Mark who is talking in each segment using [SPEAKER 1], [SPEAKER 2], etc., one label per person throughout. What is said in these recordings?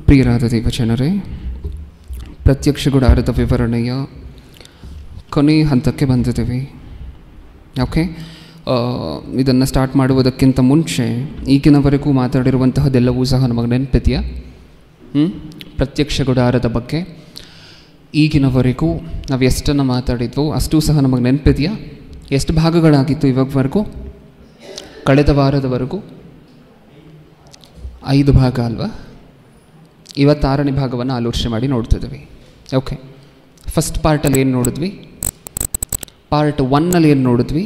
[SPEAKER 1] ಪ್ರಿಯರಾದ ದೇವಜನರೇ, ಪ್ರತ್ಯಕ್ಷ ಗುಡಾರದ ವಿವರಣೆಯ ಕೊನೆಯ ಹಂತಕ್ಕೆ ಬಂದಿದ್ದೀವಿ. ಓಕೆ, ಇದನ್ನು ಸ್ಟಾರ್ಟ್ ಮಾಡುವುದಕ್ಕಿಂತ ಮುಂಚೆ ಈಗಿನವರೆಗೂ ಮಾತಾಡಿರುವಂತಹದ್ದೆಲ್ಲವೂ ಸಹ ನಮಗೆ ನೆನಪಿದೆಯಾ? ಪ್ರತ್ಯಕ್ಷ ಗುಡಾರದ ಬಗ್ಗೆ ಈಗಿನವರೆಗೂ ನಾವು ಎಷ್ಟನ್ನು ಮಾತಾಡಿದ್ವೋ ಅಷ್ಟೂ ಸಹ ನಮಗೆ ನೆನಪಿದೆಯಾ? ಎಷ್ಟು ಭಾಗಗಳಾಗಿತ್ತು ಇವಾಗವರೆಗೂ? ಕಳೆದ ವಾರದವರೆಗೂ 5 ಭಾಗ ಅಲ್ವಾ? ಇವತ್ತು 6ನೇ ಭಾಗವನ್ನು ಆಲೋಚನೆ ಮಾಡಿ ನೋಡ್ತಿದ್ವಿ. ಓಕೆ, ಫಸ್ಟ್ ಪಾರ್ಟಲ್ಲಿ ಏನು ನೋಡಿದ್ವಿ? ಪಾರ್ಟ್ 1ನಲ್ಲಿ ಏನು ನೋಡಿದ್ವಿ?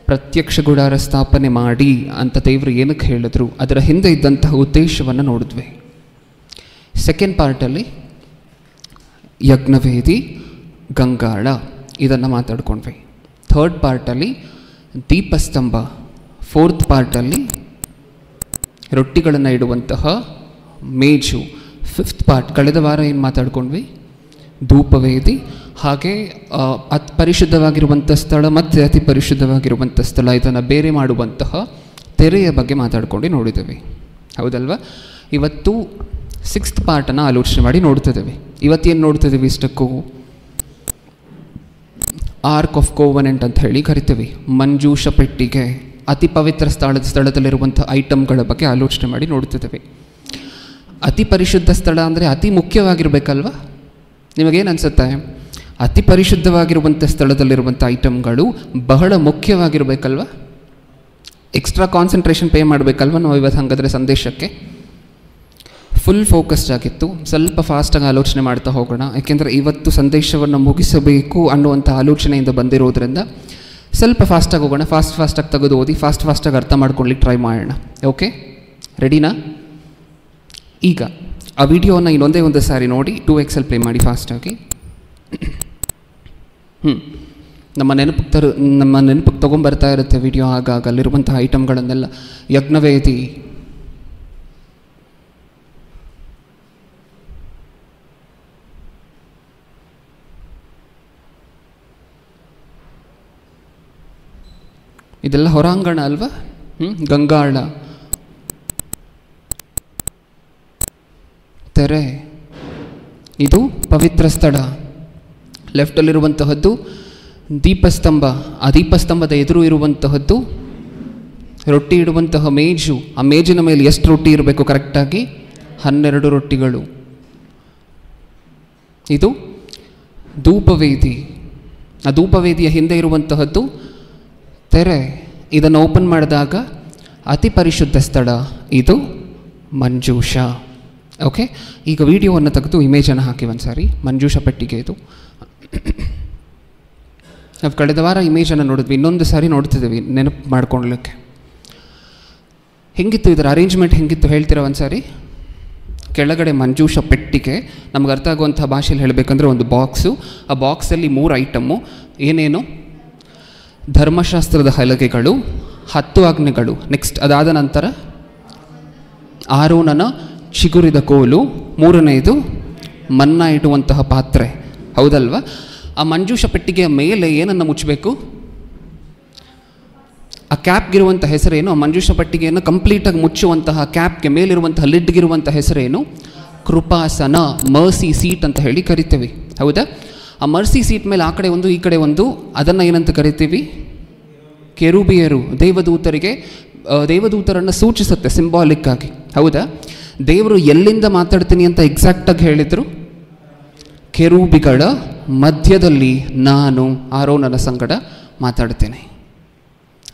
[SPEAKER 1] ಪ್ರತ್ಯಕ್ಷ ಗುಡಾರ ಸ್ಥಾಪನೆ ಮಾಡಿ ಅಂತ ದೇವರು ಏನಕ್ಕೆ ಹೇಳಿದ್ರು, ಅದರ ಹಿಂದೆ ಇದ್ದಂತಹ ಉದ್ದೇಶವನ್ನು ನೋಡಿದ್ವಿ. ಸೆಕೆಂಡ್ ಪಾರ್ಟಲ್ಲಿ ಯಜ್ಞವೇದಿ, ಗಂಗಾಳ ಇದನ್ನು ಮಾತಾಡ್ಕೊಂಡ್ವಿ. ಥರ್ಡ್ ಪಾರ್ಟಲ್ಲಿ ದೀಪಸ್ತಂಭ, ಫೋರ್ತ್ ಪಾರ್ಟಲ್ಲಿ ರೊಟ್ಟಿಗಳನ್ನು ಇಡುವಂತಹ ಮೇಜು, ಫಿಫ್ತ್ ಪಾರ್ಟ್ ಕಳೆದ ವಾರ ಏನು ಮಾತಾಡ್ಕೊಂಡ್ವಿ? ಧೂಪವೇದಿ, ಹಾಗೆ ಅತಿ ಪರಿಶುದ್ಧವಾಗಿರುವಂಥ ಸ್ಥಳ ಮತ್ತು ಅತಿ ಪರಿಶುದ್ಧವಾಗಿರುವಂಥ ಸ್ಥಳ, ಇದನ್ನು ಬೇರೆ ಮಾಡುವಂತಹ ತೆರೆಯ ಬಗ್ಗೆ ಮಾತಾಡ್ಕೊಂಡು ನೋಡಿದ್ದೇವೆ, ಹೌದಲ್ವಾ? ಇವತ್ತು 6th ಪಾರ್ಟನ್ನು ಆಲೋಚನೆ ಮಾಡಿ ನೋಡ್ತಿದ್ದೇವೆ. ಇವತ್ತೇನು ನೋಡ್ತಿದ್ದೀವಿ? ಇಷ್ಟಕ್ಕೂ ಆರ್ಕ್ ಆಫ್ ಕೋವನೆಂಟ್ ಅಂತ ಹೇಳಿ ಕರಿತೀವಿ. ಮಂಜೂಷ ಪೆಟ್ಟಿಗೆ, ಅತಿ ಪವಿತ್ರ ಸ್ಥಳದಲ್ಲಿರುವಂಥ ಐಟಮ್ಗಳ ಬಗ್ಗೆ ಆಲೋಚನೆ ಮಾಡಿ ನೋಡ್ತಿದ್ದೇವೆ. ಅತಿ ಪರಿಶುದ್ಧ ಸ್ಥಳ ಅಂದರೆ ಅತಿ ಮುಖ್ಯವಾಗಿರಬೇಕಲ್ವ? ನಿಮಗೇನು ಅನಿಸುತ್ತೆ? ಅತಿ ಪರಿಶುದ್ಧವಾಗಿರುವಂಥ ಸ್ಥಳದಲ್ಲಿರುವಂಥ ಐಟಮ್ಗಳು ಬಹಳ ಮುಖ್ಯವಾಗಿರಬೇಕಲ್ವ? ಎಕ್ಸ್ಟ್ರಾ ಕಾನ್ಸಂಟ್ರೇಷನ್ ಪೇ ಮಾಡಬೇಕಲ್ವ ನಾವು ಇವತ್ತು? ಹಾಗಾದರೆ ಸಂದೇಶಕ್ಕೆ ಫುಲ್ ಫೋಕಸ್ಡ್ ಆಗಿತ್ತು. ಸ್ವಲ್ಪ ಫಾಸ್ಟಾಗಿ ಆಲೋಚನೆ ಮಾಡ್ತಾ ಹೋಗೋಣ, ಯಾಕೆಂದರೆ ಇವತ್ತು ಸಂದೇಶವನ್ನು ಮುಗಿಸಬೇಕು ಅನ್ನುವಂಥ ಆಲೋಚನೆಯಿಂದ ಬಂದಿರೋದ್ರಿಂದ ಸ್ವಲ್ಪ ಫಾಸ್ಟಾಗಿ ಹೋಗೋಣ. ಫಾಸ್ಟಾಗಿ ತೆಗೆದು ಓದಿ, ಫಾಸ್ಟಾಗಿ ಅರ್ಥ ಮಾಡ್ಕೊಳ್ಳಿಕ್ಕೆ ಟ್ರೈ ಮಾಡೋಣ. ಓಕೆ, ರೆಡಿನಾ? ಈಗ ಆ ವಿಡಿಯೋನ ಇನ್ನೊಂದೇ ಒಂದು ಸಾರಿ ನೋಡಿ 2x ಪ್ಲೇ ಮಾಡಿ ಫಾಸ್ಟಾಗಿ. ನಮ್ಮ ನೆನಪಿಗೆ ತೊಗೊಂಬರ್ತಾ ಇರುತ್ತೆ ವಿಡಿಯೋ. ಆಗಾಗ ಅಲ್ಲಿರುವಂಥ ಐಟಮ್ಗಳನ್ನೆಲ್ಲ. ಯಜ್ಞವೇದಿ, ಇದೆಲ್ಲ ಹೊರಾಂಗಣ ಅಲ್ವಾ? ಗಂಗಾಳ, ತೆರೆ, ಇದು ಪವಿತ್ರ ಸ್ಥಳ. ಲೆಫ್ಟಲ್ಲಿರುವಂತಹದ್ದು ದೀಪಸ್ತಂಭ, ಆ ದೀಪಸ್ತಂಭದ ಎದುರು ಇರುವಂತಹದ್ದು ರೊಟ್ಟಿ ಇಡುವಂತಹ ಮೇಜು. ಆ ಮೇಜಿನ ಮೇಲೆ ಎಷ್ಟು ರೊಟ್ಟಿ ಇರಬೇಕು? ಕರೆಕ್ಟಾಗಿ 12 ರೊಟ್ಟಿಗಳು. ಇದು ಧೂಪವೇದಿ, ಆ ಧೂಪವೇದಿಯ ಹಿಂದೆ ಇರುವಂತಹದ್ದು ತೆರೆ. ಇದನ್ನು ಓಪನ್ ಮಾಡಿದಾಗ ಅತಿ ಪರಿಶುದ್ಧ ಸ್ಥಳ, ಇದು ಮಂಜೂಷ. ಓಕೆ, ಈಗ ವಿಡಿಯೋವನ್ನು ತೆಗೆದು ಇಮೇಜನ್ನು ಹಾಕಿ ಒಂದು ಸಾರಿ. ಮಂಜೂಷ ಪೆಟ್ಟಿಗೆ ಇದು. ನಾವು ಕಳೆದ ವಾರ ಇಮೇಜನ್ನು ನೋಡಿದ್ವಿ, ಇನ್ನೊಂದು ಸಾರಿ ನೋಡ್ತಿದ್ದೀವಿ ನೆನಪು ಮಾಡ್ಕೊಳ್ಲಿಕ್ಕೆ. ಹೆಂಗಿತ್ತು ಇದರ ಅರೇಂಜ್ಮೆಂಟ್? ಹೆಂಗಿತ್ತು ಹೇಳ್ತೀರಾ ಒಂದು ಸಾರಿ? ಕೆಳಗಡೆ ಮಂಜೂಷ ಪೆಟ್ಟಿಗೆ, ನಮ್ಗೆ ಅರ್ಥ ಆಗುವಂಥ ಭಾಷೆಯಲ್ಲಿ ಹೇಳಬೇಕಂದ್ರೆ ಒಂದು ಬಾಕ್ಸು. ಆ ಬಾಕ್ಸಲ್ಲಿ 3 ಐಟಮ್ಮು. ಏನೇನು? ಧರ್ಮಶಾಸ್ತ್ರದ ಹಲಗೆಗಳು, 10 ಆಜ್ಞೆಗಳು. ನೆಕ್ಸ್ಟ್ ಅದಾದ ನಂತರ ಆರೋನನ ಚಿಗುರಿದ ಕೋಲು, 3ನೇದು ಮನ್ನಾ ಇಡುವಂತಹ ಪಾತ್ರೆ, ಹೌದಲ್ವಾ? ಆ ಮಂಜೂಷ ಪೆಟ್ಟಿಗೆಯ ಮೇಲೆ ಏನನ್ನು ಮುಚ್ಚಬೇಕು? ಆ ಕ್ಯಾಪ್ಗಿರುವಂಥ ಹೆಸರೇನು? ಆ ಮಂಜೂಷ ಪೆಟ್ಟಿಗೆಯನ್ನು ಕಂಪ್ಲೀಟಾಗಿ ಮುಚ್ಚುವಂತಹ ಕ್ಯಾಪ್ಗೆ ಮೇಲಿರುವಂತಹ ಲಿಡ್ಗಿರುವಂಥ ಹೆಸರೇನು? ಕೃಪಾಸನ, ಮರ್ಸಿ ಸೀಟ್ ಅಂತ ಹೇಳಿ ಕರಿತೀವಿ, ಹೌದಾ? ಆ ಮರ್ಸಿ ಸೀಟ್ ಮೇಲೆ ಆ ಕಡೆ ಒಂದು ಈ ಕಡೆ ಒಂದು, ಅದನ್ನು ಏನಂತ ಕರಿತೀವಿ? ಕೆರೂಬಿಯರು. ದೇವದೂತರನ್ನು ಸೂಚಿಸುತ್ತೆ ಸಿಂಬಾಲಿಕ್ ಆಗಿ, ಹೌದಾ? ದೇವರು ಎಲ್ಲಿಂದ ಮಾತಾಡ್ತೀನಿ ಅಂತ ಎಕ್ಸಾಕ್ಟಾಗಿ ಹೇಳಿದರು? ಕೆರೂಬಿಗಳ ಮಧ್ಯದಲ್ಲಿ ನಾನು ಆರೋನನ ಸಂಗಡ ಮಾತಾಡ್ತೇನೆ.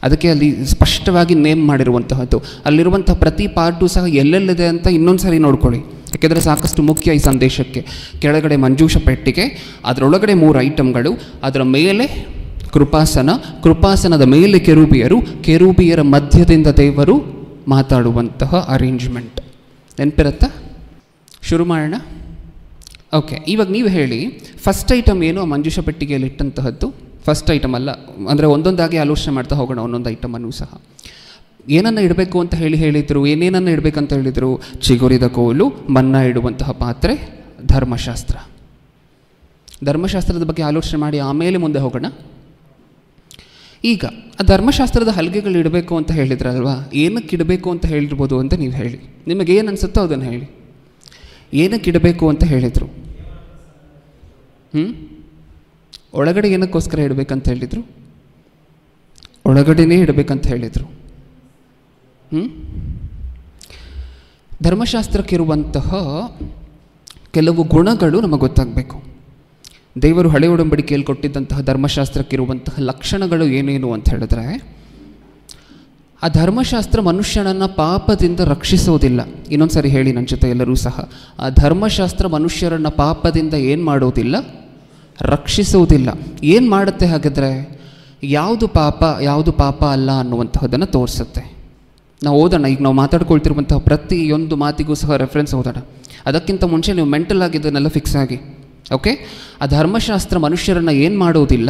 [SPEAKER 1] ಅದಕ್ಕೆ ಅಲ್ಲಿ ಸ್ಪಷ್ಟವಾಗಿ ನೇಮ್ ಮಾಡಿರುವಂತಹದ್ದು. ಅಲ್ಲಿರುವಂಥ ಪ್ರತಿ ಪಾರ್ಟು ಸಹ ಎಲ್ಲೆಲ್ಲಿದೆ ಅಂತ ಇನ್ನೊಂದು ಸಾರಿ ನೋಡ್ಕೊಳ್ಳಿ, ಯಾಕೆಂದರೆ ಸಾಕಷ್ಟು ಮುಖ್ಯ ಈ ಸಂದೇಶಕ್ಕೆ. ಕೆಳಗಡೆ ಮಂಜೂಷ ಪೆಟ್ಟಿಗೆ, ಅದರೊಳಗಡೆ 3 ಐಟಮ್ಗಳು, ಅದರ ಮೇಲೆ ಕೃಪಾಸನದ ಮೇಲೆ ಕೆರೂಬಿಯರ ಮಧ್ಯದಿಂದ ದೇವರು ಮಾತಾಡುವಂತಹ ಅರೇಂಜ್ಮೆಂಟ್. ನೆನಪಿರುತ್ತಾ? ಶುರು ಮಾಡೋಣ. ಓಕೆ, ಇವಾಗ ನೀವು ಹೇಳಿ, ಫಸ್ಟ್ ಐಟಮ್ ಏನು ಆ ಮಂಜೂಷ ಪೆಟ್ಟಿಗೆಯಲ್ಲಿ ಇಟ್ಟಂತಹದ್ದು? ಫಸ್ಟ್ ಐಟಮ್ ಅಲ್ಲ, ಅಂದರೆ ಒಂದೊಂದಾಗಿ ಆಲೋಚನೆ ಮಾಡ್ತಾ ಹೋಗೋಣ ಒಂದೊಂದು ಐಟಮನ್ನು ಸಹ. ಏನನ್ನು ಇಡಬೇಕು ಅಂತ ಹೇಳಿದರು? ಏನೇನನ್ನು ಇಡಬೇಕಂತ ಹೇಳಿದರು? ಚಿಗುರಿದ ಕೋಲು, ಮನ್ನಾ ಇಡುವಂತಹ ಪಾತ್ರೆ, ಧರ್ಮಶಾಸ್ತ್ರದ ಬಗ್ಗೆ ಆಲೋಚನೆ ಮಾಡಿ ಆಮೇಲೆ ಮುಂದೆ ಹೋಗೋಣ. ಈಗ ಆ ಧರ್ಮಶಾಸ್ತ್ರದ ಹಲಗೆಗಳು ಇಡಬೇಕು ಅಂತ ಹೇಳಿದ್ರಲ್ವಾ, ಏನಕ್ಕೆ ಇಡಬೇಕು ಅಂತ ಹೇಳಿರ್ಬೋದು ಅಂತ ನೀವು ಹೇಳಿ. ನಿಮಗೇನು ಅನಿಸುತ್ತೋ ಅದನ್ನು ಹೇಳಿ. ಏನಕ್ಕೆ ಇಡಬೇಕು ಅಂತ ಹೇಳಿದರು? ಒಳಗಡೆ ಏನಕ್ಕೋಸ್ಕರ ಇಡಬೇಕಂತ ಹೇಳಿದರು? ಒಳಗಡೆನೇ ಇಡಬೇಕಂತ ಹೇಳಿದರು. ಧರ್ಮಶಾಸ್ತ್ರಕ್ಕಿರುವಂತಹ ಕೆಲವು ಗುಣಗಳು ನಮಗೆ ಗೊತ್ತಾಗಬೇಕು. ದೇವರು ಹಳೆ ಒಡಂಬಡಿಕೆಯಲ್ಲಿ ಕೊಟ್ಟಿದ್ದಂತಹ ಧರ್ಮಶಾಸ್ತ್ರಕ್ಕಿರುವಂತಹ ಲಕ್ಷಣಗಳು ಏನೇನು ಅಂತ ಹೇಳಿದ್ರೆ, ಆ ಧರ್ಮಶಾಸ್ತ್ರ ಮನುಷ್ಯನನ್ನು ಪಾಪದಿಂದ ರಕ್ಷಿಸೋದಿಲ್ಲ. ಇನ್ನೊಂದು ಸಾರಿ ಹೇಳಿ ನನ್ನ ಜೊತೆ ಎಲ್ಲರೂ ಸಹ. ಆ ಧರ್ಮಶಾಸ್ತ್ರ ಮನುಷ್ಯರನ್ನು ಪಾಪದಿಂದ ಏನು ಮಾಡೋದಿಲ್ಲ? ರಕ್ಷಿಸೋದಿಲ್ಲ. ಏನು ಮಾಡುತ್ತೆ ಹಾಗಾದರೆ? ಯಾವುದು ಪಾಪ ಅಲ್ಲ ಅನ್ನುವಂತಹದ್ದನ್ನು ತೋರಿಸುತ್ತೆ. ನಾವು ಓದೋಣ. ಈಗ ನಾವು ಮಾತಾಡ್ಕೊಳ್ತಿರುವಂತಹ ಪ್ರತಿಯೊಂದು ಮಾತಿಗೂ ಸಹ ರೆಫರೆನ್ಸ್ ಓದೋಣ. ಅದಕ್ಕಿಂತ ಮುಂಚೆ ನೀವು ಮೆಂಟಲ್ ಆಗಿದ್ದನ್ನೆಲ್ಲ ಫಿಕ್ಸ್ ಆಗಿ, ಓಕೆ? ಆ ಧರ್ಮಶಾಸ್ತ್ರ ಮನುಷ್ಯರನ್ನು ಏನು ಮಾಡೋದಿಲ್ಲ?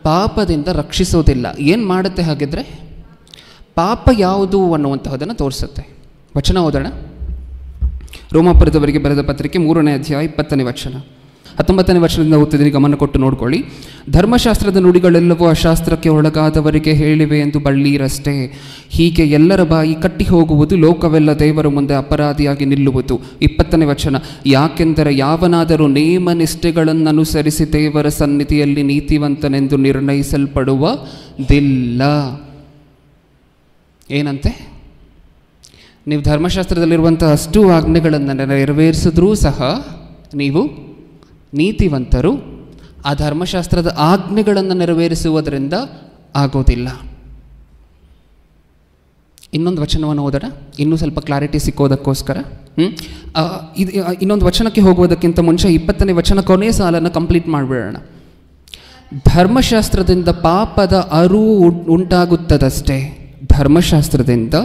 [SPEAKER 1] ಪಾಪದಿಂದ ರಕ್ಷಿಸೋದಿಲ್ಲ. ಏನು ಮಾಡುತ್ತೆ ಹಾಗಿದ್ರೆ? ಪಾಪ ಯಾವುದು ಅನ್ನುವಂತಹದನ್ನು ತೋರಿಸುತ್ತೆ. ವಚನ ಓದೋಣ. ರೋಮಾಪುರದವರಿಗೆ ಬರೆದ ಪತ್ರಿಕೆ 3ನೇ ಅಧ್ಯಾಯ 20ನೇ ವಚನ. 19ನೇ ವರ್ಷದಿಂದ ಓದ್ತಿದ್ದೀನಿ, ಗಮನ ಕೊಟ್ಟು ನೋಡ್ಕೊಳ್ಳಿ. ಧರ್ಮಶಾಸ್ತ್ರದ ನುಡಿಗಳೆಲ್ಲವೂ ಅಶಾಸ್ತ್ರಕ್ಕೆ ಒಳಗಾದವರಿಗೆ ಹೇಳಿವೆ ಎಂದು ಬಳ್ಳೀರಷ್ಟೇ. ಹೀಗೆ ಎಲ್ಲರ ಬಾಯಿ ಕಟ್ಟಿ ಹೋಗುವುದು, ಲೋಕವೆಲ್ಲ ದೇವರ ಮುಂದೆ ಅಪರಾಧಿಯಾಗಿ ನಿಲ್ಲುವುದು. 20ನೇ ವಚನ. ಯಾಕೆಂದರೆ ಯಾವನಾದರೂ ನೇಮ ನಿಷ್ಠೆಗಳನ್ನು ಅನುಸರಿಸಿ ದೇವರ ಸನ್ನಿಧಿಯಲ್ಲಿ ನೀತಿವಂತನೆಂದು ನಿರ್ಣಯಿಸಲ್ಪಡುವುದಿಲ್ಲ. ಏನಂತೆ? ನೀವು ಧರ್ಮಶಾಸ್ತ್ರದಲ್ಲಿರುವಂಥ ಅಷ್ಟು ಆಜ್ಞೆಗಳನ್ನು ನೆರವೇರಿಸಿದ್ರೂ ಸಹ ನೀವು ನೀತಿವಂತರು. ಆ ಧರ್ಮಶಾಸ್ತ್ರದ ಆಜ್ಞೆಗಳನ್ನು ನೆರವೇರಿಸುವುದರಿಂದ ಆಗೋದಿಲ್ಲ. ಇನ್ನೊಂದು ವಚನವನ್ನು ಓದೋಣ, ಇನ್ನೂ ಸ್ವಲ್ಪ ಕ್ಲಾರಿಟಿ ಸಿಕ್ಕೋದಕ್ಕೋಸ್ಕರ. ಇನ್ನೊಂದು ವಚನಕ್ಕೆ ಹೋಗುವುದಕ್ಕಿಂತ ಮುಂಚೆ 20ನೇ ವಚನ ಕೊನೆಯ ಸಾಲನ್ನು ಕಂಪ್ಲೀಟ್ ಮಾಡಿಬಿಡೋಣ. ಧರ್ಮಶಾಸ್ತ್ರದಿಂದ ಪಾಪದ ಅರಿವು ಉಂಟಾಗುತ್ತದಷ್ಟೇ. ಧರ್ಮಶಾಸ್ತ್ರದಿಂದ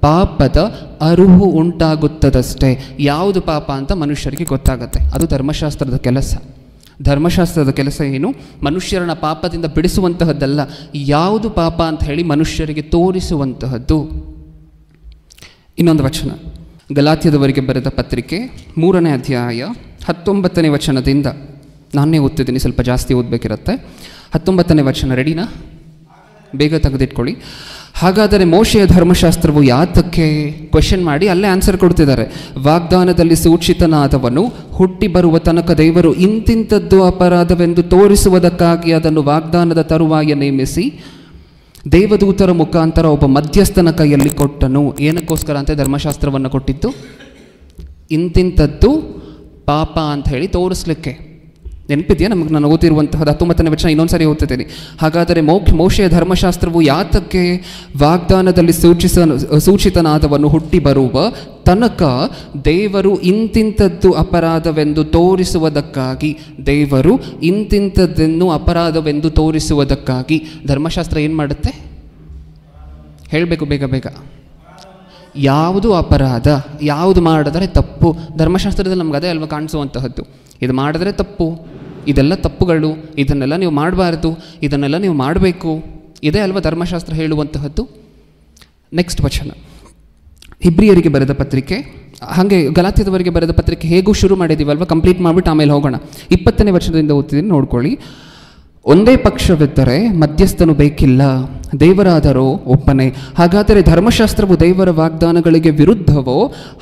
[SPEAKER 1] ಪಾಪದ ಅರಿವು ಉಂಟಾಗುತ್ತದಷ್ಟೇ. ಯಾವುದು ಪಾಪ ಅಂತ ಮನುಷ್ಯರಿಗೆ ಗೊತ್ತಾಗತ್ತೆ. ಅದು ಧರ್ಮಶಾಸ್ತ್ರದ ಕೆಲಸ. ಧರ್ಮಶಾಸ್ತ್ರದ ಕೆಲಸ ಏನು? ಮನುಷ್ಯರನ್ನ ಪಾಪದಿಂದ ಬಿಡಿಸುವಂತಹದ್ದಲ್ಲ, ಯಾವುದು ಪಾಪ ಅಂತ ಹೇಳಿ ಮನುಷ್ಯರಿಗೆ ತೋರಿಸುವಂತಹದ್ದು. ಇನ್ನೊಂದು ವಚನ, ಗಲಾತ್ಯದವರಿಗೆ ಬರೆದ ಪತ್ರಿಕೆ 3ನೇ ಅಧ್ಯಾಯ 19ನೇ ವಚನದಿಂದ. ನಾನೇ ಓದ್ತಿದ್ದೀನಿ, ಸ್ವಲ್ಪ ಜಾಸ್ತಿ ಓದಬೇಕಿರುತ್ತೆ. 19ನೇ ವಚನ. ರೆಡಿನಾ? ಬೇಗ ತೆಗೆದಿಟ್ಕೊಳ್ಳಿ. ಹಾಗಾದರೆ ಮೋಶೆಯ ಧರ್ಮಶಾಸ್ತ್ರವು ಯಾತಕ್ಕೆ? ಕ್ವೆಶನ್ ಮಾಡಿ ಅಲ್ಲೇ ಆನ್ಸರ್ ಕೊಡ್ತಿದ್ದಾರೆ. ವಾಗ್ದಾನದಲ್ಲಿ ಸೂಚಿತನಾದವನು ಹುಟ್ಟಿ ಬರುವ ತನಕ ದೇವರು ಇಂತಿಂಥದ್ದು ಅಪರಾಧವೆಂದು ತೋರಿಸುವುದಕ್ಕಾಗಿ ಅದನ್ನು ವಾಗ್ದಾನದ ತರುವಾಯ ನೇಮಿಸಿ ದೇವದೂತರ ಮುಖಾಂತರ ಒಬ್ಬ ಮಧ್ಯಸ್ಥನ ಕೈಯಲ್ಲಿ ಕೊಟ್ಟನು. ಏನಕ್ಕೋಸ್ಕರ ಅಂತ ಧರ್ಮಶಾಸ್ತ್ರವನ್ನು ಕೊಟ್ಟಿದ್ದು? ಇಂತಿಂಥದ್ದು ಪಾಪ ಅಂತ ಹೇಳಿ ತೋರಿಸ್ಲಿಕ್ಕೆ. ನೆನಪಿದೆಯಾ ನಮಗೆ? ನಾನು ಓದಿರುವಂತಹದ್ದು 19ನೇ ವಚನ ಇನ್ನೊಂದು ಸಾರಿ ಓದ್ತಿದ್ದೀನಿ. ಹಾಗಾದರೆ ಮೋಶೆಯ ಧರ್ಮಶಾಸ್ತ್ರವು ಯಾತಕ್ಕೆ? ವಾಗ್ದಾನದಲ್ಲಿ ಸೂಚಿತನಾದವನು ಹುಟ್ಟಿ ಬರುವ ತನಕ ದೇವರು ಇಂತಿಂಥದ್ದು ಅಪರಾಧವೆಂದು ತೋರಿಸುವುದಕ್ಕಾಗಿ. ದೇವರು ಇಂತಿಂಥದ್ದನ್ನು ಅಪರಾಧವೆಂದು ತೋರಿಸುವುದಕ್ಕಾಗಿ. ಧರ್ಮಶಾಸ್ತ್ರ ಏನು ಮಾಡುತ್ತೆ? ಹೇಳಬೇಕು ಬೇಗ ಬೇಗ. ಯಾವುದು ಅಪರಾಧ, ಯಾವುದು ಮಾಡಿದರೆ ತಪ್ಪು. ಧರ್ಮಶಾಸ್ತ್ರದಲ್ಲಿ ನಮ್ಗೆ ಅದೇ ಅಲ್ವಾ ಕಾಣಿಸುವಂತಹದ್ದು. ಇದು ಮಾಡಿದ್ರೆ ತಪ್ಪು, ಇದೆಲ್ಲ ತಪ್ಪುಗಳು, ಇದನ್ನೆಲ್ಲ ನೀವು ಮಾಡಬಾರ್ದು, ಇದನ್ನೆಲ್ಲ ನೀವು ಮಾಡಬೇಕು. ಇದೇ ಅಲ್ವಾ ಧರ್ಮಶಾಸ್ತ್ರ ಹೇಳುವಂತಹದ್ದು. ನೆಕ್ಸ್ಟ್ ವಚನ, ಇಬ್ರಿಯರಿಗೆ ಬರೆದ ಪತ್ರಿಕೆ, ಹಾಗೆ ಗಲಾತ್ಯದವರಿಗೆ ಬರೆದ ಪತ್ರಿಕೆ ಹೇಗೂ ಶುರು ಮಾಡಿದ್ದೀವಲ್ವ, ಕಂಪ್ಲೀಟ್ ಮಾಡಿಬಿಟ್ಟು ಆಮೇಲೆ ಹೋಗೋಣ. 20ನೇ ವಚನದಿಂದ ಓದ್ತಿದ್ದೀನಿ, ನೋಡ್ಕೊಳ್ಳಿ. ಒಂದೇ ಪಕ್ಷವಿದ್ದರೆ ಮಧ್ಯಸ್ಥನು ಬೇಕಿಲ್ಲ, ದೇವರಾದರೋ ಒಬ್ಬನೇ. ಹಾಗಾದರೆ ಧರ್ಮಶಾಸ್ತ್ರವು ದೇವರ ವಾಗ್ದಾನಗಳಿಗೆ ವಿರುದ್ಧವೋ?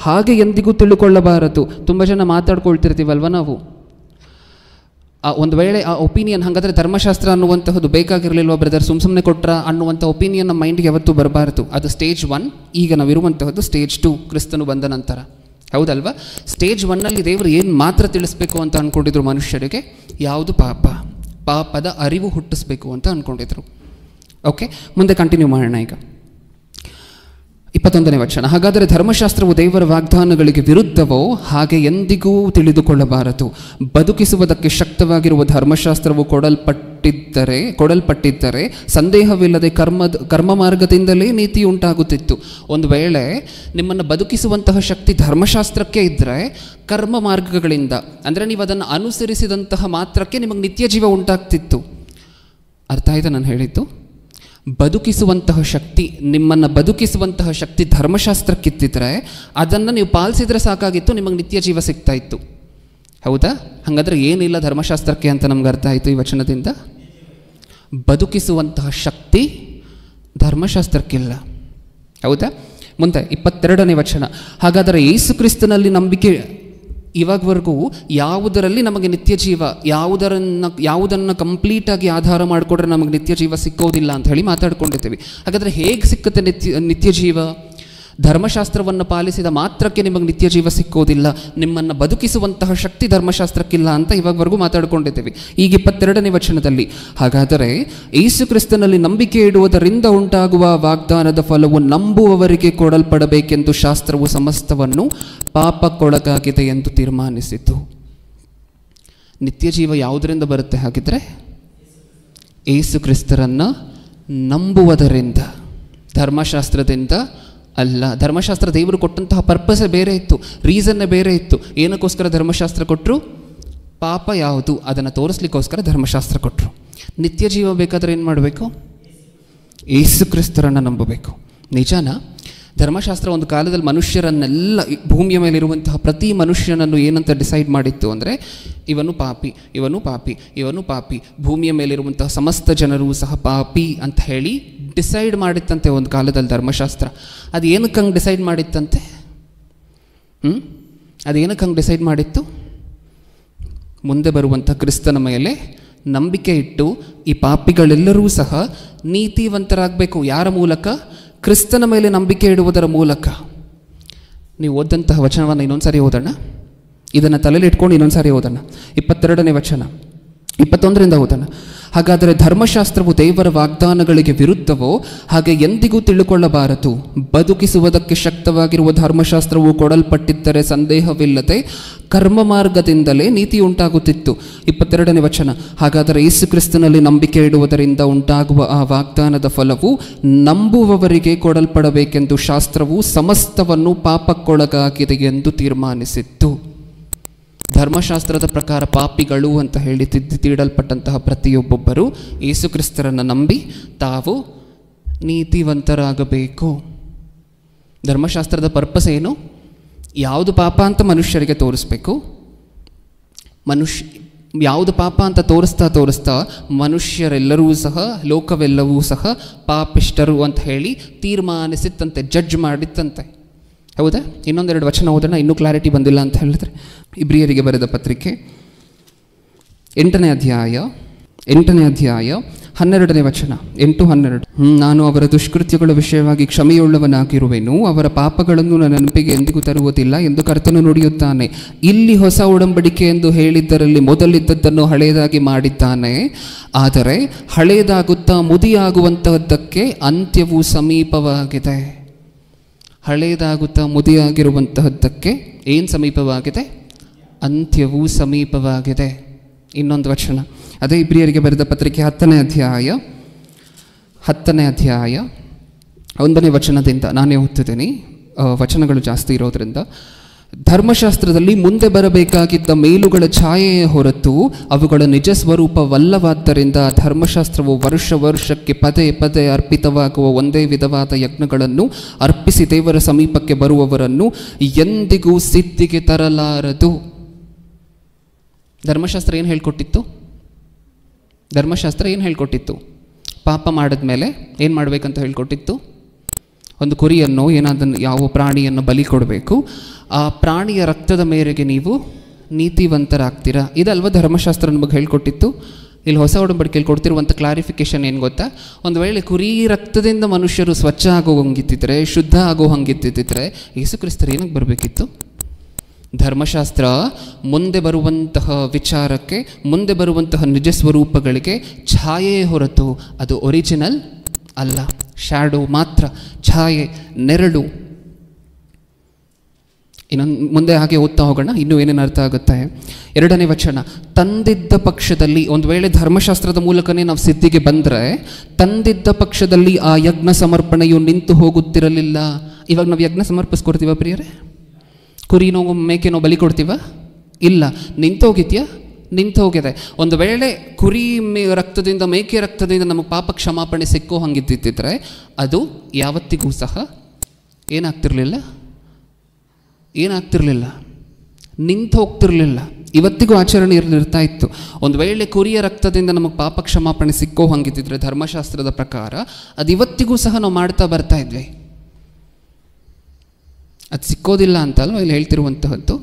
[SPEAKER 1] ಹಾಗೆ ಎಂದಿಗೂ ತಿಳ್ಕೊಳ್ಳಬಾರದು. ತುಂಬ ಜನ ಮಾತಾಡ್ಕೊಳ್ತಿರ್ತೀವಲ್ವ ನಾವು. ಒಂದು ವೇಳೆ ಆ ಒಪಿನಿಯನ್, ಹಾಗಾದರೆ ಧರ್ಮಶಾಸ್ತ್ರ ಅನ್ನುವಂತಹದ್ದು ಬೇಕಾಗಿರಲಿಲ್ವ ಬ್ರದರ್, ಸುಮ್ಮನೆ ಕೊಟ್ರ ಅನ್ನುವಂಥ ಒಪಿನಿಯನ್ ನಮ್ಮ ಮೈಂಡ್ಗೆ ಯಾವತ್ತೂ ಬರಬಾರದು. ಅದು ಸ್ಟೇಜ್ 1. ಈಗ ನಾವಿರುವಂತಹದ್ದು ಸ್ಟೇಜ್ 2, ಕ್ರಿಸ್ತನು ಬಂದ ನಂತರ. ಹೌದಲ್ವಾ? ಸ್ಟೇಜ್ 1ನಲ್ಲಿ ದೇವರು ಏನು ಮಾತ್ರ ತಿಳಿಸ್ಬೇಕು ಅಂತ ಅಂದ್ಕೊಂಡಿದ್ರು ಮನುಷ್ಯರಿಗೆ? ಯಾವುದು ಪಾಪ, ಪಾಪದ ಅರಿವು ಹುಟ್ಟಿಸ್ಬೇಕು ಅಂತ ಅಂದ್ಕೊಂಡಿದ್ರು. ಓಕೆ, ಮುಂದೆ ಕಂಟಿನ್ಯೂ ಮಾಡೋಣ. ಈಗ 21ನೇ ವಚನ. ಹಾಗಾದರೆ ಧರ್ಮಶಾಸ್ತ್ರವು ದೇವರ ವಾಗ್ದಾನಗಳಿಗೆ ವಿರುದ್ಧವೋ? ಹಾಗೆ ಎಂದಿಗೂ ತಿಳಿದುಕೊಳ್ಳಬಾರದು. ಬದುಕಿಸುವುದಕ್ಕೆ ಶಕ್ತವಾಗಿರುವ ಧರ್ಮಶಾಸ್ತ್ರವು ಕೊಡಲ್ಪಟ್ಟಿದ್ದರೆ ಸಂದೇಹವಿಲ್ಲದೆ ಕರ್ಮ ಮಾರ್ಗದಿಂದಲೇ ನೀತಿ ಉಂಟಾಗುತ್ತಿತ್ತು. ಒಂದು ವೇಳೆ ನಿಮ್ಮನ್ನು ಬದುಕಿಸುವಂತಹ ಶಕ್ತಿ ಧರ್ಮಶಾಸ್ತ್ರಕ್ಕೆ ಇದ್ದರೆ ಕರ್ಮ ಮಾರ್ಗಗಳಿಂದ, ಅಂದರೆ ನೀವು ಅದನ್ನು ಅನುಸರಿಸಿದಂತಹ ಮಾತ್ರಕ್ಕೆ ನಿಮಗೆ ನಿತ್ಯ ಜೀವ ಉಂಟಾಗ್ತಿತ್ತು. ಅರ್ಥ ಆಯ್ತಾ ನಾನು ಹೇಳಿದ್ದು? ಬದುಕಿಸುವಂತಹ ಶಕ್ತಿ, ನಿಮ್ಮನ್ನು ಬದುಕಿಸುವಂತಹ ಶಕ್ತಿ ಧರ್ಮಶಾಸ್ತ್ರಕ್ಕಿತ್ತಿದ್ರೆ ಅದನ್ನು ನೀವು ಪಾಲಿಸಿದ್ರೆ ಸಾಕಾಗಿತ್ತು, ನಿಮಗೆ ನಿತ್ಯ ಜೀವ ಸಿಗ್ತಾ ಇತ್ತು. ಹೌದಾ? ಹಾಗಾದರೆ ಏನಿಲ್ಲ ಧರ್ಮಶಾಸ್ತ್ರಕ್ಕೆ ಅಂತ ನಮ್ಗೆ ಅರ್ಥ ಆಯಿತು ಈ ವಚನದಿಂದ. ಬದುಕಿಸುವಂತಹ ಶಕ್ತಿ ಧರ್ಮಶಾಸ್ತ್ರಕ್ಕಿಲ್ಲ. ಹೌದಾ? ಮುಂದೆ 22ನೇ ವಚನ. ಹಾಗಾದರೆ ಯೇಸು ಕ್ರಿಸ್ತನಲ್ಲಿ ನಂಬಿಕೆ ಇವಾಗವರೆಗೂ ಯಾವುದರಲ್ಲಿ ನಮಗೆ ನಿತ್ಯ ಜೀವ, ಯಾವುದನ್ನು ಕಂಪ್ಲೀಟಾಗಿ ಆಧಾರ ಮಾಡಿಕೊಂಡ್ರೆ ನಮಗೆ ನಿತ್ಯ ಜೀವ ಸಿಕ್ಕೋದಿಲ್ಲ ಅಂತ ಹೇಳಿ ಮಾತಾಡ್ಕೊಂಡಿರ್ತೀವಿ. ಹಾಗಾದರೆ ಹೇಗೆ ಸಿಕ್ಕುತ್ತೆ ನಿತ್ಯ ಜೀವ? ಧರ್ಮಶಾಸ್ತ್ರವನ್ನು ಪಾಲಿಸಿದ ಮಾತ್ರಕ್ಕೆ ನಿಮಗೆ ನಿತ್ಯ ಜೀವ ಸಿಕ್ಕೋದಿಲ್ಲ, ನಿಮ್ಮನ್ನು ಬದುಕಿಸುವಂತಹ ಶಕ್ತಿ ಧರ್ಮಶಾಸ್ತ್ರಕ್ಕಿಲ್ಲ ಅಂತ ಇವಾಗವರೆಗೂ ಮಾತಾಡ್ಕೊಂಡಿದ್ದೀವಿ. ಈಗ 22ನೇ ವಚನದಲ್ಲಿ, ಹಾಗಾದರೆ ಯೇಸು ಕ್ರಿಸ್ತನಲ್ಲಿ ನಂಬಿಕೆ ಇಡುವುದರಿಂದ ಉಂಟಾಗುವ ವಾಗ್ದಾನದ ಫಲವು ನಂಬುವವರಿಗೆ ಕೊಡಲ್ಪಡಬೇಕೆಂದು ಶಾಸ್ತ್ರವು ಸಮಸ್ತವನ್ನು ಪಾಪಕ್ಕೊಳಗಾಗಿದೆ ಎಂದು ತೀರ್ಮಾನಿಸಿತು. ನಿತ್ಯ ಜೀವ ಯಾವುದರಿಂದ ಬರುತ್ತೆ? ಹಾಗಿದ್ರೆ ಯೇಸು ಕ್ರಿಸ್ತರನ್ನು ನಂಬುವುದರಿಂದ, ಧರ್ಮಶಾಸ್ತ್ರದಿಂದ ಅಲ್ಲ. ಧರ್ಮಶಾಸ್ತ್ರ ದೇವರು ಕೊಟ್ಟಂತಹ ಪರ್ಪಸೇ ಬೇರೆ ಇತ್ತು, ರೀಸನ್ನೇ ಬೇರೆ ಇತ್ತು. ಏನಕ್ಕೋಸ್ಕರ ಧರ್ಮಶಾಸ್ತ್ರ ಕೊಟ್ಟರು? ಪಾಪ ಯಾವುದು ಅದನ್ನು ತೋರಿಸ್ಲಿಕ್ಕೋಸ್ಕರ ಧರ್ಮಶಾಸ್ತ್ರ ಕೊಟ್ಟರು. ನಿತ್ಯ ಜೀವ ಬೇಕಾದರೆ ಏನು ಮಾಡಬೇಕು? ಯೇಸು ಕ್ರಿಸ್ತರನ್ನು ನಂಬಬೇಕು. ನಿಜಾನ? ಧರ್ಮಶಾಸ್ತ್ರ ಒಂದು ಕಾಲದಲ್ಲಿ ಮನುಷ್ಯರನ್ನೆಲ್ಲ, ಭೂಮಿಯ ಮೇಲಿರುವಂತಹ ಪ್ರತಿ ಮನುಷ್ಯನನ್ನು ಏನಂತ ಡಿಸೈಡ್ ಮಾಡಿತ್ತು ಅಂದರೆ, ಇವನು ಪಾಪಿ, ಇವನು ಪಾಪಿ, ಇವನು ಪಾಪಿ, ಭೂಮಿಯ ಮೇಲಿರುವಂತಹ ಸಮಸ್ತ ಜನರು ಸಹ ಪಾಪಿ ಅಂತ ಹೇಳಿ ಡಿಸೈಡ್ ಮಾಡಿತ್ತಂತೆ ಒಂದು ಕಾಲದಲ್ಲಿ ಧರ್ಮಶಾಸ್ತ್ರ. ಅದು ಏನಕ್ಕೆ ಹಂಗೆ ಡಿಸೈಡ್ ಮಾಡಿತ್ತಂತೆ? ಅದು ಏನಕ್ಕೆ ಹಂಗೆ ಡಿಸೈಡ್ ಮಾಡಿತ್ತು? ಮುಂದೆ ಬರುವಂಥ ಕ್ರಿಸ್ತನ ಮೇಲೆ ನಂಬಿಕೆ ಇಟ್ಟು ಈ ಪಾಪಿಗಳೆಲ್ಲರೂ ಸಹ ನೀತಿವಂತರಾಗಬೇಕು. ಯಾರ ಮೂಲಕ? ಕ್ರಿಸ್ತನ ಮೇಲೆ ನಂಬಿಕೆ ಇಡುವುದರ ಮೂಲಕ. ನೀವು ಓದಂತಹ ವಚನವನ್ನು ಇನ್ನೊಂದು ಸಾರಿ ಓದೋಣ, ಇದನ್ನು ತಲೆಯಲ್ಲಿ ಇಟ್ಕೊಂಡು ಇನ್ನೊಂದು ಸಾರಿ ಓದೋಣ. 22ನೇ ವಚನ, 21ರಿಂದ ಓದೋಣ. ಹಾಗಾದರೆ ಧರ್ಮಶಾಸ್ತ್ರವು ದೇವರ ವಾಗ್ದಾನಗಳಿಗೆ ವಿರುದ್ಧವೋ? ಹಾಗೆ ಎಂದಿಗೂ ತಿಳುಕೊಳ್ಳಬಾರದು. ಬದುಕಿಸುವುದಕ್ಕೆ ಶಕ್ತವಾಗಿರುವ ಧರ್ಮಶಾಸ್ತ್ರವು ಕೊಡಲ್ಪಟ್ಟಿದ್ದರೆ ಸಂದೇಹವಿಲ್ಲದೆ ಕರ್ಮ ಮಾರ್ಗದಿಂದಲೇ ನೀತಿ ಉಂಟಾಗುತ್ತಿತ್ತು. 22ನೇ ವಚನ. ಹಾಗಾದರೆ ಯೇಸು ಕ್ರಿಸ್ತನಲ್ಲಿ ನಂಬಿಕೆ ಇಡುವುದರಿಂದ ಉಂಟಾಗುವ ಆ ವಾಗ್ದಾನದ ಫಲವು ನಂಬುವವರಿಗೆ ಕೊಡಲ್ಪಡಬೇಕೆಂದು ಶಾಸ್ತ್ರವು ಸಮಸ್ತವನ್ನು ಪಾಪಕ್ಕೊಳಗಾಗಿದೆ ಎಂದು ತೀರ್ಮಾನಿಸಿತ್ತು. ಧರ್ಮಶಾಸ್ತ್ರದ ಪ್ರಕಾರ ಪಾಪಿಗಳು ಅಂತ ಹೇಳಿ ತೀಡಲ್ಪಟ್ಟಂತಹ ಪ್ರತಿಯೊಬ್ಬೊಬ್ಬರು ಯೇಸು ಕ್ರಿಸ್ತರನ್ನು ನಂಬಿ ತಾವು ನೀತಿವಂತರಾಗಬೇಕು. ಧರ್ಮಶಾಸ್ತ್ರದ ಪರ್ಪಸ್ ಏನು? ಯಾವುದು ಪಾಪ ಅಂತ ಮನುಷ್ಯರಿಗೆ ತೋರಿಸ್ಬೇಕು. ಯಾವುದು ಪಾಪ ಅಂತ ತೋರಿಸ್ತಾ ಮನುಷ್ಯರೆಲ್ಲರೂ ಸಹ, ಲೋಕವೆಲ್ಲವೂ ಸಹ ಪಾಪಿಷ್ಟರು ಅಂತ ಹೇಳಿ ತೀರ್ಮಾನಿಸಿತ್ತಂತೆ, ಜಡ್ಜ್ ಮಾಡಿತ್ತಂತೆ. ಹೌದಾ? ಇನ್ನೊಂದೆರಡು ವಚನ ಓದೋಣ, ಇನ್ನೂ ಕ್ಲಾರಿಟಿ ಬಂದಿಲ್ಲ ಅಂತ ಹೇಳಿದ್ರೆ. ಇಬ್ರಿಯರಿಗೆ ಬರೆದ ಪತ್ರಿಕೆ 8ನೇ ಅಧ್ಯಾಯ 12ನೇ ವಚನ, 8-12. ನಾನು ಅವರ ದುಷ್ಕೃತ್ಯಗಳ ವಿಷಯವಾಗಿ ಕ್ಷಮೆಯುಳ್ಳವನಾಗಿರುವೆನು, ಅವರ ಪಾಪಗಳನ್ನು ನನ್ನ ನೆನಪಿಗೆ ಎಂದಿಗೂ ತರುವುದಿಲ್ಲ ಎಂದು ಕರ್ತನು ನುಡಿಯುತ್ತಾನೆ. ಇಲ್ಲಿ ಹೊಸ ಒಡಂಬಡಿಕೆ ಎಂದು ಹೇಳಿದ್ದರಲ್ಲಿ ಮೊದಲಿದ್ದದ್ದನ್ನು ಹಳೆಯದಾಗಿ ಮಾಡಿದ್ದಾನೆ. ಆದರೆ ಹಳೆಯದಾಗುತ್ತಾ ಮುದಿಯಾಗುವಂತಹದ್ದಕ್ಕೆ ಅಂತ್ಯವು ಸಮೀಪವಾಗಿದೆ. ಹಳೆಯದಾಗುತ್ತಾ ಮುದಿಯಾಗಿರುವಂತಹದ್ದಕ್ಕೆ ಏನು ಸಮೀಪವಾಗಿದೆ? ಅಂತ್ಯವು ಸಮೀಪವಾಗಿದೆ. ಇನ್ನೊಂದು ವಚನ, ಅದೇ ಇಬ್ರಿಯರಿಗೆ ಬರೆದ ಪತ್ರಿಕೆ 10ನೇ ಅಧ್ಯಾಯ 1ನೇ ವಚನದಿಂದ ನಾನೇ ಓದ್ತಿದ್ದೀನಿ, ವಚನಗಳು ಜಾಸ್ತಿ ಇರೋದ್ರಿಂದ. ಧರ್ಮಶಾಸ್ತ್ರದಲ್ಲಿ ಮುಂದೆ ಬರಬೇಕಾಗಿದ್ದ ಮೇಲುಗಳ ಛಾಯೆಯೇ ಹೊರತು ಅವುಗಳ ನಿಜ ಸ್ವರೂಪವಲ್ಲವಾದ್ದರಿಂದ ಧರ್ಮಶಾಸ್ತ್ರವು ವರ್ಷಕ್ಕೆ ಪದೇ ಪದೇ ಅರ್ಪಿತವಾಗುವ ಒಂದೇ ವಿಧವಾದ ಯಜ್ಞಗಳನ್ನು ಅರ್ಪಿಸಿ ದೇವರ ಸಮೀಪಕ್ಕೆ ಬರುವವರನ್ನು ಎಂದಿಗೂ ಸಿದ್ಧಿಗೆ ತರಲಾರದು. ಧರ್ಮಶಾಸ್ತ್ರ ಏನು ಹೇಳ್ಕೊಟ್ಟಿತ್ತು? ಪಾಪ ಮಾಡಿದ್ಮೇಲೆ ಏನು ಮಾಡಬೇಕಂತ ಹೇಳ್ಕೊಟ್ಟಿತ್ತು? ಒಂದು ಕುರಿಯನ್ನು, ಏನಾದನ್ನು, ಯಾವ ಪ್ರಾಣಿಯನ್ನು ಬಲಿ ಕೊಡಬೇಕು. ಆ ಪ್ರಾಣಿಯ ರಕ್ತದ ಮೇರೆಗೆ ನೀವು ನೀತಿವಂತರಾಗ್ತೀರಾ. ಇದಲ್ವ ಧರ್ಮಶಾಸ್ತ್ರ ನಮಗೆ ಹೇಳ್ಕೊಟ್ಟಿತ್ತು. ಇಲ್ಲಿ ಹೊಸ ಒಡಂಬಡಿಕೆಯಲ್ಲಿ ಕೊಡ್ತಿರುವಂಥ ಕ್ಲಾರಿಫಿಕೇಶನ್ ಏನು ಗೊತ್ತಾ? ಒಂದು ವೇಳೆ ಕುರಿ ರಕ್ತದಿಂದ ಮನುಷ್ಯರು ಸ್ವಚ್ಛ ಆಗೋ ಹಂಗಿತ್ತಿದ್ರೆ, ಶುದ್ಧ ಆಗೋ ಹಂಗಿತ್ತಿದ್ರೆ, ಯೇಸು ಕ್ರಿಸ್ತರು ಏನಕ್ಕೆ ಬರಬೇಕಿತ್ತು? ಧರ್ಮಶಾಸ್ತ್ರ ಮುಂದೆ ಬರುವಂತಹ ವಿಚಾರಕ್ಕೆ, ಮುಂದೆ ಬರುವಂತಹ ನಿಜ ಸ್ವರೂಪಗಳಿಗೆ ಛಾಯೆಯೇ ಹೊರತು ಅದು ಒರಿಜಿನಲ್ ಅಲ್ಲ. ಶ್ಯಾಡೋ ಮಾತ್ರ, ಛಾಯೆ, ನೆರಳು. ಇನ್ನೊಂದು ಮುಂದೆ ಹಾಗೆ ಓದ್ತಾ ಹೋಗೋಣ, ಇನ್ನೂ ಏನೇನು ಅರ್ಥ ಆಗುತ್ತೆ. 2ನೇ ವಚನ, ತಂದಿದ್ದ ಪಕ್ಷದಲ್ಲಿ, ಒಂದು ವೇಳೆ ಧರ್ಮಶಾಸ್ತ್ರದ ಮೂಲಕನೇ ನಾವು ಸಿದ್ಧಿಗೆ ಬಂದರೆ, ತಂದಿದ್ದ ಪಕ್ಷದಲ್ಲಿ ಆ ಯಜ್ಞ ಸಮರ್ಪಣೆಯು ನಿಂತು ಹೋಗುತ್ತಿರಲಿಲ್ಲ. ಇವಾಗ ನಾವು ಯಜ್ಞ ಸಮರ್ಪಿಸ್ಕೊಡ್ತೀವ ಪ್ರಿಯರೇ? ಕುರಿನೋ ಮೇಕೆನೋ ಬಲಿ ಕೊಡ್ತೀವ? ಇಲ್ಲ, ನಿಂತು ಹೋಗಿದೆ. ಒಂದು ವೇಳೆ ಕುರಿ ರಕ್ತದಿಂದ, ಮೇಕೆ ರಕ್ತದಿಂದ ನಮಗೆ ಪಾಪ ಕ್ಷಮಾಪಣೆ ಸಿಕ್ಕೋ ಹಂಗಿದ್ದಿದ್ದರೆ ಅದು ಯಾವತ್ತಿಗೂ ಸಹ ಏನಾಗ್ತಿರಲಿಲ್ಲ, ನಿಂತು ಹೋಗ್ತಿರಲಿಲ್ಲ. ಇವತ್ತಿಗೂ ಆಚರಣೆಯಲ್ಲಿ ಇರ್ತಾ ಇತ್ತು. ಒಂದು ವೇಳೆ ಕುರಿಯ ರಕ್ತದಿಂದ ನಮಗೆ ಪಾಪ ಕ್ಷಮಾಪಣೆ ಸಿಕ್ಕೋ ಹಂಗಿದ್ದಿದ್ರೆ ಧರ್ಮಶಾಸ್ತ್ರದ ಪ್ರಕಾರ ಅದು ಇವತ್ತಿಗೂ ಸಹ ನಾವು ಮಾಡ್ತಾ ಬರ್ತಾ ಇದ್ವಿ. ಅದು ಸಿಕ್ಕೋದಿಲ್ಲ ಅಂತಲ್ವ ಇಲ್ಲಿ ಹೇಳ್ತಿರುವಂತಹದ್ದು.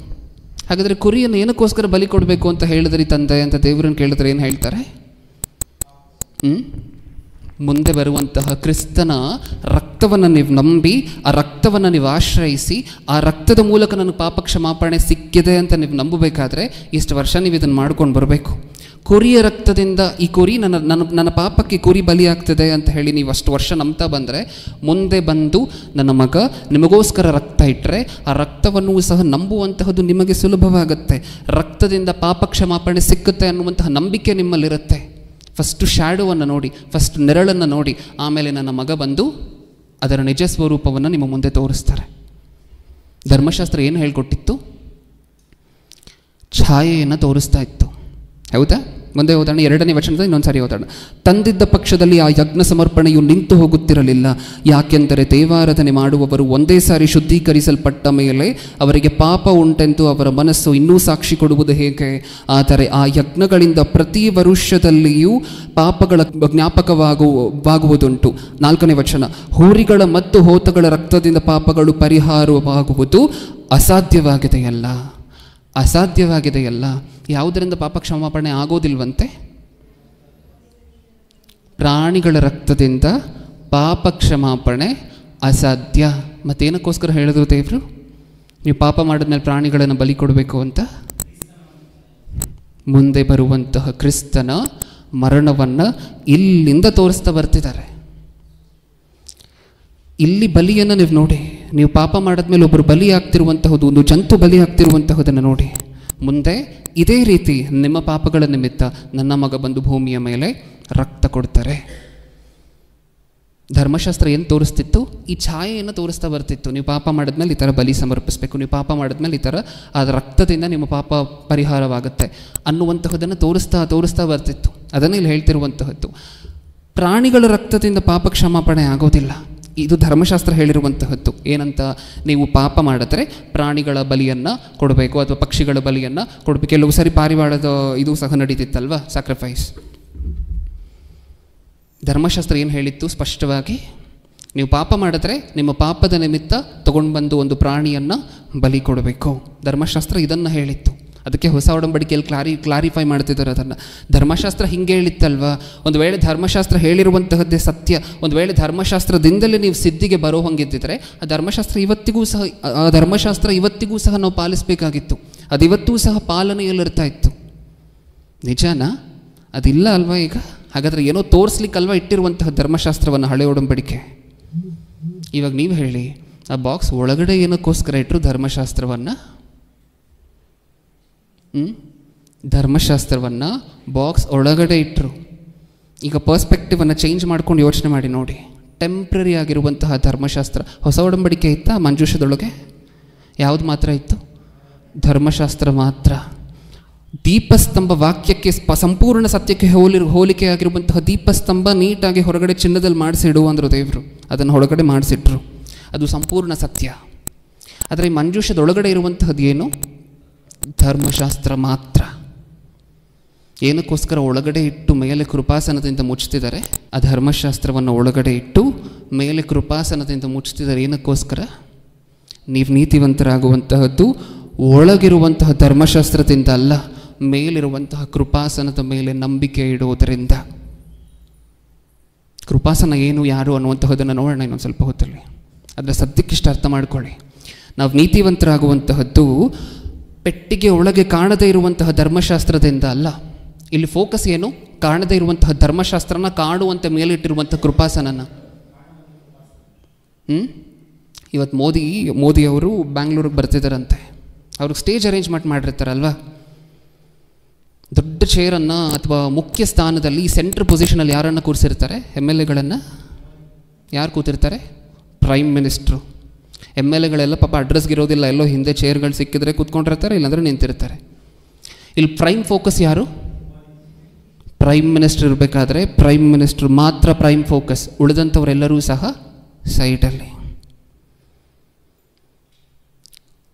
[SPEAKER 1] ಹಾಗಾದರೆ ಕುರಿಯನ್ನು ಏನಕ್ಕೋಸ್ಕರ ಬಲಿ ಕೊಡಬೇಕು ಅಂತ ಹೇಳಿದ್ರಿ ತಂದೆ ಅಂತ ದೇವರನ್ನು ಕೇಳಿದ್ರೆ ಏನು ಹೇಳ್ತಾರೆ? ಮುಂದೆ ಬರುವಂತಹ ಕ್ರಿಸ್ತನ ರಕ್ತವನ್ನು ನೀವು ನಂಬಿ, ಆ ರಕ್ತವನ್ನು ನೀವು ಆಶ್ರಯಿಸಿ, ಆ ರಕ್ತದ ಮೂಲಕ ನನಗೆ ಪಾಪ ಕ್ಷಮಾಪಣೆ ಸಿಕ್ಕಿದೆ ಅಂತ ನೀವು ನಂಬಬೇಕಾದ್ರೆ ಇಷ್ಟು ವರ್ಷ ನೀವು ಇದನ್ನು ಮಾಡ್ಕೊಂಡು ಬರಬೇಕು. ಕುರಿಯ ರಕ್ತದಿಂದ ಈ ಕುರಿ ನನ್ನ ಪಾಪಕ್ಕೆ ಕುರಿ ಬಲಿ ಆಗ್ತದೆ ಅಂತ ಹೇಳಿ ನೀವು ಅಷ್ಟು ವರ್ಷ ನಂಬ್ತಾ ಬಂದರೆ, ಮುಂದೆ ಬಂದು ನನ್ನ ಮಗ ನಿಮಗೋಸ್ಕರ ರಕ್ತ ಇಟ್ಟರೆ ಆ ರಕ್ತವನ್ನು ಸಹ ನಂಬುವಂತಹದ್ದು ನಿಮಗೆ ಸುಲಭವಾಗುತ್ತೆ. ರಕ್ತದಿಂದ ಪಾಪ ಕ್ಷಮಾಪಣೆ ಸಿಕ್ಕುತ್ತೆ ಅನ್ನುವಂತಹ ನಂಬಿಕೆ ನಿಮ್ಮಲ್ಲಿರುತ್ತೆ. ಫಸ್ಟು ಶ್ಯಾಡೋವನ್ನು ನೋಡಿ, ಫಸ್ಟ್ ನೆರಳನ್ನು ನೋಡಿ, ಆಮೇಲೆ ನನ್ನ ಮಗ ಬಂದು ಅದರ ನಿಜ ಸ್ವರೂಪವನ್ನು ನಿಮ್ಮ ಮುಂದೆ ತೋರಿಸ್ತಾರೆ. ಧರ್ಮಶಾಸ್ತ್ರ ಏನು ಹೇಳ್ಕೊಟ್ಟಿತ್ತು? ಛಾಯೆಯನ್ನು ತೋರಿಸ್ತಾ ಇತ್ತು. ಹೌದಾ? ಮುಂದೆ ಓದೋಣ, 2ನೇ ವಚನದ ಇನ್ನೊಂದು ಸಾರಿ ಓದೋಣ. ತಂದಿದ್ದ ಪಕ್ಷದಲ್ಲಿ ಆ ಯಜ್ಞ ಸಮರ್ಪಣೆಯು ನಿಂತು ಹೋಗುತ್ತಿರಲಿಲ್ಲ, ಯಾಕೆಂದರೆ ದೇವಾರಾಧನೆ ಮಾಡುವವರು ಒಂದೇ ಸಾರಿ ಶುದ್ಧೀಕರಿಸಲ್ಪಟ್ಟ ಮೇಲೆ ಅವರಿಗೆ ಪಾಪ ಉಂಟೆಂದು ಅವರ ಮನಸ್ಸು ಇನ್ನೂ ಸಾಕ್ಷಿ ಕೊಡುವುದು ಹೇಗೆ? ಆದರೆ ಆ ಯಜ್ಞಗಳಿಂದ ಪ್ರತಿ ವರುಷದಲ್ಲಿಯೂ ಪಾಪಗಳ ಜ್ಞಾಪಕವಾಗುವುದುಂಟು. 4ನೇ ವಚನ. ಹೋರಿಗಳ ಮತ್ತು ಹೋತಗಳ ರಕ್ತದಿಂದ ಪಾಪಗಳು ಪರಿಹಾರವಾಗುವುದು ಅಸಾಧ್ಯವಾಗಿದೆಯಲ್ಲ. ಅಸಾಧ್ಯವಾಗಿದೆಯಲ್ಲ. ಯಾವುದರಿಂದ ಪಾಪ ಕ್ಷಮಾಪಣೆ ಆಗೋದಿಲ್ವಂತೆ? ಪ್ರಾಣಿಗಳ ರಕ್ತದಿಂದ ಪಾಪ ಕ್ಷಮಾಪಣೆ ಅಸಾಧ್ಯ. ಮತ್ತೇನಕ್ಕೋಸ್ಕರ ಹೇಳಿದ್ರು ದೇವರು? ನೀವು ಪಾಪ ಮಾಡಿದ್ಮೇಲೆ ಪ್ರಾಣಿಗಳನ್ನು ಬಲಿ ಕೊಡಬೇಕು ಅಂತ. ಮುಂದೆ ಬರುವಂತಹ ಕ್ರಿಸ್ತನ ಮರಣವನ್ನು ಇಲ್ಲಿಂದ ತೋರಿಸ್ತಾ ಬರ್ತಿದ್ದಾರೆ. ಇಲ್ಲಿ ಬಲಿಯನ್ನು ನೀವು ನೋಡಿ, ನೀವು ಪಾಪ ಮಾಡಿದ್ಮೇಲೆ ಒಬ್ಬರು ಬಲಿ ಆಗ್ತಿರುವಂತಹದ್ದು, ಒಂದು ಜಂತು ಬಲಿ ಆಗ್ತಿರುವಂತಹದನ್ನು ನೋಡಿ. ಮುಂದೆ ಇದೇ ರೀತಿ ನಿಮ್ಮ ಪಾಪಗಳ ನಿಮಿತ್ತ ನನ್ನ ಮಗ ಬಂದು ಭೂಮಿಯ ಮೇಲೆ ರಕ್ತ ಕೊಡ್ತಾರೆ. ಧರ್ಮಶಾಸ್ತ್ರ ಏನು ತೋರಿಸ್ತಿತ್ತು? ಈ ಛಾಯೆಯನ್ನು ತೋರಿಸ್ತಾ ಬರ್ತಿತ್ತು. ನೀವು ಪಾಪ ಮಾಡಿದ್ಮೇಲೆ ಈ ಥರ ಬಲಿ ಸಮರ್ಪಿಸಬೇಕು, ನೀವು ಪಾಪ ಮಾಡಿದ್ಮೇಲೆ ಈ ಥರ ಆ ರಕ್ತದಿಂದ ನಿಮ್ಮ ಪಾಪ ಪರಿಹಾರವಾಗುತ್ತೆ ಅನ್ನುವಂತಹದನ್ನು ತೋರಿಸ್ತಾ ಬರ್ತಿತ್ತು. ಅದನ್ನು ಇಲ್ಲಿ ಹೇಳ್ತಿರುವಂತಹದ್ದು. ಪ್ರಾಣಿಗಳ ರಕ್ತದಿಂದ ಪಾಪ ಕ್ಷಮಾಪಣೆ ಆಗೋದಿಲ್ಲ. ಇದು ಧರ್ಮಶಾಸ್ತ್ರ ಹೇಳಿರುವಂತಹದ್ದು. ಏನಂತ? ನೀವು ಪಾಪ ಮಾಡಿದ್ರೆ ಪ್ರಾಣಿಗಳ ಬಲಿಯನ್ನು ಕೊಡಬೇಕು ಅಥವಾ ಪಕ್ಷಿಗಳ ಬಲಿಯನ್ನು ಕೊಡಬೇಕು. ಕೆಲವು ಸರಿ ಪಾರಿವಾಳದ ಇದು ಸಹ ನಡೀತಿತ್ತಲ್ವ, ಸ್ಯಾಕ್ರಿಫೈಸ್. ಧರ್ಮಶಾಸ್ತ್ರ ಏನು ಹೇಳಿತ್ತು ಸ್ಪಷ್ಟವಾಗಿ? ನೀವು ಪಾಪ ಮಾಡಿದ್ರೆ ನಿಮ್ಮ ಪಾಪದ ನಿಮಿತ್ತ ತಗೊಂಡು ಬಂದು ಒಂದು ಪ್ರಾಣಿಯನ್ನು ಬಲಿ ಕೊಡಬೇಕು. ಧರ್ಮಶಾಸ್ತ್ರ ಇದನ್ನು ಹೇಳಿತ್ತು. ಅದಕ್ಕೆ ಹೊಸ ಒಡಂಬಡಿಕೆಯಲ್ಲಿ ಕ್ಲಾರಿಫೈ ಮಾಡ್ತಿದ್ದಾರೆ ಅದನ್ನು. ಧರ್ಮಶಾಸ್ತ್ರ ಹಿಂಗೆ ಹೇಳಿತ್ತಲ್ವ. ಒಂದು ವೇಳೆ ಧರ್ಮಶಾಸ್ತ್ರ ಹೇಳಿರುವಂತಹದ್ದೇ ಸತ್ಯ, ಒಂದು ವೇಳೆ ಧರ್ಮಶಾಸ್ತ್ರದಿಂದಲೇ ನೀವು ಸಿದ್ಧಿಗೆ ಬರೋ ಹಂಗಿದ್ದಿದ್ರೆ ಆ ಧರ್ಮಶಾಸ್ತ್ರ ಇವತ್ತಿಗೂ ಸಹ ನಾವು ಪಾಲಿಸಬೇಕಾಗಿತ್ತು. ಅದು ಇವತ್ತೂ ಸಹ ಪಾಲನೆಯಲ್ಲಿರ್ತಾ ಇತ್ತು. ನಿಜಾನಾ? ಅದಿಲ್ಲ ಅಲ್ವಾ ಈಗ? ಹಾಗಾದರೆ ಏನೋ ತೋರಿಸ್ಲಿಕ್ಕಲ್ವ ಇಟ್ಟಿರುವಂತಹ ಧರ್ಮಶಾಸ್ತ್ರವನ್ನು, ಹಳೆ ಒಡಂಬಡಿಕೆ. ಇವಾಗ ನೀವು ಹೇಳಿ, ಆ ಬಾಕ್ಸ್ ಒಳಗಡೆ ಏನಕ್ಕೋಸ್ಕರ ಇಟ್ಟರು ಧರ್ಮಶಾಸ್ತ್ರವನ್ನು? ಧರ್ಮಶಾಸ್ತ್ರವನ್ನು ಬಾಕ್ಸ್ ಒಳಗಡೆ ಇಟ್ಟರು. ಈಗ ಪರ್ಸ್ಪೆಕ್ಟಿವನ್ನು ಚೇಂಜ್ ಮಾಡ್ಕೊಂಡು ಯೋಚನೆ ಮಾಡಿ ನೋಡಿ. ಟೆಂಪ್ರರಿ ಆಗಿರುವಂತಹ ಧರ್ಮಶಾಸ್ತ್ರ ಹೊಸ ಒಡಂಬಡಿಕೆ ಇತ್ತಾ ಮಂಜೂಷದೊಳಗೆ? ಯಾವುದು ಮಾತ್ರ ಇತ್ತು? ಧರ್ಮಶಾಸ್ತ್ರ ಮಾತ್ರ. ದೀಪಸ್ತಂಭ ವಾಕ್ಯಕ್ಕೆ ಸಂಪೂರ್ಣ ಸತ್ಯಕ್ಕೆ ಹೋಲಿಕೆ ಆಗಿರುವಂತಹ ದೀಪಸ್ತಂಭ ನೀಟಾಗಿ ಹೊರಗಡೆ ಚಿನ್ನದಲ್ಲಿ ಮಾಡಿಸಿಡು ಅಂದರು ದೇವರು. ಅದನ್ನು ಹೊರಗಡೆ ಮಾಡಿಸಿಟ್ರು. ಅದು ಸಂಪೂರ್ಣ ಸತ್ಯ. ಆದರೆ ಈ ಮಂಜೂಷದೊಳಗಡೆ ಇರುವಂತಹದ್ದು ಏನು? ಧರ್ಮಶಾಸ್ತ್ರ ಮಾತ್ರ. ಏನಕ್ಕೋಸ್ಕರ ಒಳಗಡೆ ಇಟ್ಟು ಮೇಲೆ ಕೃಪಾಸನದಿಂದ ಮುಚ್ತಿದ್ದಾರೆ? ಆ ಧರ್ಮಶಾಸ್ತ್ರವನ್ನು ಒಳಗಡೆ ಇಟ್ಟು ಮೇಲೆ ಕೃಪಾಸನದಿಂದ ಮುಚ್ತಿದ್ದಾರೆ. ಏನಕ್ಕೋಸ್ಕರ? ನೀವು ನೀತಿವಂತರಾಗುವಂತಹದ್ದು ಒಳಗಿರುವಂತಹ ಧರ್ಮಶಾಸ್ತ್ರದಿಂದ ಅಲ್ಲ, ಮೇಲಿರುವಂತಹ ಕೃಪಾಸನದ ಮೇಲೆ ನಂಬಿಕೆ ಇಡುವುದರಿಂದ. ಕೃಪಾಸನ ಏನು, ಯಾರು ಅನ್ನುವಂತಹದನ್ನು ನೋಡೋಣ ಇನ್ನೊಂದು ಸ್ವಲ್ಪ ಹೊತ್ತಲ್ಲಿ. ಆದರೆ ಸದ್ಯಕ್ಕಿಷ್ಟು ಅರ್ಥ ಮಾಡ್ಕೊಳ್ಳಿ. ನಾವು ನೀತಿವಂತರಾಗುವಂತಹದ್ದು ಪೆಟ್ಟಿಗೆ ಒಳಗೆ ಕಾಣದೇ ಇರುವಂತಹ ಧರ್ಮಶಾಸ್ತ್ರದಿಂದ ಅಲ್ಲ. ಇಲ್ಲಿ ಫೋಕಸ್ ಏನು? ಕಾಣದೇ ಇರುವಂತಹ ಧರ್ಮಶಾಸ್ತ್ರನ ಕಾಣುವಂತೆ ಮೇಲಿಟ್ಟಿರುವಂಥ ಕೃಪಾಸನನ. ಇವತ್ತು ಮೋದಿಯವರು ಬ್ಯಾಂಗ್ಳೂರಿಗೆ ಬರ್ತಿದ್ದಾರಂತೆ. ಅವ್ರಿಗೆ ಸ್ಟೇಜ್ ಅರೇಂಜ್ಮೆಂಟ್ ಮಾಡಿರ್ತಾರಲ್ವ, ದೊಡ್ಡ ಚೇರನ್ನು ಅಥವಾ ಮುಖ್ಯ ಸ್ಥಾನದಲ್ಲಿ ಸೆಂಟ್ರ್ ಪೊಸಿಷನಲ್ಲಿ ಯಾರನ್ನು ಕೂರಿಸಿರ್ತಾರೆ? MLAಗಳನ್ನು. ಯಾರು ಕೂತಿರ್ತಾರೆ? Prime minister. MLAಗಳೆಲ್ಲ ಪಾಪ ಅಡ್ರೆಸ್ಗಿರೋದಿಲ್ಲ, ಎಲ್ಲೋ ಹಿಂದೆ ಚೇರ್ಗಳು ಸಿಕ್ಕಿದ್ರೆ ಕೂತ್ಕೊಂಡಿರ್ತಾರೆ, ಇಲ್ಲಾಂದರೆ ನಿಂತಿರ್ತಾರೆ. ಇಲ್ಲಿ ಪ್ರೈಮ್ ಫೋಕಸ್ ಯಾರು? ಪ್ರೈಮ್ ಮಿನಿಸ್ಟರ್ ಇರಬೇಕಾದ್ರೆ ಪ್ರೈಮ್ ಮಿನಿಸ್ಟರ್ ಮಾತ್ರ ಪ್ರೈಮ್ ಫೋಕಸ್, ಉಳಿದಂಥವರೆಲ್ಲರೂ ಸಹ ಸೈಡಲ್ಲಿ.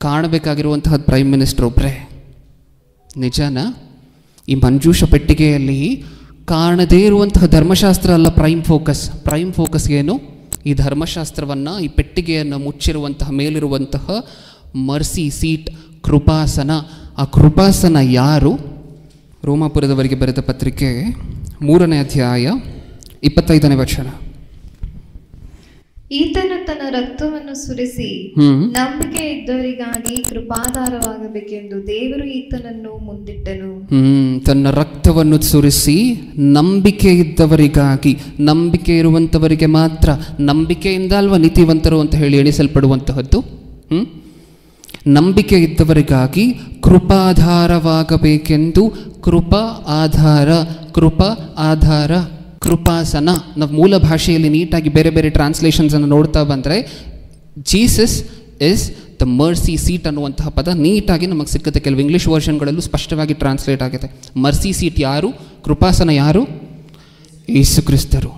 [SPEAKER 1] ಕಾಣಬೇಕಾಗಿರುವಂತಹ ಪ್ರೈಮ್ ಮಿನಿಸ್ಟರ್ ಒಬ್ಬರೇ. ನಿಜನಾ? ಈ ಮಂಜೂಷ ಪೆಟ್ಟಿಗೆಯಲ್ಲಿ ಕಾಣದೇ ಇರುವಂತಹ ಧರ್ಮಶಾಸ್ತ್ರ ಅಲ್ಲ ಪ್ರೈಮ್ ಫೋಕಸ್. ಪ್ರೈಮ್ ಫೋಕಸ್ ಏನು? ಈ ಧರ್ಮಶಾಸ್ತ್ರವನ್ನು, ಈ ಪೆಟ್ಟಿಗೆಯನ್ನು ಮುಚ್ಚಿರುವಂತಹ ಮೇಲಿರುವಂತಹ ಮರ್ಸಿ ಸೀಟ್, ಕೃಪಾಸನ. ಆ ಕೃಪಾಸನ ಯಾರು? ರೋಮಾಪುರದವರಿಗೆ ಬರೆದ ಪತ್ರಿಕೆ 3ನೇ ಅಧ್ಯಾಯ 25ನೇ ವಚನ.
[SPEAKER 2] ಈತನು ತನ್ನ ರಕ್ತವನ್ನು ಸುರಿಸಿ ನಂಬಿಕೆ ಇದ್ದವರಿಗಾಗಿ ಕೃಪಾಧಾರವಾಗಬೇಕೆಂದು ದೇವರು ಈತನನ್ನು ಮುಂದಿಟ್ಟನು.
[SPEAKER 1] ತನ್ನ ರಕ್ತವನ್ನು ಸುರಿಸಿ ನಂಬಿಕೆ ಇದ್ದವರಿಗಾಗಿ, ನಂಬಿಕೆ ಇರುವಂಥವರಿಗೆ ಮಾತ್ರ, ನಂಬಿಕೆಯಿಂದ ಅಲ್ವಾ ನೀತಿವಂತರು ಅಂತ ಹೇಳಿ ಎಣಿಸಲ್ಪಡುವಂತಹದ್ದು. ನಂಬಿಕೆ ಇದ್ದವರಿಗಾಗಿ ಕೃಪಾಧಾರವಾಗಬೇಕೆಂದು, ಕೃಪಾ ಆಧಾರ, ಕೃಪಾ ಆಧಾರ, ಕೃಪಾಸನ. ನಾವು ಮೂಲ ಭಾಷೆಯಲ್ಲಿ ನೀಟಾಗಿ ಬೇರೆ ಬೇರೆ ಟ್ರಾನ್ಸ್ಲೇಷನ್ಸನ್ನು ನೋಡ್ತಾ ಬಂದರೆ Jesus is the mercy seat ಅನ್ನುವಂತಹ ಪದ ನೀಟಾಗಿ ನಮಗೆ ಸಿಕ್ಕುತ್ತೆ. ಕೆಲವು ಇಂಗ್ಲೀಷ್ ವರ್ಷನ್ಗಳಲ್ಲೂ ಸ್ಪಷ್ಟವಾಗಿ ಟ್ರಾನ್ಸ್ಲೇಟ್ ಆಗಿದೆ. ಮರ್ಸಿ ಸೀಟ್ ಯಾರು? ಕೃಪಾಸನ ಯಾರು? ಯೇಸು ಕ್ರಿಸ್ತರು.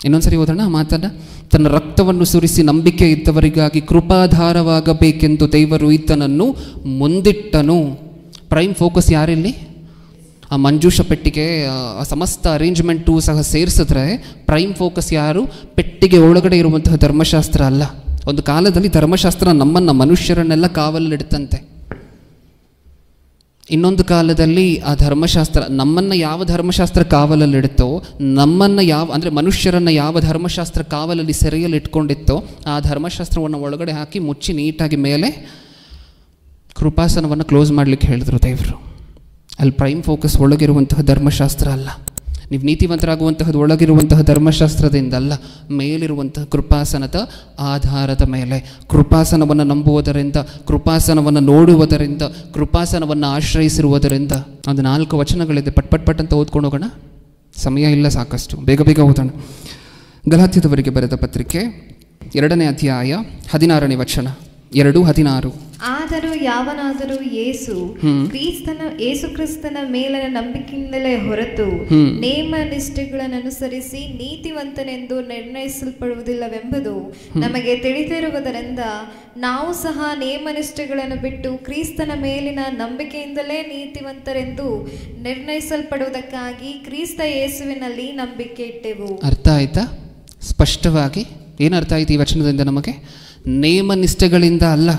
[SPEAKER 1] ಇನ್ನೊಂದ್ಸರಿ ಓದೋಣ ಮಾತನ್ನ. ತನ್ನ ರಕ್ತವನ್ನು ಸುರಿಸಿ ನಂಬಿಕೆ ಇದ್ದವರಿಗಾಗಿ ಕೃಪಾಧಾರವಾಗಬೇಕೆಂದು ದೇವರು ಈತನನ್ನು ಮುಂದಿಟ್ಟನು. Prime focus ಯಾರಿಲ್ಲಿ? ಆ ಮಂಜೂಷ ಪೆಟ್ಟಿಗೆ, ಆ ಸಮಸ್ತ ಅರೇಂಜ್ಮೆಂಟು ಸಹ ಸೇರಿಸಿದ್ರೆ ಪ್ರೈಮ್ ಫೋಕಸ್ ಯಾರು? ಪೆಟ್ಟಿಗೆ ಒಳಗಡೆ ಇರುವಂತಹ ಧರ್ಮಶಾಸ್ತ್ರ ಅಲ್ಲ. ಒಂದು ಕಾಲದಲ್ಲಿ ಧರ್ಮಶಾಸ್ತ್ರ ನಮ್ಮನ್ನು, ಮನುಷ್ಯರನ್ನೆಲ್ಲ ಕಾವಲಲ್ಲಿಡುತ್ತಂತೆ. ಇನ್ನೊಂದು ಕಾಲದಲ್ಲಿ ಆ ಧರ್ಮಶಾಸ್ತ್ರ ನಮ್ಮನ್ನು ಯಾವ ಧರ್ಮಶಾಸ್ತ್ರ ಕಾವಲಲ್ಲಿಡುತ್ತೋ, ನಮ್ಮನ್ನು ಅಂದರೆ ಮನುಷ್ಯರನ್ನು ಯಾವ ಧರ್ಮಶಾಸ್ತ್ರ ಕಾವಲಲ್ಲಿ ಸೆರೆಯಲ್ಲಿ ಇಟ್ಕೊಂಡಿತ್ತೋ ಆ ಧರ್ಮಶಾಸ್ತ್ರವನ್ನು ಒಳಗಡೆ ಹಾಕಿ ಮುಚ್ಚಿ ನೀಟಾಗಿ ಮೇಲೆ ಕೃಪಾಸನವನ್ನು ಕ್ಲೋಸ್ ಮಾಡಲಿಕ್ಕೆ ಹೇಳಿದ್ರು ದೇವರು. ಅಲ್ಲಿ ಪ್ರೈಮ್ ಫೋಕಸ್ ಒಳಗಿರುವಂತಹ ಧರ್ಮಶಾಸ್ತ್ರ ಅಲ್ಲ. ನೀವು ನೀತಿವಂತರಾಗುವಂತಹದ್ದು ಒಳಗಿರುವಂತಹ ಧರ್ಮಶಾಸ್ತ್ರದಿಂದ ಅಲ್ಲ, ಮೇಲಿರುವಂತಹ ಕೃಪಾಸನದ ಆಧಾರದ ಮೇಲೆ. ಕೃಪಾಸನವನ್ನು ನಂಬುವುದರಿಂದ, ಕೃಪಾಸನವನ್ನು ನೋಡುವುದರಿಂದ, ಕೃಪಾಸನವನ್ನು ಆಶ್ರಯಿಸಿರುವುದರಿಂದ. ಒಂದು 4 ವಚನಗಳಿದೆ, ಪಟ್ ಅಂತ ಓದ್ಕೊಂಡು ಹೋಗೋಣ, ಸಮಯ ಇಲ್ಲ ಸಾಕಷ್ಟು, ಬೇಗ ಬೇಗ ಓದೋಣ. ಗಲಾತ್ಯದವರಿಗೆ ಬರೆದ ಪತ್ರಿಕೆ 2ನೇ ಅಧ್ಯಾಯ 16ನೇ ವಚನ, 2:16.
[SPEAKER 2] ಆದರೂ ಯಾವನಾದರೂ ಯೇಸು ಕ್ರಿಸ್ತನ ಮೇಲಿನ ನಂಬಿಕೆಯಿಂದಲೇ ಹೊರತು ನೇಮ ನಿಷ್ಠೆಗಳನ್ನು ಅನುಸರಿಸಿ ನೀತಿವಂತನೆಂದು ನಿರ್ಣಯಿಸಲ್ಪಡುವುದಿಲ್ಲವೆಂಬುದು ನಮಗೆ ತಿಳಿದಿರುವುದರಿಂದ ನಾವು ಸಹ ನೇಮ ನಿಷ್ಠೆಗಳನ್ನು ಬಿಟ್ಟು ಕ್ರಿಸ್ತನ ಮೇಲಿನ ನಂಬಿಕೆಯಿಂದಲೇ ನೀತಿವಂತರೆಂದು ನಿರ್ಣಯಿಸಲ್ಪಡುವುದಕ್ಕಾಗಿ ಕ್ರಿಸ್ತ ಯೇಸುವಿನಲ್ಲಿ ನಂಬಿಕೆ ಇಟ್ಟೆವು.
[SPEAKER 1] ಅರ್ಥ ಆಯ್ತಾ? ಸ್ಪಷ್ಟವಾಗಿ ಏನರ್ಥ ಆಯ್ತು ಈ ವಚನದಿಂದ ನಮಗೆ? ನೇಮ ನಿಷ್ಠೆಗಳಿಂದ ಅಲ್ಲ.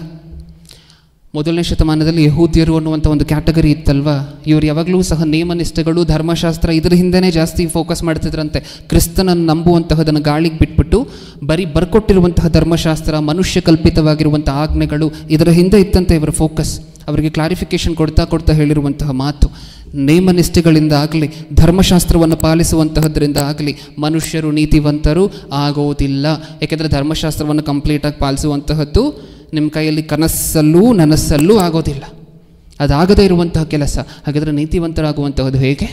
[SPEAKER 1] ಮೊದಲನೇ ಶತಮಾನದಲ್ಲಿ ಯಹೂದ್ಯರು ಅನ್ನುವಂಥ ಒಂದು ಕ್ಯಾಟಗರಿ ಇತ್ತಲ್ವ, ಇವರು ಯಾವಾಗಲೂ ಸಹ ನೇಮನಿಷ್ಠೆಗಳು, ಧರ್ಮಶಾಸ್ತ್ರ ಇದರ ಹಿಂದೆನೇ ಜಾಸ್ತಿ ಫೋಕಸ್ ಮಾಡ್ತಿದ್ರಂತೆ. ಕ್ರಿಸ್ತನನ್ನು ನಂಬುವಂತಹದನ್ನು ಗಾಳಿಗೆ ಬಿಟ್ಬಿಟ್ಟು ಬರೀ ಬರ್ಕೊಟ್ಟಿರುವಂತಹ ಧರ್ಮಶಾಸ್ತ್ರ, ಮನುಷ್ಯ ಕಲ್ಪಿತವಾಗಿರುವಂಥ ಆಜ್ಞೆಗಳು ಇದರ ಹಿಂದೆ ಇತ್ತಂತೆ ಇವರ ಫೋಕಸ್. ಅವರಿಗೆ ಕ್ಲಾರಿಫಿಕೇಶನ್ ಕೊಡ್ತಾ ಹೇಳಿರುವಂತಹ ಮಾತು, ನೇಮನಿಷ್ಠೆಗಳಿಂದ ಆಗಲಿ, ಧರ್ಮಶಾಸ್ತ್ರವನ್ನು ಪಾಲಿಸುವಂತಹದ್ರಿಂದ ಆಗಲಿ ಮನುಷ್ಯರು ನೀತಿವಂತರು ಆಗೋದಿಲ್ಲ. ಏಕೆಂದರೆ ಧರ್ಮಶಾಸ್ತ್ರವನ್ನು ಕಂಪ್ಲೀಟಾಗಿ ಪಾಲಿಸುವಂತಹದ್ದು ನಿಮ್ಮ ಕೈಯಲ್ಲಿ ಕನಸಲ್ಲೂ ನನಸಲ್ಲೂ ಆಗೋದಿಲ್ಲ. ಅದಾಗದೇ ಇರುವಂತಹ ಕೆಲಸ. ಹಾಗಾದರೆ ನೀತಿವಂತರಾಗುವಂತಹದ್ದು ಹೇಗೆ?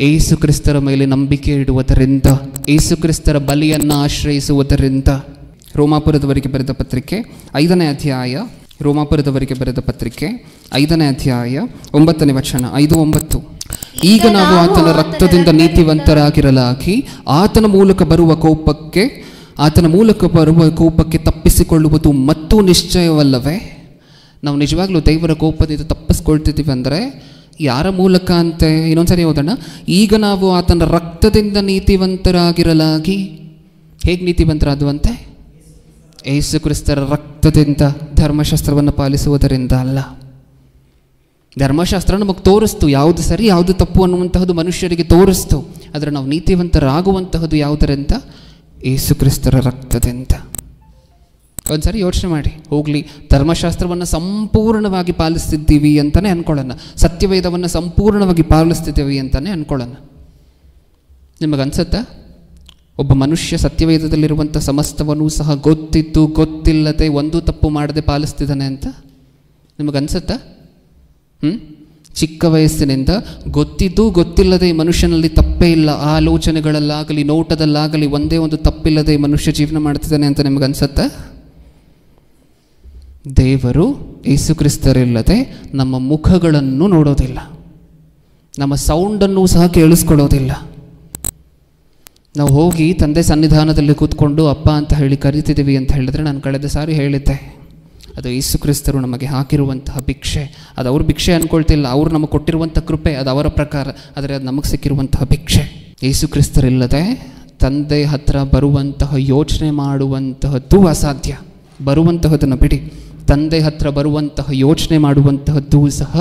[SPEAKER 1] ಏಸು ಕ್ರಿಸ್ತರ ಮೇಲೆ ನಂಬಿಕೆ ಇಡುವುದರಿಂದ, ಏಸು ಕ್ರಿಸ್ತರ ಬಲಿಯನ್ನು ಆಶ್ರಯಿಸುವುದರಿಂದ. ರೋಮಾಪುರದವರಿಗೆ ಬರೆದ ಪತ್ರಿಕೆ 5ನೇ ಅಧ್ಯಾಯ, ರೋಮಾಪುರದವರಿಗೆ ಬರೆದ ಪತ್ರಿಕೆ 5ನೇ ಅಧ್ಯಾಯ 9ನೇ ವಚನ, 5:9. ಈಗ ನಾವು ಆತನ ರಕ್ತದಿಂದ ನೀತಿವಂತರಾಗಿರಲಾಗಿ ಆತನ ಮೂಲಕ ಬರುವ ಕೋಪಕ್ಕೆ ತಪ್ಪಿಸಿಕೊಳ್ಳುವುದು ಮತ್ತೂ ನಿಶ್ಚಯವಲ್ಲವೇ? ನಾವು ನಿಜವಾಗ್ಲೂ ದೇವರ ಕೋಪದಿಂದ ತಪ್ಪಿಸ್ಕೊಳ್ತಿದ್ದೀವಿ ಅಂದರೆ ಯಾರ ಮೂಲಕ ಅಂತೆ? ಇನ್ನೊಂದ್ಸರಿ ಓದೋಣ. ಈಗ ನಾವು ಆತನ ರಕ್ತದಿಂದ ನೀತಿವಂತರಾಗಿರಲಾಗಿ. ಹೇಗೆ ನೀತಿವಂತರಾದುವಂತೆ? ಯೇಸು ಕ್ರಿಸ್ತರ ರಕ್ತದಿಂದ, ಧರ್ಮಶಾಸ್ತ್ರವನ್ನು ಪಾಲಿಸುವುದರಿಂದ ಅಲ್ಲ. ಧರ್ಮಶಾಸ್ತ್ರ ನಮಗೆ ತೋರಿಸ್ತು ಯಾವುದು ಸರಿ ಯಾವುದು ತಪ್ಪು ಅನ್ನುವಂತಹದ್ದು ಮನುಷ್ಯರಿಗೆ ತೋರಿಸ್ತು. ಆದರೆ ನಾವು ನೀತಿವಂತರಾಗುವಂತಹದ್ದು ಯಾವುದರಿಂದ? ಯೇಸು ಕ್ರಿಸ್ತರ ರಕ್ತದಿಂದ. ಒಂದ್ಸರಿ ಯೋಚನೆ ಮಾಡಿ, ಹೋಗಲಿ ಧರ್ಮಶಾಸ್ತ್ರವನ್ನು ಸಂಪೂರ್ಣವಾಗಿ ಪಾಲಿಸ್ತಿದ್ದೀವಿ ಅಂತಲೇ ಅಂದ್ಕೊಳ್ಳೋಣ, ಸತ್ಯವೇದವನ್ನು ಸಂಪೂರ್ಣವಾಗಿ ಪಾಲಿಸ್ತಿದ್ದೀವಿ ಅಂತಲೇ ಅಂದ್ಕೊಳ್ಳೋಣ. ನಿಮಗನ್ಸುತ್ತಾ ಒಬ್ಬ ಮನುಷ್ಯ ಸತ್ಯವೇದದಲ್ಲಿರುವಂಥ ಸಮಸ್ತವನ್ನೂ ಸಹ ಗೊತ್ತಿದ್ದು ಗೊತ್ತಿಲ್ಲದೆ ಒಂದು ತಪ್ಪು ಮಾಡದೆ ಪಾಲಿಸ್ತಿದ್ದಾನೆ ಅಂತ ನಿಮಗನ್ಸುತ್ತಾ? ಚಿಕ್ಕ ವಯಸ್ಸಿನಿಂದ ಗೊತ್ತಿದ್ದು ಗೊತ್ತಿಲ್ಲದೆ ಮನುಷ್ಯನಲ್ಲಿ ತಪ್ಪೇ ಇಲ್ಲ, ಆಲೋಚನೆಗಳಲ್ಲಾಗಲಿ ನೋಟದಲ್ಲಾಗಲಿ ಒಂದೇ ಒಂದು ತಪ್ಪಿಲ್ಲದೆ ಮನುಷ್ಯ ಜೀವನ ಮಾಡ್ತಿದ್ದಾನೆ ಅಂತ ನಿಮಗನ್ಸುತ್ತಾ? ದೇವರು ಯೇಸು ಕ್ರಿಸ್ತರಿಲ್ಲದೆ ನಮ್ಮ ಮುಖಗಳನ್ನು ನೋಡೋದಿಲ್ಲ, ನಮ್ಮ ಸೌಂಡನ್ನು ಸಹ ಕೇಳಿಸ್ಕೊಳ್ಳೋದಿಲ್ಲ. ನಾವು ಹೋಗಿ ತಂದೆ ಸನ್ನಿಧಾನದಲ್ಲಿ ಕೂತ್ಕೊಂಡು ಅಪ್ಪ ಅಂತ ಹೇಳಿ ಕರಿತಿದ್ದೀವಿ ಅಂತ ಹೇಳಿದ್ರೆ, ನಾನು ಕಳೆದ ಸಾರಿ ಹೇಳಿದ್ದೆ, ಅದು ಯೇಸು ಕ್ರಿಸ್ತರು ನಮಗೆ ಹಾಕಿರುವಂತಹ ಭಿಕ್ಷೆ. ಅದು ಅವ್ರ ಭಿಕ್ಷೆ ಅಂದ್ಕೊಳ್ತಿಲ್ಲ, ಅವ್ರು ನಮಗೆ ಕೊಟ್ಟಿರುವಂಥ ಕೃಪೆ, ಅದು ಅವರ ಪ್ರಕಾರ, ಆದರೆ ಅದು ನಮಗೆ ಸಿಕ್ಕಿರುವಂತಹ ಭಿಕ್ಷೆ. ಯೇಸು ಕ್ರಿಸ್ತರಿಲ್ಲದೆ ತಂದೆ ಹತ್ರ ಬರುವಂತಹ ಯೋಚನೆ ಮಾಡುವಂತಹದ್ದು ಅಸಾಧ್ಯ. ಬರುವಂತಹದನ್ನು ಬಿಡಿ, ತಂದೆ ಹತ್ರ ಬರುವಂತಹ ಯೋಚನೆ ಮಾಡುವಂತಹದ್ದು ಸಹ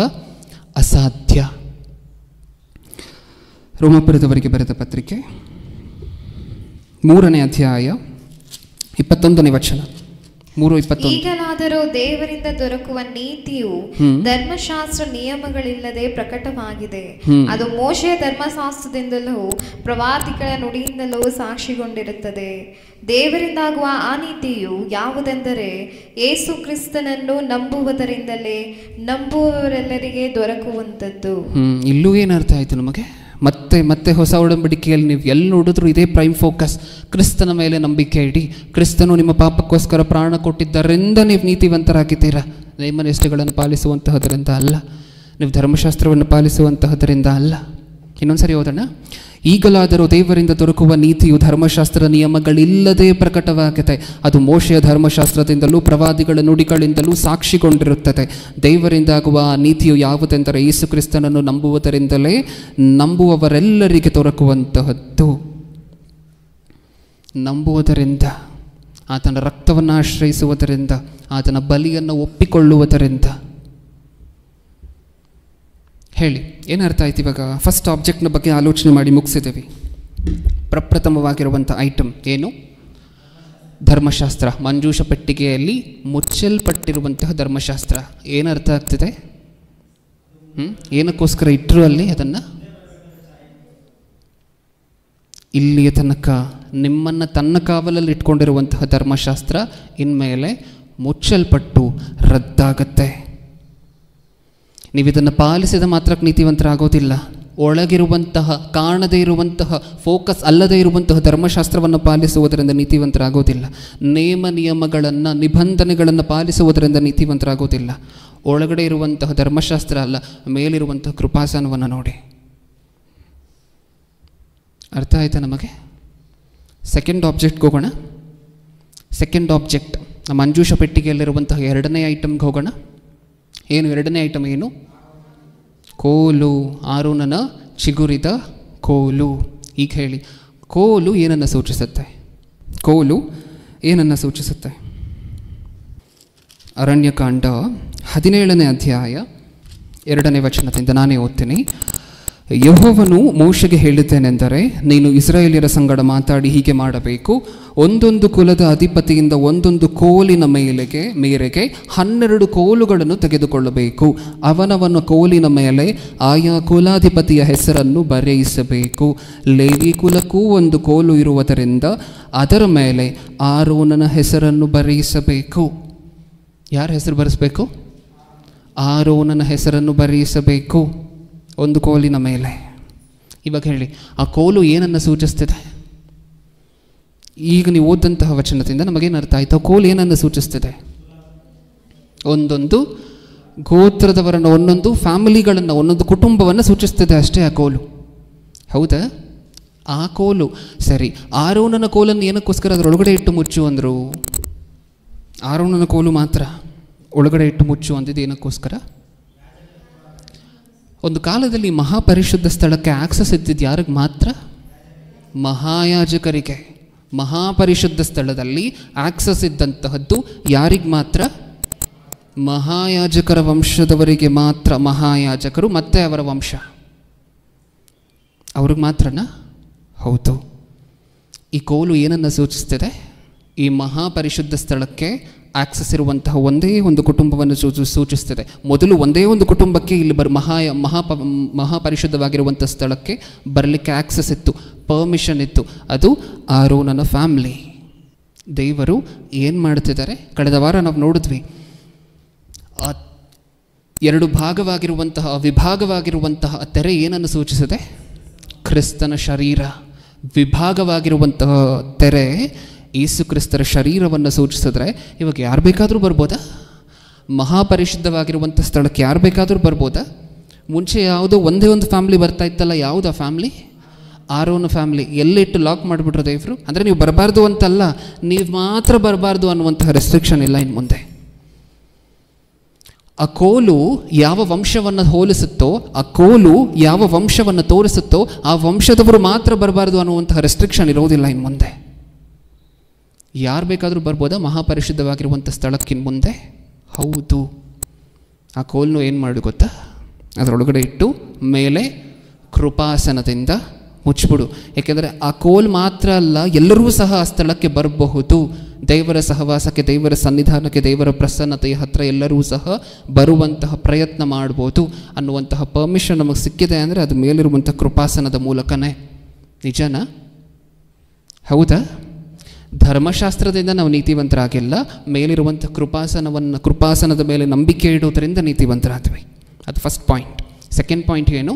[SPEAKER 1] ಅಸಾಧ್ಯ. ರೋಮಾಪುರದವರಿಗೆ ಬರೆದ ಪತ್ರಿಕೆ 3ನೇ ಅಧ್ಯಾಯ 21ನೇ ವಚನ. 3:21.
[SPEAKER 2] ಈಗಲಾದರೂ ದೇವರಿಂದ ದೊರಕುವ ನೀತಿಯು ಧರ್ಮಶಾಸ್ತ್ರ ನಿಯಮಗಳಿಲ್ಲದೆ ಪ್ರಕಟವಾಗಿದೆ. ಅದು ಮೋಶೆಯ ಧರ್ಮಶಾಸ್ತ್ರದಿಂದಲೂ ಪ್ರವಾದಿಗಳ ನುಡಿಯಿಂದಲೂ ಸಾಕ್ಷಿಗೊಂಡಿರುತ್ತದೆ. ದೇವರಿಂದಾಗುವ ಆ ನೀತಿಯು ಯಾವುದೆಂದರೆ ಯೇಸು ಕ್ರಿಸ್ತನನ್ನು ನಂಬುವುದರಿಂದಲೇ ನಂಬುವವರೆಲ್ಲರಿಗೆ ದೊರಕುವಂಥದ್ದು.
[SPEAKER 1] ಇಲ್ಲೂ ಏನರ್ಥ ಆಯಿತು ನಮಗೆ? ಮತ್ತೆ ಹೊಸ ಒಡಂಬಡಿಕೆಯಲ್ಲಿ ನೀವು ಎಲ್ಲಿ ನೋಡಿದ್ರು ಇದೇ ಪ್ರೈಮ್ ಫೋಕಸ್. ಕ್ರಿಸ್ತನ ಮೇಲೆ ನಂಬಿಕೆ ಇಡಿ. ಕ್ರಿಸ್ತನು ನಿಮ್ಮ ಪಾಪಕ್ಕೋಸ್ಕರ ಪ್ರಾಣ ಕೊಟ್ಟಿದ್ದರಿಂದ ನೀವು ನೀತಿವಂತರಾಗಿದ್ದೀರಾ. ನೇಮನಿಷ್ಠೆಗಳನ್ನು ಪಾಲಿಸುವಂತಹದರಿಂದ ಅಲ್ಲ, ನೀವು ಧರ್ಮಶಾಸ್ತ್ರವನ್ನು ಪಾಲಿಸುವಂತಹದರಿಂದ ಅಲ್ಲ. ಇನ್ನೊಂದು ಸರಿ ಓದೋಣ. ಈಗಲಾದರೂ ದೇವರಿಂದ ದೊರಕುವ ನೀತಿಯು ಧರ್ಮಶಾಸ್ತ್ರ ನಿಯಮಗಳಿಲ್ಲದೆ ಪ್ರಕಟವಾಗಿದೆ. ಅದು ಮೋಶೆಯ ಧರ್ಮಶಾಸ್ತ್ರದಿಂದಲೂ ಪ್ರವಾದಿಗಳ ನುಡಿಗಳಿಂದಲೂ ಸಾಕ್ಷಿಗೊಂಡಿರುತ್ತದೆ. ದೇವರಿಂದಾಗುವ ನೀತಿಯು ಯಾವುದೆಂದರೆ ಯೇಸು ಕ್ರಿಸ್ತನನ್ನು ನಂಬುವುದರಿಂದಲೇ ನಂಬುವವರೆಲ್ಲರಿಗೆ ದೊರಕುವಂತಹದ್ದು. ನಂಬುವುದರಿಂದ, ಆತನ ರಕ್ತವನ್ನು ಆಶ್ರಯಿಸುವುದರಿಂದ, ಆತನ ಬಲಿಯನ್ನು ಒಪ್ಪಿಕೊಳ್ಳುವುದರಿಂದ. ಹೇಳಿ, ಏನರ್ಥ ಆಯ್ತು ಇವಾಗ? ಫಸ್ಟ್ ಆಬ್ಜೆಕ್ಟ್ನ ಬಗ್ಗೆ ಆಲೋಚನೆ ಮಾಡಿ ಮುಗಿಸಿದ್ದೇವೆ. ಪ್ರಪ್ರಥಮವಾಗಿರುವಂಥ ಐಟಮ್ ಏನು? ಧರ್ಮಶಾಸ್ತ್ರ. ಮಂಜೂಷ ಪೆಟ್ಟಿಗೆಯಲ್ಲಿ ಮುಚ್ಚಲ್ಪಟ್ಟಿರುವಂತಹ ಧರ್ಮಶಾಸ್ತ್ರ. ಏನರ್ಥ ಆಗ್ತಿದೆ? ಏನಕ್ಕೋಸ್ಕರ ಇಟ್ಟರು ಅಲ್ಲಿ ಅದನ್ನು? ಇಲ್ಲಿಯ ತನಕ ನಿಮ್ಮನ್ನು ತನ್ನ ಕಾವಲಲ್ಲಿ ಇಟ್ಕೊಂಡಿರುವಂತಹ ಧರ್ಮಶಾಸ್ತ್ರ ಇನ್ಮೇಲೆ ಮುಚ್ಚಲ್ಪಟ್ಟು ರದ್ದಾಗತ್ತೆ. ನೀವಿದನ್ನು ಪಾಲಿಸಿದ ಮಾತ್ರಕ್ಕೆ ನೀತಿವಂತರಾಗೋದಿಲ್ಲ. ಒಳಗಿರುವಂತಹ, ಕಾಣದೇ ಇರುವಂತಹ, ಫೋಕಸ್ ಅಲ್ಲದೇ ಇರುವಂತಹ ಧರ್ಮಶಾಸ್ತ್ರವನ್ನು ಪಾಲಿಸುವುದರಿಂದ ನೀತಿವಂತರಾಗೋದಿಲ್ಲ. ನೇಮ ನಿಯಮಗಳನ್ನು, ನಿಬಂಧನೆಗಳನ್ನು ಪಾಲಿಸುವುದರಿಂದ ನೀತಿವಂತರಾಗೋದಿಲ್ಲ. ಒಳಗಡೆ ಇರುವಂತಹ ಧರ್ಮಶಾಸ್ತ್ರ ಅಲ್ಲ, ಮೇಲಿರುವಂತಹ ಕೃಪಾಸನವನ್ನು ನೋಡಿ. ಅರ್ಥ ಆಯ್ತಾ ನಮಗೆ? ಸೆಕೆಂಡ್ ಆಬ್ಜೆಕ್ಟ್ಗೆ ಹೋಗೋಣ. ಸೆಕೆಂಡ್ ಆಬ್ಜೆಕ್ಟ್ ಮಂಜೂಷ ಪೆಟ್ಟಿಗೆಯಲ್ಲಿರುವಂತಹ 2ನೇ ಐಟಮ್ಗೆ ಹೋಗೋಣ. ಏನು 2ನೇ ಐಟಮ್? ಏನು? ಕೋಲು. ಆರೋನನ ಚಿಗುರಿದ ಕೋಲು. ಈಗ ಹೇಳಿ, ಕೋಲು ಏನನ್ನು ಸೂಚಿಸುತ್ತೆ? ಕೋಲು ಏನನ್ನು ಸೂಚಿಸುತ್ತೆ? ಅರಣ್ಯಕಾಂಡ 17ನೇ ಅಧ್ಯಾಯ 2ನೇ ವಚನದಿಂದ ನಾನೇ ಓದ್ತೀನಿ. ಯೆಹೋವನು ಮೋಶೆಗೆ ಹೇಳಿದ್ದೇನೆಂದರೆ, ನೀನು ಇಸ್ರಾಯೇಲ್ಯರ ಸಂಗಡ ಮಾತಾಡಿ ಹೀಗೆ ಮಾಡಬೇಕು. ಒಂದೊಂದು ಕುಲದ ಅಧಿಪತಿಯಿಂದ ಒಂದೊಂದು ಕೋಲಿನ ಮೇರೆಗೆ 12 ಕೋಲುಗಳನ್ನು ತೆಗೆದುಕೊಳ್ಳಬೇಕು. ಅವನವನ ಕೋಲಿನ ಮೇಲೆ ಆಯಾ ಕುಲಾಧಿಪತಿಯ ಹೆಸರನ್ನು ಬರೆಯಿಸಬೇಕು. ಲೇವಿ ಕುಲಕ್ಕೂ ಒಂದು ಕೋಲು ಇರುವುದರಿಂದ ಅದರ ಮೇಲೆ ಆರೋನನ ಹೆಸರನ್ನು ಬರೆಯಿಸಬೇಕು. ಯಾರ ಹೆಸರು ಬರೆಸಬೇಕು? ಆರೋನನ ಹೆಸರನ್ನು ಬರೆಯಿಸಬೇಕು ಒಂದು ಕೋಲಿನ ಮೇಲೆ. ಇವಾಗ ಹೇಳಿ, ಆ ಕೋಲು ಏನನ್ನು ಸೂಚಿಸ್ತಿದೆ? ಈಗ ನೀವು ಓದಂತಹ ವಚನದಿಂದ ನಮಗೇನು ಅರ್ಥ ಆಯಿತು? ಕೋಲು ಏನನ್ನು ಸೂಚಿಸ್ತಿದೆ? ಒಂದೊಂದು ಗೋತ್ರದವರನ್ನು, ಒಂದೊಂದು ಫ್ಯಾಮಿಲಿಗಳನ್ನು, ಒಂದೊಂದು ಕುಟುಂಬವನ್ನು ಸೂಚಿಸ್ತಿದೆ ಅಷ್ಟೇ ಆ ಕೋಲು. ಹೌದಾ? ಆ ಕೋಲು ಸರಿ. ಆರೋನನ ಕೋಲನ್ನು ಏನಕ್ಕೋಸ್ಕರ ಅದರೊಳಗಡೆ ಇಟ್ಟು ಮುಚ್ಚು ಅಂದರು? ಆರೋನನ ಕೋಲು ಮಾತ್ರ ಒಳಗಡೆ ಇಟ್ಟು ಮುಚ್ಚು ಅಂದಿದ್ದು ಏನಕ್ಕೋಸ್ಕರ? ಒಂದು ಕಾಲದಲ್ಲಿ ಮಹಾಪರಿಶುದ್ಧ ಸ್ಥಳಕ್ಕೆ ಆಕ್ಸಸ್ ಇದ್ದಿದ್ದು ಯಾರಿಗೆ ಮಾತ್ರ? ಮಹಾಯಾಜಕರಿಗೆ. ಮಹಾಪರಿಶುದ್ಧ ಸ್ಥಳದಲ್ಲಿ ಆಕ್ಸಸ್ ಇದ್ದಂತಹದ್ದು ಯಾರಿಗೆ ಮಾತ್ರ? ಮಹಾಯಾಜಕರ ವಂಶದವರಿಗೆ ಮಾತ್ರ. ಮಹಾಯಾಜಕರು ಮತ್ತು ಅವರ ವಂಶ, ಅವ್ರಿಗೆ ಮಾತ್ರನಾ? ಹೌದು. ಈ ಕೋಲು ಏನನ್ನು ಸೂಚಿಸ್ತಿದೆ? ಈ ಮಹಾಪರಿಶುದ್ಧ ಸ್ಥಳಕ್ಕೆ ಆಕ್ಸಸ್ ಇರುವಂತಹ ಒಂದೇ ಒಂದು ಕುಟುಂಬವನ್ನು ಸೂಚಿಸ್ತದೆ. ಮೊದಲು ಒಂದೇ ಒಂದು ಕುಟುಂಬಕ್ಕೆ ಇಲ್ಲಿ ಮಹಾಪರಿಶುದ್ಧವಾಗಿರುವಂಥ ಸ್ಥಳಕ್ಕೆ ಬರಲಿಕ್ಕೆ ಆಕ್ಸಸ್ ಇತ್ತು, ಪರ್ಮಿಷನ್ ಇತ್ತು. ಅದು ಆರೋನನ ಫ್ಯಾಮ್ಲಿ. ದೇವರು ಏನು ಮಾಡ್ತಿದ್ದಾರೆ? ಕಳೆದ ವಾರ ನಾವು ನೋಡಿದ್ವಿ, 2 ಭಾಗವಾಗಿರುವಂತಹ, ವಿಭಾಗವಾಗಿರುವಂತಹ ತೆರೆ ಏನನ್ನು ಸೂಚಿಸಿದೆ? ಕ್ರಿಸ್ತನ ಶರೀರ. ವಿಭಾಗವಾಗಿರುವಂತಹ ತೆರೆ ಯೇಸು ಕ್ರಿಸ್ತರ ಶರೀರವನ್ನು ಸೂಚಿಸಿದ್ರೆ ಇವಾಗ ಯಾರು ಬೇಕಾದರೂ ಬರ್ಬೋದಾ? ಮಹಾಪರಿಶುದ್ಧವಾಗಿರುವಂಥ ಸ್ಥಳಕ್ಕೆ ಯಾರು ಬೇಕಾದರೂ ಬರ್ಬೋದಾ? ಮುಂಚೆ ಯಾವುದೋ ಒಂದೇ ಒಂದು ಫ್ಯಾಮ್ಲಿ ಬರ್ತಾ ಇತ್ತಲ್ಲ, ಯಾವುದು ಆ ಫ್ಯಾಮ್ಲಿ? ಆರೋನ ಫ್ಯಾಮ್ಲಿ. ಎಲ್ಲಿಟ್ಟು ಲಾಕ್ ಮಾಡಿಬಿಟ್ರು ದೇವರು. ಅಂದರೆ ನೀವು ಬರಬಾರ್ದು ಅಂತಲ್ಲ, ನೀವು ಮಾತ್ರ ಬರಬಾರ್ದು ಅನ್ನುವಂತಹ ರೆಸ್ಟ್ರಿಕ್ಷನ್ ಇಲ್ಲ ಇನ್ನು ಮುಂದೆ. ಆ ಕೋಲು ಯಾವ ವಂಶವನ್ನು ಹೋಲಿಸುತ್ತೋ, ಆ ಕೋಲು ಯಾವ ವಂಶವನ್ನು ತೋರಿಸುತ್ತೋ ಆ ವಂಶದವರು ಮಾತ್ರ ಬರಬಾರ್ದು ಅನ್ನುವಂತಹ ರೆಸ್ಟ್ರಿಕ್ಷನ್ ಇರೋದಿಲ್ಲ ಇನ್ನು ಮುಂದೆ. ಯಾರು ಬೇಕಾದರೂ ಬರ್ಬೋದಾ ಮಹಾಪರಿಶುದ್ಧವಾಗಿರುವಂಥ ಸ್ಥಳಕ್ಕಿನ್ ಮುಂದೆ? ಹೌದು. ಆ ಕೋಲ್ನು ಏನು ಮಾಡಿ ಗೊತ್ತಾ, ಅದರೊಳಗಡೆ ಇಟ್ಟು ಮೇಲೆ ಕೃಪಾಸನದಿಂದ ಮುಚ್ಚಿಬಿಡು. ಏಕೆಂದರೆ ಆ ಕೋಲ್ ಮಾತ್ರ ಅಲ್ಲ, ಎಲ್ಲರೂ ಸಹ ಆ ಸ್ಥಳಕ್ಕೆ ಬರಬಹುದು. ದೇವರ ಸಹವಾಸಕ್ಕೆ, ದೇವರ ಸನ್ನಿಧಾನಕ್ಕೆ, ದೇವರ ಪ್ರಸನ್ನತೆಯ ಹತ್ರ ಎಲ್ಲರೂ ಸಹ ಬರುವಂತಹ ಪ್ರಯತ್ನ ಮಾಡ್ಬೋದು ಅನ್ನುವಂತಹ ಪರ್ಮಿಷನ್ ನಮಗೆ ಸಿಕ್ಕಿದೆ ಅಂದರೆ ಅದು ಮೇಲಿರುವಂಥ ಕೃಪಾಸನದ ಮೂಲಕನೇ. ನಿಜನಾ? ಹೌದಾ? ಧರ್ಮಶಾಸ್ತ್ರದಿಂದ ನಾವು ನೀತಿವಂತರಾಗಿಲ್ಲ, ಮೇಲಿರುವಂಥ ಕೃಪಾಸನದ ಮೇಲೆ ನಂಬಿಕೆ ಇಡೋದರಿಂದ ನೀತಿವಂತರಾದ್ವಿ. ಅದು ಫಸ್ಟ್ ಪಾಯಿಂಟ್. ಸೆಕೆಂಡ್ ಪಾಯಿಂಟ್ ಏನು?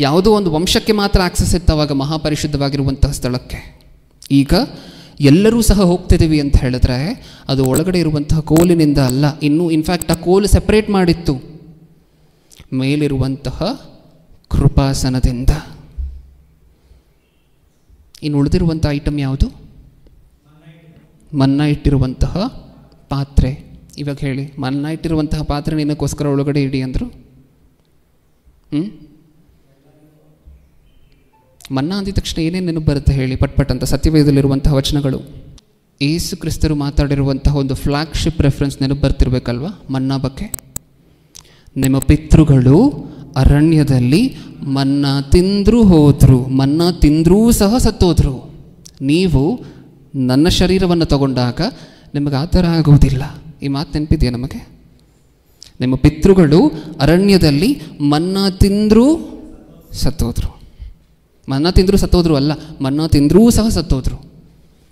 [SPEAKER 1] ಯಾವುದೋ ಒಂದು ವಂಶಕ್ಕೆ ಮಾತ್ರ ಆಕ್ಸೆಸ್ ಇತ್ತವಾಗ ಮಹಾಪರಿಶುದ್ಧವಾಗಿರುವಂತಹ ಸ್ಥಳಕ್ಕೆ. ಈಗ ಎಲ್ಲರೂ ಸಹ ಹೋಗ್ತಿದ್ದೀವಿ ಅಂತ ಹೇಳಿದ್ರೆ ಅದು ಒಳಗಡೆ ಇರುವಂತಹ ಕೋಲಿನಿಂದ ಅಲ್ಲ. ಇನ್ನೂ ಇನ್ಫ್ಯಾಕ್ಟ್ ಆ ಕೋಲು ಸೆಪ್ರೇಟ್ ಮಾಡಿತ್ತು ಮೇಲಿರುವಂತಹ ಕೃಪಾಸನದಿಂದ. ಇನ್ನು ಉಳಿದಿರುವಂಥ ಐಟಮ್ ಯಾವುದು? ಮನ್ನ ಇಟ್ಟಿರುವಂತಹ ಪಾತ್ರೆ. ಇವಾಗ ಹೇಳಿ, ಮನ್ನ ಇಟ್ಟಿರುವಂತಹ ಪಾತ್ರೆ ನಿನಗೋಸ್ಕರ ಒಳಗಡೆ ಇಡಿ ಅಂದರು. ಮನ್ನ ಅಂದಿದ ತಕ್ಷಣ ಏನೇನು ನೆನಪು ಬರುತ್ತೆ ಹೇಳಿ? ಪಟ್ಪಟ್ ಅಂತ ಸತ್ಯವೇದದಲ್ಲಿರುವಂತಹ ವಚನಗಳು, ಯೇಸು ಕ್ರಿಸ್ತರು ಮಾತಾಡಿರುವಂತಹ ಒಂದು ಫ್ಲ್ಯಾಗ್ಶಿಪ್ ರೆಫರೆನ್ಸ್ ನೆನಪು ಬರ್ತಿರ್ಬೇಕಲ್ವ ಮನ್ನಾ ಬಗ್ಗೆ. ನಿಮ್ಮ ಪಿತೃಗಳು ಅರಣ್ಯದಲ್ಲಿ ಮನ್ನಾ ತಿಂದರೂ ಹೋದರು, ಮನ್ನಾ ತಿಂದರೂ ಸಹ ಸತ್ತೋದ್ರು. ನೀವು ನನ್ನ ಶರೀರವನ್ನು ತಗೊಂಡಾಗ ನಿಮಗೆ ಆ ಥರ ಆಗುವುದಿಲ್ಲ. ಈ ಮಾತು ನೆನಪಿದೆಯಾ ನಮಗೆ? ನಿಮ್ಮ ಪಿತೃಗಳು ಅರಣ್ಯದಲ್ಲಿ ಮನ್ನಾ ತಿಂದರೂ ಸತ್ತೋದ್ರು. ಮನ್ನಾ ತಿಂದರೂ ಸತ್ತೋದ್ರು ಅಲ್ಲ, ಮನ್ನಾ ತಿಂದರೂ ಸಹ ಸತ್ತೋದ್ರು.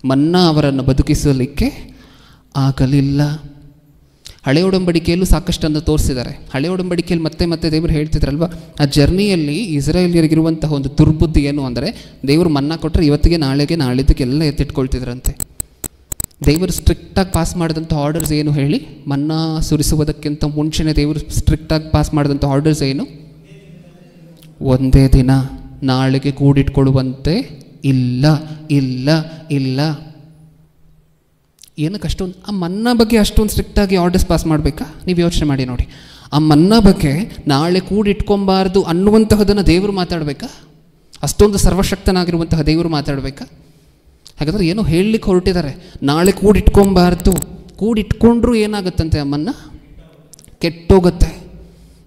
[SPEAKER 1] ಮನ್ನಾ ಅವರನ್ನು ಬದುಕಿಸಲಿಕ್ಕೆ ಆಗಲಿಲ್ಲ. ಹಳೆ ಒಡಂಬಡಿಕೆಯಲ್ಲೂ ಸಾಕಷ್ಟನ್ನು ತೋರಿಸಿದ್ದಾರೆ. ಹಳೆ ಒಡಂಬಡಿಕೆಯಲ್ಲಿ ಮತ್ತೆ ಮತ್ತೆ ದೇವರು ಹೇಳ್ತಿದ್ರಲ್ವ, ಆ ಜರ್ನಿಯಲ್ಲಿ ಇಸ್ರಾಯೇಲಿಯರಿಗಿರುವಂತಹ ಒಂದು ದುರ್ಬುದ್ಧಿ ಏನು ಅಂದರೆ, ದೇವರು ಮನ್ನಾ ಕೊಟ್ಟರೆ ಇವತ್ತಿಗೆ ನಾಳೆಗೆ ನಾಳಿದ್ದಕ್ಕೆಲ್ಲ ಎತ್ತಿಟ್ಕೊಳ್ತಿದ್ರಂತೆ. ದೇವರು ಸ್ಟ್ರಿಕ್ಟಾಗಿ ಪಾಸ್ ಮಾಡಿದಂಥ ಆರ್ಡರ್ಸ್ ಏನು ಹೇಳಿ? ಮನ್ನಾ ಸುರಿಸುವುದಕ್ಕಿಂತ ಮುಂಚೆನೇ ದೇವರು ಸ್ಟ್ರಿಕ್ಟಾಗಿ ಪಾಸ್ ಮಾಡಿದಂಥ ಆರ್ಡರ್ಸ್ ಏನು? ಒಂದೇ ದಿನ, ನಾಳೆಗೆ ಕೂಡಿಟ್ಕೊಳ್ಳುವಂತೆ ಇಲ್ಲ ಇಲ್ಲ ಇಲ್ಲ. ಏನಕ್ಕೆ ಅಷ್ಟೊಂದು ಆ ಮನ್ನಾ ಬಗ್ಗೆ ಅಷ್ಟೊಂದು ಸ್ಟ್ರಿಕ್ಟಾಗಿ ಆರ್ಡರ್ಸ್ ಪಾಸ್ ಮಾಡಬೇಕಾ? ನೀವು ಯೋಚನೆ ಮಾಡಿ ನೋಡಿ. ಆ ಮನ್ನಾ ಬಗ್ಗೆ ನಾಳೆ ಕೂಡಿಟ್ಕೊಬಾರ್ದು ಅನ್ನುವಂತಹದನ್ನು ದೇವರು ಮಾತಾಡಬೇಕಾ? ಅಷ್ಟೊಂದು ಸರ್ವಶಕ್ತನಾಗಿರುವಂತಹ ದೇವರು ಮಾತಾಡಬೇಕಾ? ಹಾಗಾದರೆ ಏನೋ ಹೇಳಲಿಕ್ಕೆ ಹೊರಟಿದ್ದಾರೆ, ನಾಳೆ ಕೂಡಿಟ್ಕೊಬಾರ್ದು. ಕೂಡಿಟ್ಕೊಂಡ್ರೂ ಏನಾಗುತ್ತಂತೆ? ಆ ಮನ್ನಾ ಕೆಟ್ಟೋಗುತ್ತೆ.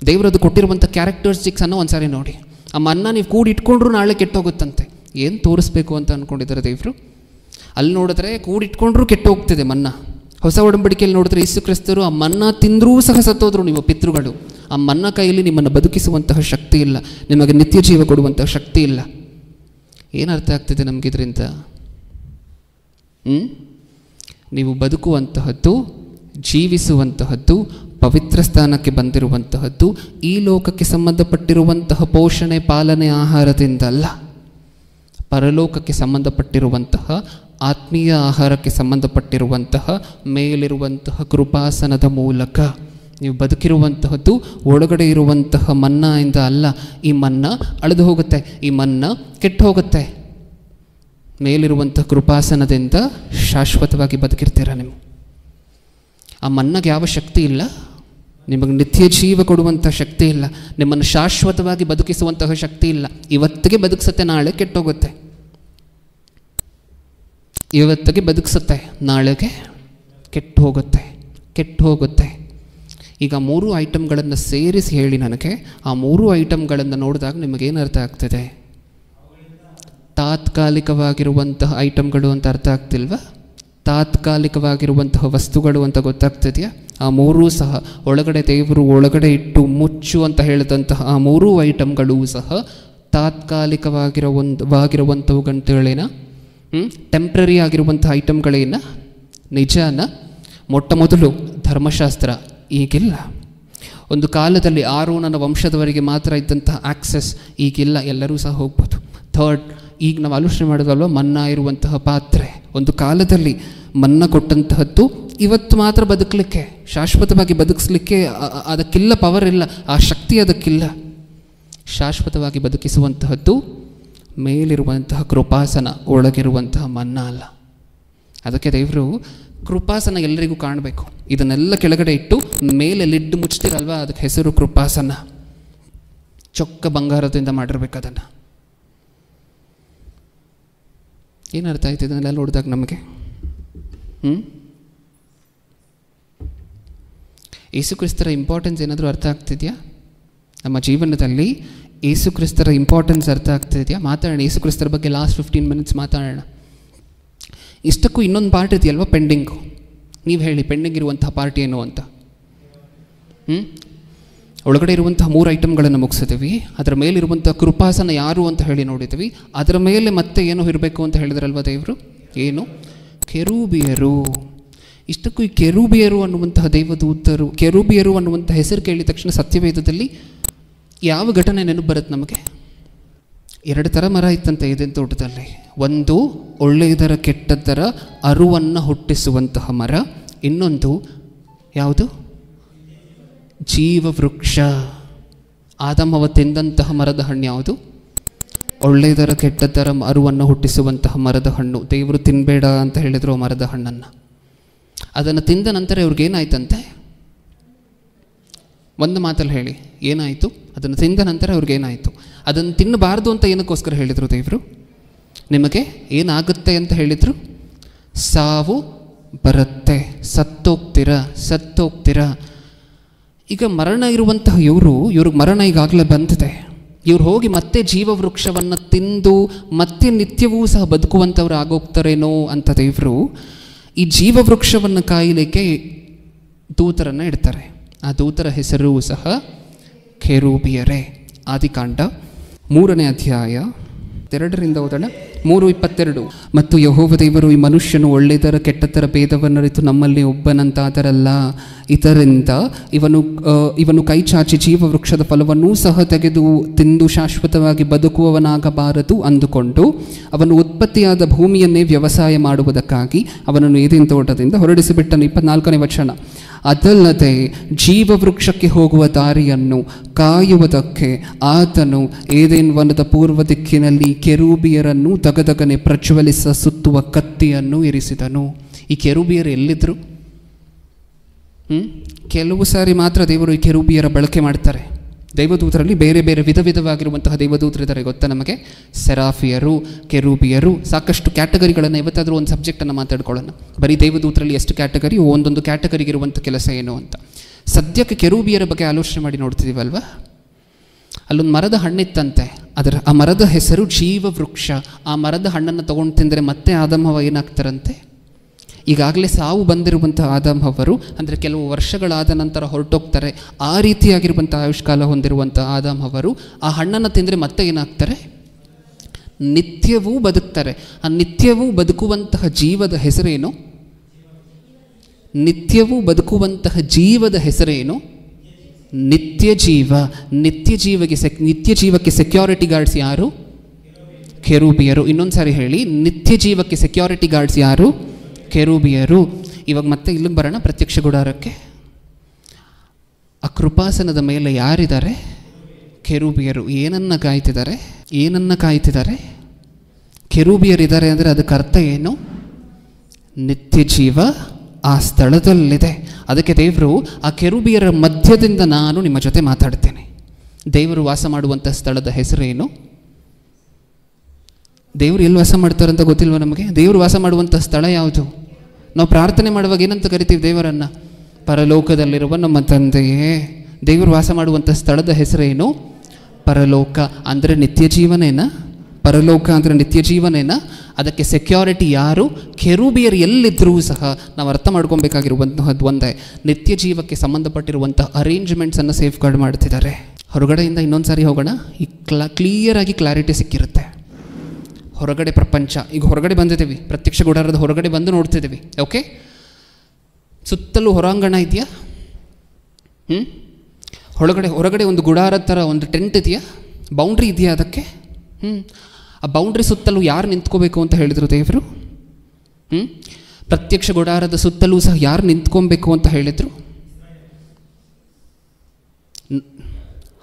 [SPEAKER 1] ದೇವರದು ಕೊಟ್ಟಿರುವಂಥ ಕ್ಯಾರೆಕ್ಟರಿಸ್ಟಿಕ್ಸನ್ನು ಒಂದು ಸಾರಿ ನೋಡಿ. ಆ ಮನ್ನಾ ನೀವು ಕೂಡಿಟ್ಕೊಂಡ್ರೂ ನಾಳೆ ಕೆಟ್ಟೋಗುತ್ತಂತೆ. ಏನು ತೋರಿಸ್ಬೇಕು ಅಂತ ಅಂದ್ಕೊಂಡಿದ್ದಾರೆ ದೇವರು? ಅಲ್ಲಿ ನೋಡಿದ್ರೆ ಕೂಡಿಟ್ಕೊಂಡ್ರೂ ಕೆಟ್ಟೋಗ್ತಿದೆ ಮನ್ನಾ. ಹೊಸ ಒಡಂಬಡಿಕೆಯಲ್ಲಿ ನೋಡಿದ್ರೆ ಯೇಸು ಕ್ರಿಸ್ತರು ಆ ಮನ್ನಾ ತಿಂದರೂ ಸಹ ಸತ್ತೋದ್ರು ನಿಮ್ಮ ಪಿತೃಗಳು. ಆ ಮನ್ನಾ ಕೈಯಲ್ಲಿ ನಿಮ್ಮನ್ನು ಬದುಕಿಸುವಂತಹ ಶಕ್ತಿ ಇಲ್ಲ, ನಿಮಗೆ ನಿತ್ಯ ಜೀವ ಕೊಡುವಂತಹ ಶಕ್ತಿ ಇಲ್ಲ. ಏನು ಅರ್ಥ ಆಗ್ತಿದೆ ನಮಗಿದ್ರಿಂದ? ನೀವು ಬದುಕುವಂತಹದ್ದು, ಜೀವಿಸುವಂತಹದ್ದು, ಪವಿತ್ರ ಸ್ಥಾನಕ್ಕೆ ಬಂದಿರುವಂತಹದ್ದು ಈ ಲೋಕಕ್ಕೆ ಸಂಬಂಧಪಟ್ಟಿರುವಂತಹ ಪೋಷಣೆ, ಪಾಲನೆ, ಆಹಾರದಿಂದಲ್ಲ. ಪರಲೋಕಕ್ಕೆ ಸಂಬಂಧಪಟ್ಟಿರುವಂತಹ ಆತ್ಮೀಯ ಆಹಾರಕ್ಕೆ ಸಂಬಂಧಪಟ್ಟಿರುವಂತಹ ಮೇಲಿರುವಂತಹ ಕೃಪಾಸನದ ಮೂಲಕ ನೀವು ಬದುಕಿರುವಂತಹದ್ದು ಒಳಗಡೆ ಇರುವಂತಹ ಮನ್ನಾಯಿಂದ ಅಲ್ಲ. ಈ ಮನ್ನಾ ಅಳೆದು ಹೋಗುತ್ತೆ, ಈ ಮನ್ನಾ ಕೆಟ್ಟು ಹೋಗುತ್ತೆ. ಮೇಲಿರುವಂಥ ಕೃಪಾಸನದಿಂದ ಶಾಶ್ವತವಾಗಿ ಬದುಕಿರ್ತೀರ ನೀವು. ಆ ಮನ್ನಾಗೆ ಯಾವ ಶಕ್ತಿ ಇಲ್ಲ, ನಿಮಗೆ ನಿತ್ಯ ಜೀವ ಕೊಡುವಂಥ ಶಕ್ತಿ ಇಲ್ಲ, ನಿಮ್ಮನ್ನು ಶಾಶ್ವತವಾಗಿ ಬದುಕಿಸುವಂತಹ ಶಕ್ತಿ ಇಲ್ಲ. ಇವತ್ತಿಗೆ ಬದುಕಿಸುತ್ತೆ, ನಾಳೆ ಕೆಟ್ಟೋಗುತ್ತೆ. ಇವತ್ತಿಗೆ ಬದುಕಿಸುತ್ತೆ, ನಾಳೆಗೆ ಕೆಟ್ಟು ಹೋಗುತ್ತೆ, ಕೆಟ್ಟು ಹೋಗುತ್ತೆ. ಈಗ 3 ಐಟಮ್ಗಳನ್ನು ಸೇರಿಸಿ ಹೇಳಿ ನನಗೆ. ಆ 3 ಐಟಮ್ಗಳನ್ನು ನೋಡಿದಾಗ ನಿಮಗೇನು ಅರ್ಥ ಆಗ್ತದೆ? ತಾತ್ಕಾಲಿಕವಾಗಿರುವಂತಹ ಐಟಮ್ಗಳು ಅಂತ ಅರ್ಥ ಆಗ್ತಿಲ್ವಾ? ತಾತ್ಕಾಲಿಕವಾಗಿರುವಂತಹ ವಸ್ತುಗಳು ಅಂತ ಗೊತ್ತಾಗ್ತಿದೆಯಾ? ಆ 3 ಸಹ ಒಳಗಡೆ ದೇವರು ಒಳಗಡೆ ಇಟ್ಟು ಮುಚ್ಚು ಅಂತ ಹೇಳಿದಂತಹ ಆ 3 ಐಟಮ್ಗಳು ಸಹ ತಾತ್ಕಾಲಿಕವಾಗಿರುವಂಥವುಗಳೇನ, ಟೆಂಪ್ರರಿ ಆಗಿರುವಂಥ ಐಟಮ್ಗಳೇನ, ನಿಜಾನ? ಮೊಟ್ಟ ಮೊದಲು ಧರ್ಮಶಾಸ್ತ್ರ ಈಗಿಲ್ಲ. ಒಂದು ಕಾಲದಲ್ಲಿ ಆರೋನನ ವಂಶದವರಿಗೆ ಮಾತ್ರ ಇದ್ದಂತಹ ಆಕ್ಸೆಸ್ ಈಗಿಲ್ಲ, ಎಲ್ಲರೂ ಸಹ ಹೋಗ್ಬೋದು. ಥರ್ಡ್, ಈಗ ನಾವು ಆಲೋಚನೆ ಮಾಡೋದಲ್ವ, ಮನ್ನಾ ಇರುವಂತಹ ಪಾತ್ರೆ. ಒಂದು ಕಾಲದಲ್ಲಿ ಮನ್ನಾ ಕೊಟ್ಟಂತಹದ್ದು ಇವತ್ತು ಮಾತ್ರ ಬದುಕಲಿಕ್ಕೆ, ಶಾಶ್ವತವಾಗಿ ಬದುಕಿಸ್ಲಿಕ್ಕೆ ಅದಕ್ಕಿಲ್ಲ, ಪವರ್ ಇಲ್ಲ, ಆ ಶಕ್ತಿ ಅದಕ್ಕಿಲ್ಲ. ಶಾಶ್ವತವಾಗಿ ಬದುಕಿಸುವಂತಹದ್ದು ಮೇಲಿರುವಂತಹ ಕೃಪಾಸನ, ಒಳಗಿರುವಂತಹ ಮನ್ನಾ ಅಲ್ಲ. ಅದಕ್ಕೆ ದೇವರು ಕೃಪಾಸನ ಎಲ್ಲರಿಗೂ ಕಾಣಬೇಕು. ಇದನ್ನೆಲ್ಲ ಕೆಳಗಡೆ ಇಟ್ಟು ಮೇಲೆ ಲಿಡ್ ಮುಚ್ತಿರಲ್ವ, ಅದಕ್ಕೆ ಹೆಸರು ಕೃಪಾಸನ. ಚೊಕ್ಕ ಬಂಗಾರದಿಂದ ಮಾಡಿರ್ಬೇಕು ಅದನ್ನು. ಏನು ಅರ್ಥ ಆಯ್ತು ಇದನ್ನೆಲ್ಲ ನೋಡಿದಾಗ ನಮಗೆ? ಯೇಸು ಕ್ರಿಸ್ತರ ಇಂಪಾರ್ಟೆನ್ಸ್ ಏನಾದರೂ ಅರ್ಥ ಆಗ್ತಿದೆಯಾ ನಮ್ಮ ಜೀವನದಲ್ಲಿ? ಯೇಸು ಕ್ರಿಸ್ತರ ಇಂಪಾರ್ಟೆನ್ಸ್ ಅರ್ಥ ಆಗ್ತಿದೆಯಾ? ಮಾತಾಡೋಣ ಯೇಸು ಕ್ರಿಸ್ತರ ಬಗ್ಗೆ ಲಾಸ್ಟ್ 15 ಮಿನಿಟ್ಸ್ ಮಾತಾಡೋಣ. ಇಷ್ಟಕ್ಕೂ ಇನ್ನೊಂದು ಪಾರ್ಟ್ ಇದೆಯಲ್ವ, ಪೆಂಡಿಂಗು. ನೀವು ಹೇಳಿ, ಪೆಂಡಿಂಗ್ ಇರುವಂತಹ ಪಾರ್ಟ್ ಏನು ಅಂತ? ಒಳಗಡೆ ಇರುವಂತಹ 3 ಐಟಮ್ಗಳನ್ನು ಮುಗಿಸಿದ್ವಿ. ಅದರ ಮೇಲಿರುವಂಥ ಕೃಪಾಸನ ಯಾರು ಅಂತ ಹೇಳಿ ನೋಡಿದ್ವಿ. ಅದರ ಮೇಲೆ ಮತ್ತೆ ಏನು ಇರಬೇಕು ಅಂತ ಹೇಳಿದ್ರಲ್ವ ದೇವರು? ಏನು? ಕೆರೂಬಿಯರು. ಇಷ್ಟಕ್ಕೂ ಈ ಕೆರೂಬಿಯರು ಅನ್ನುವಂತಹ ದೇವದೂತರು, ಕೆರೂಬಿಯರು ಅನ್ನುವಂಥ ಹೆಸರು ಕೇಳಿದ ತಕ್ಷಣ ಸತ್ಯವೇದದಲ್ಲಿ ಯಾವ ಘಟನೆ ನೆನಪು ಬರುತ್ತೆ ನಮಗೆ? 2 ಥರ ಮರ ಇತ್ತಂತೆ ಏದೆನ್ ತೋಟದಲ್ಲಿ. ಒಂದು ಒಳ್ಳೆಯದರ ಕೆಟ್ಟದ್ದರ ಅರುವನ್ನು ಹುಟ್ಟಿಸುವಂತಹ ಮರ, ಇನ್ನೊಂದು ಯಾವುದು? ಜೀವವೃಕ್ಷ. ಆದಮ ತಿಂದಂತಹ ಮರದ ಹಣ್ಣು ಯಾವುದು? ಒಳ್ಳೆಯದರ ಕೆಟ್ಟದ್ದರ ಅರುವನ್ನು ಹುಟ್ಟಿಸುವಂತಹ ಮರದ ಹಣ್ಣು. ದೇವರು ತಿನ್ನಬೇಡ ಅಂತ ಹೇಳಿದರು ಆ ಮರದ ಹಣ್ಣನ್ನು. ಅದನ್ನು ತಿಂದ ನಂತರ ಇವ್ರಿಗೇನಾಯ್ತಂತೆ? ಒಂದು ಮಾತಲ್ಲಿ ಹೇಳಿ, ಏನಾಯಿತು? ಅದನ್ನು ತಿಂದ ನಂತರ ಅವ್ರಿಗೇನಾಯಿತು? ಅದನ್ನು ತಿನ್ನಬಾರ್ದು ಅಂತ ಏನಕ್ಕೋಸ್ಕರ ಹೇಳಿದರು ದೇವರು? ನಿಮಗೆ ಏನಾಗುತ್ತೆ ಅಂತ ಹೇಳಿದರು? ಸಾವು ಬರುತ್ತೆ, ಸತ್ತೋಗ್ತೀರ. ಈಗ ಮರಣ ಇರುವಂತಹ ಇವ್ರಿಗೆ ಮರಣ ಈಗಾಗಲೇ ಬಂದಿದೆ. ಇವ್ರು ಹೋಗಿ ಮತ್ತೆ ಜೀವವೃಕ್ಷವನ್ನು ತಿಂದು ಮತ್ತೆ ನಿತ್ಯವೂ ಸಹ ಬದುಕುವಂಥವ್ರು ಆಗೋಗ್ತಾರೇನೋ ಅಂತ ದೇವರು ಈ ಜೀವವೃಕ್ಷವನ್ನು ಕಾಯಲಿಕ್ಕೆ ದೂತರನ್ನು ಇಡ್ತಾರೆ. ಆ ದೂತರ ಹೆಸರು ಸಹ ಕೆರೂಬಿಯರೇ. ಆದಿಕಾಂಡ 3ನೇ ಅಧ್ಯಾಯ 2ರಿಂದ ಓದೋಣ. 3:22. ಮತ್ತು ಯೆಹೋವ ದೇವರು, ಈ ಮನುಷ್ಯನು ಒಳ್ಳೆಯದರ ಕೆಟ್ಟದರ ಭೇದವನ್ನರಿತು ನಮ್ಮಲ್ಲಿ ಒಬ್ಬನಂತಾದರಲ್ಲ, ಇದರಿಂದ ಇವನು ಕೈ ಚಾಚಿ ಜೀವವೃಕ್ಷದ ಫಲವನ್ನೂ ಸಹ ತೆಗೆದು ತಿಂದು ಶಾಶ್ವತವಾಗಿ ಬದುಕುವವನಾಗಬಾರದು ಅಂದುಕೊಂಡು ಅವನು ಉತ್ಪತ್ತಿಯಾದ ಭೂಮಿಯನ್ನೇ ವ್ಯವಸಾಯ ಮಾಡುವುದಕ್ಕಾಗಿ ಅವನನ್ನು ಏದೆನ್ ತೋಟದಿಂದ ಹೊರಡಿಸಿಬಿಟ್ಟನು. 24ನೇ ವಚನ. ಅದಲ್ಲದೆ ಜೀವವೃಕ್ಷಕ್ಕೆ ಹೋಗುವ ದಾರಿಯನ್ನು ಕಾಯುವುದಕ್ಕೆ ಆತನು ಏದೆನ್ ವನದ ಪೂರ್ವ ದಿಕ್ಕಿನಲ್ಲಿ ಕೆರೂಬಿಯರನ್ನು ದಗದಗನೆ ಪ್ರಜ್ವಲಿಸ ಸುತ್ತುವ ಕತ್ತಿಯನ್ನು ಇರಿಸಿದನು. ಈ ಕೆರೂಬಿಯರು ಎಲ್ಲಿದ್ದರು? ಕೆಲವು ಸಾರಿ ಮಾತ್ರ ದೇವರು ಈ ಕೆರೂಬಿಯರ ಬಳಕೆ ಮಾಡ್ತಾರೆ. ದೈವದೂತರಲ್ಲಿ ಬೇರೆ ಬೇರೆ ವಿಧವಾಗಿರುವಂತಹ ದೇವದೂತರಿದ್ದಾರೆ ಗೊತ್ತಾ ನಮಗೆ? ಸೆರಾಫಿಯರು, ಕೆರೂಬಿಯರು, ಸಾಕಷ್ಟು ಕ್ಯಾಟಗರಿಗಳನ್ನು. ಇವತ್ತಾದರೂ ಒಂದು ಸಬ್ಜೆಕ್ಟನ್ನು ಮಾತಾಡ್ಕೊಳ್ಳೋಣ. ಬರೀ ದೇವದೂತರಲ್ಲಿ ಎಷ್ಟು ಕ್ಯಾಟಗರಿ, ಒಂದೊಂದು ಕ್ಯಾಟಗರಿಗಿರುವಂಥ ಕೆಲಸ ಏನು ಅಂತ. ಸದ್ಯಕ್ಕೆ ಕೆರೂಬಿಯರ ಬಗ್ಗೆ ಆಲೋಚನೆ ಮಾಡಿ ನೋಡ್ತಿದ್ದೀವಲ್ವ? ಅಲ್ಲೊಂದು ಮರದ ಹಣ್ಣಿತ್ತಂತೆ. ಆ ಮರದ ಹೆಸರು ಜೀವವೃಕ್ಷ. ಆ ಮರದ ಹಣ್ಣನ್ನು ತೊಗೊಂಡು ತಿಂದರೆ ಮತ್ತೆ ಆದಮವ ಏನಾಗ್ತಾರಂತೆ? ಈಗಾಗಲೇ ಸಾವು ಬಂದಿರುವಂಥ ಆದಮವರು, ಅಂದರೆ ಕೆಲವು ವರ್ಷಗಳಾದ ನಂತರ ಹೊರಟೋಗ್ತಾರೆ. ಆ ರೀತಿಯಾಗಿರುವಂಥ ಆಯುಷ್ಕಾಲ ಹೊಂದಿರುವಂಥ ಆದಮವರು ಆ ಹಣ್ಣನ್ನು ತಿಂದರೆ ಮತ್ತೆ ಏನಾಗ್ತಾರೆ? ನಿತ್ಯವೂ ಬದುಕ್ತಾರೆ. ಆ ನಿತ್ಯವೂ ಬದುಕುವಂತಹ ಜೀವದ ಹೆಸರೇನು? ನಿತ್ಯವೂ ಬದುಕುವಂತಹ ಜೀವದ ಹೆಸರೇನು? ನಿತ್ಯ ಜೀವ. ನಿತ್ಯ ಜೀವಕ್ಕೆ ಸೆಕ್ಯೂರಿಟಿ ಗಾರ್ಡ್ಸ್ ಯಾರು? ಕೆರೂಬಿಯರು. ಇನ್ನೊಂದು ಸಾರಿ ಹೇಳಿ, ನಿತ್ಯ ಜೀವಕ್ಕೆ ಸೆಕ್ಯೂರಿಟಿ ಗಾರ್ಡ್ಸ್ ಯಾರು? ಕೆರೂಬಿಯರು. ಇವಾಗ ಮತ್ತೆ ಇಲ್ಲಿಗೆ ಬರೋಣ, ಪ್ರತ್ಯಕ್ಷ ಗುಡಾರಕ್ಕೆ. ಆ ಕೃಪಾಸನದ ಮೇಲೆ ಯಾರಿದ್ದಾರೆ? ಕೆರೂಬಿಯರು. ಏನನ್ನು ಕಾಯ್ತಿದ್ದಾರೆ? ಕೆರೂಬಿಯರಿದ್ದಾರೆ ಅಂದರೆ ಅದಕ್ಕೆ ಅರ್ಥ ಏನು? ನಿತ್ಯ ಜೀವ ಆ ಸ್ಥಳದಲ್ಲಿದೆ. ಅದಕ್ಕೆ ದೇವರು ಆ ಕೆರೂಬಿಯರ ಮಧ್ಯದಿಂದ ನಾನು ನಿಮ್ಮ ಜೊತೆ ಮಾತಾಡ್ತೇನೆ. ದೇವರು ವಾಸ ಮಾಡುವಂಥ ಸ್ಥಳದ ಹೆಸರೇನು? ದೇವರು ಎಲ್ಲಿ ವಾಸ ಮಾಡ್ತಾರಂತ ಗೊತ್ತಿಲ್ವ ನಮಗೆ? ದೇವರು ವಾಸ ಮಾಡುವಂಥ ಸ್ಥಳ ಯಾವುದು? ನಾವು ಪ್ರಾರ್ಥನೆ ಮಾಡುವಾಗ ಏನಂತ ಕರಿತೀವಿ ದೇವರನ್ನು? ಪರಲೋಕದಲ್ಲಿರುವ ನಮ್ಮ ತಂದೆಯೇ. ದೇವರು ವಾಸ ಮಾಡುವಂಥ ಸ್ಥಳದ ಹೆಸರೇನು? ಪರಲೋಕ. ಅಂದರೆ ನಿತ್ಯ ಜೀವನೇನಾ? ಪರಲೋಕ ಅಂದರೆ ನಿತ್ಯ ಜೀವನೇನಾ? ಅದಕ್ಕೆ ಸೆಕ್ಯೂರಿಟಿ ಯಾರು? ಕೆರೂಬಿಯರು. ಎಲ್ಲಿದ್ದರೂ ಸಹ ನಾವು ಅರ್ಥ ಮಾಡ್ಕೊಬೇಕಾಗಿರುವಂತಹದ್ದು ಒಂದೇ, ನಿತ್ಯ ಜೀವಕ್ಕೆ ಸಂಬಂಧಪಟ್ಟಿರುವಂಥ ಅರೇಂಜ್ಮೆಂಟ್ಸನ್ನು ಸೇಫ್ ಗಾರ್ಡ್ ಮಾಡ್ತಿದ್ದಾರೆ. ಹೊರಗಡೆಯಿಂದ ಇನ್ನೊಂದು ಸಾರಿ ಹೋಗೋಣ, ಈ ಕ್ಲಿಯರಾಗಿ ಕ್ಲಾರಿಟಿ ಸಿಕ್ಕಿರುತ್ತೆ. ಹೊರಗಡೆ ಪ್ರಪಂಚ, ಈಗ ಹೊರಗಡೆ ಬಂದಿದ್ದೀವಿ, ಪ್ರತ್ಯಕ್ಷ ಗುಡಾರದ ಹೊರಗಡೆ ಬಂದು ನೋಡ್ತಿದ್ದೀವಿ. ಓಕೆ, ಸುತ್ತಲೂ ಹೊರಾಂಗಣ ಇದೆಯಾ? ಹೊರಗಡೆ ಒಂದು ಗುಡಾರದ ಥರ ಒಂದು ಟೆಂಟ್ ಇದೆಯಾ? ಬೌಂಡ್ರಿ ಇದೆಯಾ ಅದಕ್ಕೆ? ಆ ಬೌಂಡ್ರಿ ಸುತ್ತಲೂ ಯಾರು ನಿಂತ್ಕೋಬೇಕು ಅಂತ ಹೇಳಿದರು ದೇವರು? ಪ್ರತ್ಯಕ್ಷ ಗುಡಾರದ ಸುತ್ತಲೂ ಸಹ ಯಾರು ನಿಂತ್ಕೊಬೇಕು ಅಂತ ಹೇಳಿದರು?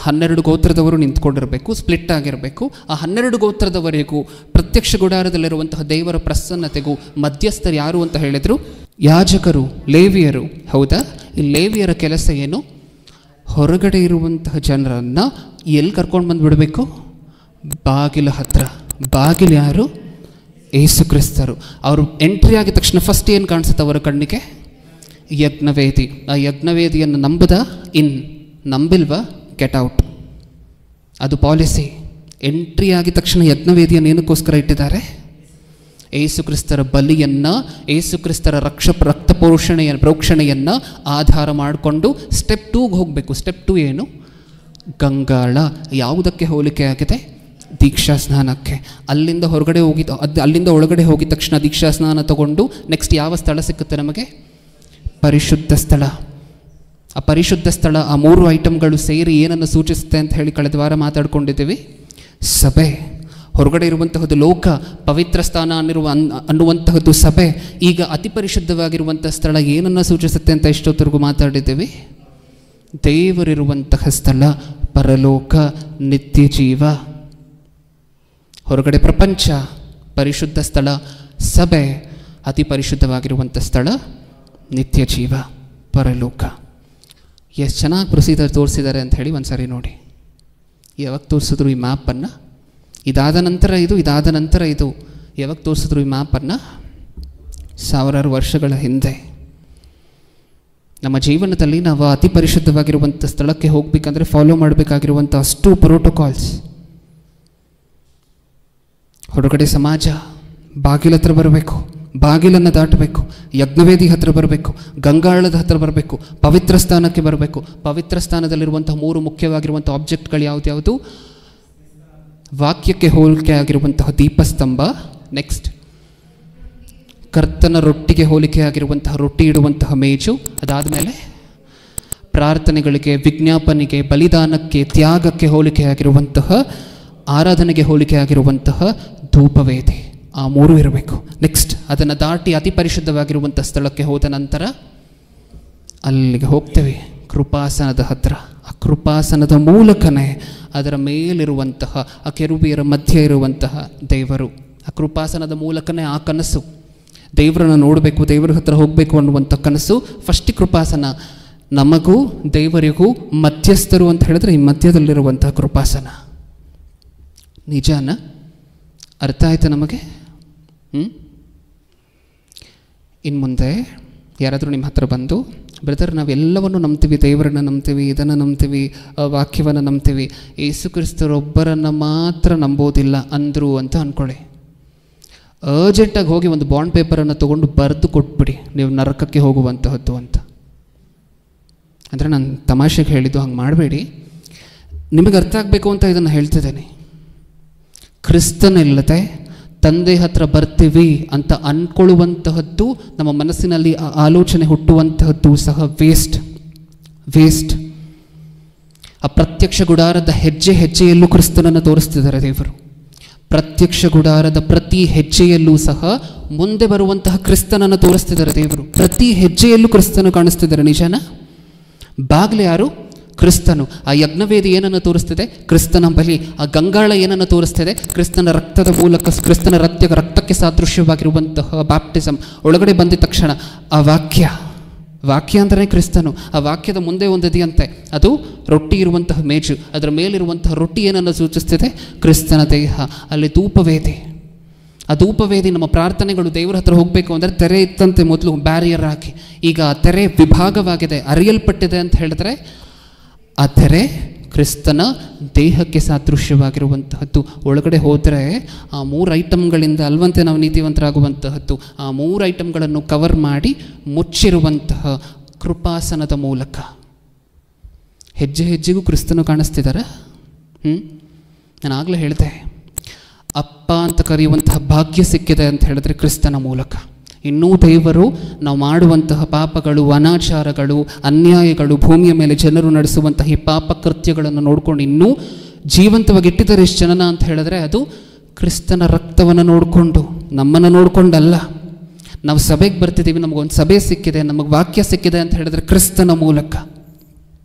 [SPEAKER 1] 12 ಗೋತ್ರದವರು ನಿಂತ್ಕೊಂಡಿರಬೇಕು, ಸ್ಪ್ಲಿಟ್ ಆಗಿರಬೇಕು. ಆ 12 ಗೋತ್ರದವರೆಗೂ ಪ್ರತ್ಯಕ್ಷ ಗುಡಾರದಲ್ಲಿರುವಂತಹ ದೇವರ ಪ್ರಸನ್ನತೆಗೂ ಮಧ್ಯಸ್ಥರು ಯಾರು ಅಂತ ಹೇಳಿದರು? ಯಾಜಕರು, ಲೇವಿಯರು. ಹೌದಾ? ಈ ಲೇವಿಯರ ಕೆಲಸ ಏನು? ಹೊರಗಡೆ ಇರುವಂತಹ ಜನರನ್ನು ಎಲ್ಲಿ ಕರ್ಕೊಂಡು ಬಂದುಬಿಡಬೇಕು? ಬಾಗಿಲ ಹತ್ರ. ಬಾಗಿಲು ಯಾರು? ಏಸು ಕ್ರಿಸ್ತರು. ಅವರು ಎಂಟ್ರಿ ಆಗಿದ ತಕ್ಷಣ ಫಸ್ಟ್ ಏನು ಕಾಣಿಸುತ್ತೆ ಅವರ ಕಣ್ಣಿಗೆ? ಯಜ್ಞವೇದಿ. ಆ ಯಜ್ಞವೇದಿಯನ್ನು ನಂಬಿಲ್ವಾ? Get out. ಅದು ಪಾಲಿಸಿ. ಎಂಟ್ರಿ ಆಗಿದ ತಕ್ಷಣ ಯಜ್ಞವೇದಿಯನ್ನು ಏನಕ್ಕೋಸ್ಕರ ಇಟ್ಟಿದ್ದಾರೆ? ಏಸು ಕ್ರಿಸ್ತರ ಬಲಿಯನ್ನು, ಏಸು ಕ್ರಿಸ್ತರ ರಕ್ತ ಪ್ರೋಕ್ಷಣೆಯನ್ನು ಆಧಾರ ಮಾಡಿಕೊಂಡು ಸ್ಟೆಪ್ 2ಗೆ ಹೋಗಬೇಕು. ಸ್ಟೆಪ್ 2 ಏನು? ಗಂಗಾಳ. ಯಾವುದಕ್ಕೆ ಹೋಲಿಕೆ ಆಗಿದೆ? ದೀಕ್ಷಾ ಸ್ನಾನಕ್ಕೆ. ಅಲ್ಲಿಂದ ಒಳಗಡೆ ಹೋಗಿದ ತಕ್ಷಣ ದೀಕ್ಷಾ ಸ್ನಾನ ತಗೊಂಡು ನೆಕ್ಸ್ಟ್ ಯಾವ ಸ್ಥಳ ಸಿಕ್ಕುತ್ತೆ ನಮಗೆ? ಪರಿಶುದ್ಧ ಸ್ಥಳ. ಆ ಪರಿಶುದ್ಧ ಸ್ಥಳ, ಆ 3 ಐಟಮ್ಗಳು ಸೇರಿ ಏನನ್ನು ಸೂಚಿಸುತ್ತೆ ಅಂತ ಹೇಳಿ ಕಳೆದ ವಾರ ಮಾತಾಡ್ಕೊಂಡಿದ್ದೀವಿ. ಸಭೆ. ಹೊರಗಡೆ ಇರುವಂತಹದ್ದು ಲೋಕ, ಪವಿತ್ರ ಸ್ಥಾನ ಅನ್ನುವಂತಹದ್ದು ಸಭೆ. ಈಗ ಅತಿ ಪರಿಶುದ್ಧವಾಗಿರುವಂಥ ಸ್ಥಳ ಏನನ್ನು ಸೂಚಿಸುತ್ತೆ ಅಂತ ಇಷ್ಟೊತ್ತರೆಗೂ ಮಾತಾಡಿದ್ದೀವಿ? ದೇವರಿರುವಂತಹ ಸ್ಥಳ, ಪರಲೋಕ, ನಿತ್ಯ ಜೀವ. ಹೊರಗಡೆ ಪ್ರಪಂಚ, ಪರಿಶುದ್ಧ ಸ್ಥಳ ಸಭೆ, ಅತಿ ಪರಿಶುದ್ಧವಾಗಿರುವಂಥ ಸ್ಥಳ ನಿತ್ಯ ಜೀವ, ಪರಲೋಕ. ಎಷ್ಟು ಚೆನ್ನಾಗಿ ಪ್ರೊಸೀಜರ್ ತೋರಿಸಿದ್ದಾರೆ ಅಂತ ಹೇಳಿ ಒಂದು ಸಾರಿ ನೋಡಿ. ಯಾವಾಗ ತೋರಿಸಿದ್ರು ಈ ಮ್ಯಾಪನ್ನು? ಇದಾದ ನಂತರ ಇದು ಯಾವಾಗ ತೋರಿಸಿದ್ರು ಈ ಮ್ಯಾಪನ್ನು? ಸಾವಿರಾರು ವರ್ಷಗಳ ಹಿಂದೆ. ನಮ್ಮ ಜೀವನದಲ್ಲಿ ನಾವು ಅತಿ ಪರಿಶುದ್ಧವಾಗಿರುವಂಥ ಸ್ಥಳಕ್ಕೆ ಹೋಗಬೇಕಂದ್ರೆ ಫಾಲೋ ಮಾಡಬೇಕಾಗಿರುವಂಥ ಅಷ್ಟು ಪ್ರೋಟೋಕಾಲ್ಸ್. ಹೊರಗಡೆ ಸಮಾಜ, ಬಾಗಿಲ ಹತ್ರ ಬರಬೇಕು, ಬಾಗಿಲನ್ನು ದಾಟಬೇಕು, ಯಜ್ಞವೇದಿ ಹತ್ರ ಬರಬೇಕು, ಗಂಗಾಳದ ಹತ್ರ ಬರಬೇಕು, ಪವಿತ್ರ ಸ್ಥಾನಕ್ಕೆ ಬರಬೇಕು. ಪವಿತ್ರ ಸ್ಥಾನದಲ್ಲಿರುವಂಥ 3 ಮುಖ್ಯವಾಗಿರುವಂಥ ಆಬ್ಜೆಕ್ಟ್ಗಳು ಯಾವುದು? ವಾಕ್ಯಕ್ಕೆ ಹೋಲಿಕೆ ಆಗಿರುವಂತಹ ದೀಪಸ್ತಂಭ, ನೆಕ್ಸ್ಟ್ ಕರ್ತನ ರೊಟ್ಟಿಗೆ ಹೋಲಿಕೆ ಆಗಿರುವಂತಹ ರೊಟ್ಟಿ ಇಡುವಂತಹ ಮೇಜು, ಅದಾದಮೇಲೆ ಪ್ರಾರ್ಥನೆಗಳಿಗೆ, ವಿಜ್ಞಾಪನೆಗೆ, ಬಲಿದಾನಕ್ಕೆ, ತ್ಯಾಗಕ್ಕೆ ಹೋಲಿಕೆ ಆಗಿರುವಂತಹ, ಆರಾಧನೆಗೆ ಹೋಲಿಕೆ ಆಗಿರುವಂತಹ ಧೂಪವೇದಿ. ಆ 3 ಇರಬೇಕು. ನೆಕ್ಸ್ಟ್ ಅದನ್ನು ದಾಟಿ ಅತಿ ಪರಿಶುದ್ಧವಾಗಿರುವಂಥ ಸ್ಥಳಕ್ಕೆ ಹೋದ ನಂತರ ಅಲ್ಲಿಗೆ ಹೋಗ್ತೇವೆ, ಕೃಪಾಸನದ ಹತ್ರ. ಆ ಕೃಪಾಸನದ ಮೂಲಕನೇ ಅದರ ಮೇಲಿರುವಂತಹ ಆ ಕೆರೂಬಿಯರ ಮಧ್ಯೆ ಇರುವಂತಹ ದೇವರು. ಆ ಕೃಪಾಸನದ ಮೂಲಕನೇ ಆ ಕನಸು, ದೇವರನ್ನು ನೋಡಬೇಕು, ದೇವರ ಹತ್ರ ಹೋಗಬೇಕು ಅನ್ನುವಂಥ ಕನಸು. ಫಸ್ಟ್ ಕೃಪಾಸನ, ನಮಗೂ ದೇವರಿಗೂ ಮಧ್ಯಸ್ಥರು ಅಂತ ಹೇಳಿದ್ರೆ ಈ ಮಧ್ಯದಲ್ಲಿರುವಂತಹ ಕೃಪಾಸನ. ನಿಜಾನ? ಅರ್ಥ ಆಯ್ತು ನಮಗೆ? ಇನ್ನು ಮುಂದೆ ಯಾರಾದರೂ ನಿಮ್ಮ ಹತ್ರ ಬಂದು, ಬ್ರದರ್ ನಾವೆಲ್ಲವನ್ನು ನಂಬ್ತೀವಿ, ದೇವರನ್ನು ನಂಬ್ತೀವಿ, ಇದನ್ನು ನಂಬ್ತೀವಿ, ವಾಕ್ಯವನ್ನು ನಂಬ್ತೀವಿ, ಯೇಸು ಕ್ರಿಸ್ತರೊಬ್ಬರನ್ನು ಮಾತ್ರ ನಂಬೋದಿಲ್ಲ ಅಂದರು ಅಂತ ಅಂದ್ಕೊಳ್ಳಿ. ಅರ್ಜೆಂಟಾಗಿ ಹೋಗಿ ಒಂದು ಬಾಂಡ್ ಪೇಪರನ್ನು ತೊಗೊಂಡು ಬರೆದು ಕೊಟ್ಬಿಡಿ, ನೀವು ನರಕಕ್ಕೆ ಹೋಗುವಂತಹದ್ದು ಅಂತ. ಅಂದರೆ ನಾನು ತಮಾಷೆಗೆ ಹೇಳಿದ್ದು, ಹಂಗೆ ಮಾಡಬೇಡಿ. ನಿಮಗೆ ಅರ್ಥ ಆಗಬೇಕು ಅಂತ ಇದನ್ನು ಹೇಳ್ತಿದ್ದೇನೆ. ಕ್ರಿಸ್ತನಿಲ್ಲದೆ ತಂದೆ ಹತ್ರ ಬರ್ತೀವಿ ಅಂತ ಅಂದ್ಕೊಳ್ಳುವಂತಹದ್ದು, ನಮ್ಮ ಮನಸ್ಸಿನಲ್ಲಿ ಆಲೋಚನೆ ಹುಟ್ಟುವಂತಹದ್ದು ಸಹ ವೇಸ್ಟ್. ಆ ಪ್ರತ್ಯಕ್ಷ ಗುಡಾರದ ಹೆಜ್ಜೆಯಲ್ಲೂ ಕ್ರಿಸ್ತನನ್ನು ತೋರಿಸ್ತಿದ್ದಾರೆ ದೇವರು. ಪ್ರತ್ಯಕ್ಷ ಗುಡಾರದ ಪ್ರತಿ ಹೆಜ್ಜೆಯಲ್ಲೂ ಸಹ ಮುಂದೆ ಬರುವಂತಹ ಕ್ರಿಸ್ತನನ್ನು ತೋರಿಸ್ತಿದ್ದಾರೆ ದೇವರು. ಪ್ರತಿ ಹೆಜ್ಜೆಯಲ್ಲೂ ಕ್ರಿಸ್ತನು ಕಾಣಿಸ್ತಿದ್ದಾರೆ. ನಿಜಾನ? ಬಾಗಿಲು ಯಾರು? ಕ್ರಿಸ್ತನು. ಆ ಯಜ್ಞವೇದಿ ಏನನ್ನು ತೋರಿಸ್ತಿದೆ? ಕ್ರಿಸ್ತನ ಬಲಿ. ಆ ಗಂಗಾಳ ಏನನ್ನು ತೋರಿಸ್ತಿದೆ? ಕ್ರಿಸ್ತನ ರಕ್ತದ ಮೂಲಕ, ಕ್ರಿಸ್ತನ ರಕ್ತಕ್ಕೆ ಸಾದೃಶ್ಯವಾಗಿರುವಂತಹ ಬ್ಯಾಪ್ಟಿಸಮ್. ಒಳಗಡೆ ಬಂದಿದ ತಕ್ಷಣ ಆ ವಾಕ್ಯ ಅಂದರೆ ಕ್ರಿಸ್ತನು. ಆ ವಾಕ್ಯದ ಮುಂದೆ ಒಂದಿದೆಯಂತೆ, ಅದು ರೊಟ್ಟಿ ಇರುವಂತಹ ಮೇಜು. ಅದರ ಮೇಲಿರುವಂತಹ ರೊಟ್ಟಿ ಏನನ್ನು ಸೂಚಿಸ್ತಿದೆ? ಕ್ರಿಸ್ತನ ದೇಹ. ಅಲ್ಲಿ ಧೂಪವೇದಿ. ಆ ಧೂಪವೇದಿ, ನಮ್ಮ ಪ್ರಾರ್ಥನೆಗಳು ದೇವರ ಹತ್ರ ಹೋಗಬೇಕು ಅಂದರೆ ತೆರೆ ಇತ್ತಂತೆ ಮೊದಲು, ಬ್ಯಾರಿಯರ್ ಹಾಕಿ. ಈಗ ಆ ತೆರೆ ವಿಭಾಗವಾಗಿದೆ, ಅರಿಯಲ್ಪಟ್ಟಿದೆ ಅಂತ ಹೇಳಿದ್ರೆ ಆ ತೆರೆ ಕ್ರಿಸ್ತನ ದೇಹಕ್ಕೆ ಸಾದೃಶ್ಯವಾಗಿರುವಂತಹದ್ದು. ಒಳಗಡೆ ಹೋದರೆ ಆ 3 ಐಟಮ್ಗಳಿಂದ ಅಲ್ವಂತೆ ನಾವು ನೀತಿವಂತರಾಗುವಂತಹದ್ದು. ಆ 3 ಐಟಮ್ಗಳನ್ನು ಕವರ್ ಮಾಡಿ ಮುಚ್ಚಿರುವಂತಹ ಕೃಪಾಸನದ ಮೂಲಕ ಹೆಜ್ಜೆಗೂ ಕ್ರಿಸ್ತನು ಕಾಣಿಸ್ತಿದ್ದಾರೆ. ನಾನು ಆಗಲೇ ಹೇಳಿದೆ, ಅಪ್ಪ ಅಂತ ಕರೆಯುವಂತಹ ಭಾಗ್ಯ ಸಿಕ್ಕಿದೆ ಅಂತ ಹೇಳಿದ್ರೆ ಕ್ರಿಸ್ತನ ಮೂಲಕ. ಇನ್ನೂ ದೇವರು ನಾವು ಮಾಡುವಂತಹ ಪಾಪಗಳು, ಅನಾಚಾರಗಳು, ಅನ್ಯಾಯಗಳು, ಭೂಮಿಯ ಮೇಲೆ ಜನರು ನಡೆಸುವಂತಹ ಈ ಪಾಪ ಕೃತ್ಯಗಳನ್ನು ನೋಡ್ಕೊಂಡು ಇನ್ನೂ ಜೀವಂತವಾಗಿ ಇಟ್ಟಿದ್ದಾರೆ ಇಷ್ಟು ಜನನ ಅಂತ ಹೇಳಿದ್ರೆ ಅದು ಕ್ರಿಸ್ತನ ರಕ್ತವನ್ನು ನೋಡಿಕೊಂಡು, ನಮ್ಮನ್ನು ನೋಡಿಕೊಂಡಲ್ಲ. ನಾವು ಸಭೆಗೆ ಬರ್ತಿದ್ದೀವಿ, ನಮಗೊಂದು ಸಭೆ ಸಿಕ್ಕಿದೆ, ನಮಗೆ ವಾಕ್ಯ ಸಿಕ್ಕಿದೆ ಅಂತ ಹೇಳಿದ್ರೆ ಕ್ರಿಸ್ತನ ಮೂಲಕ.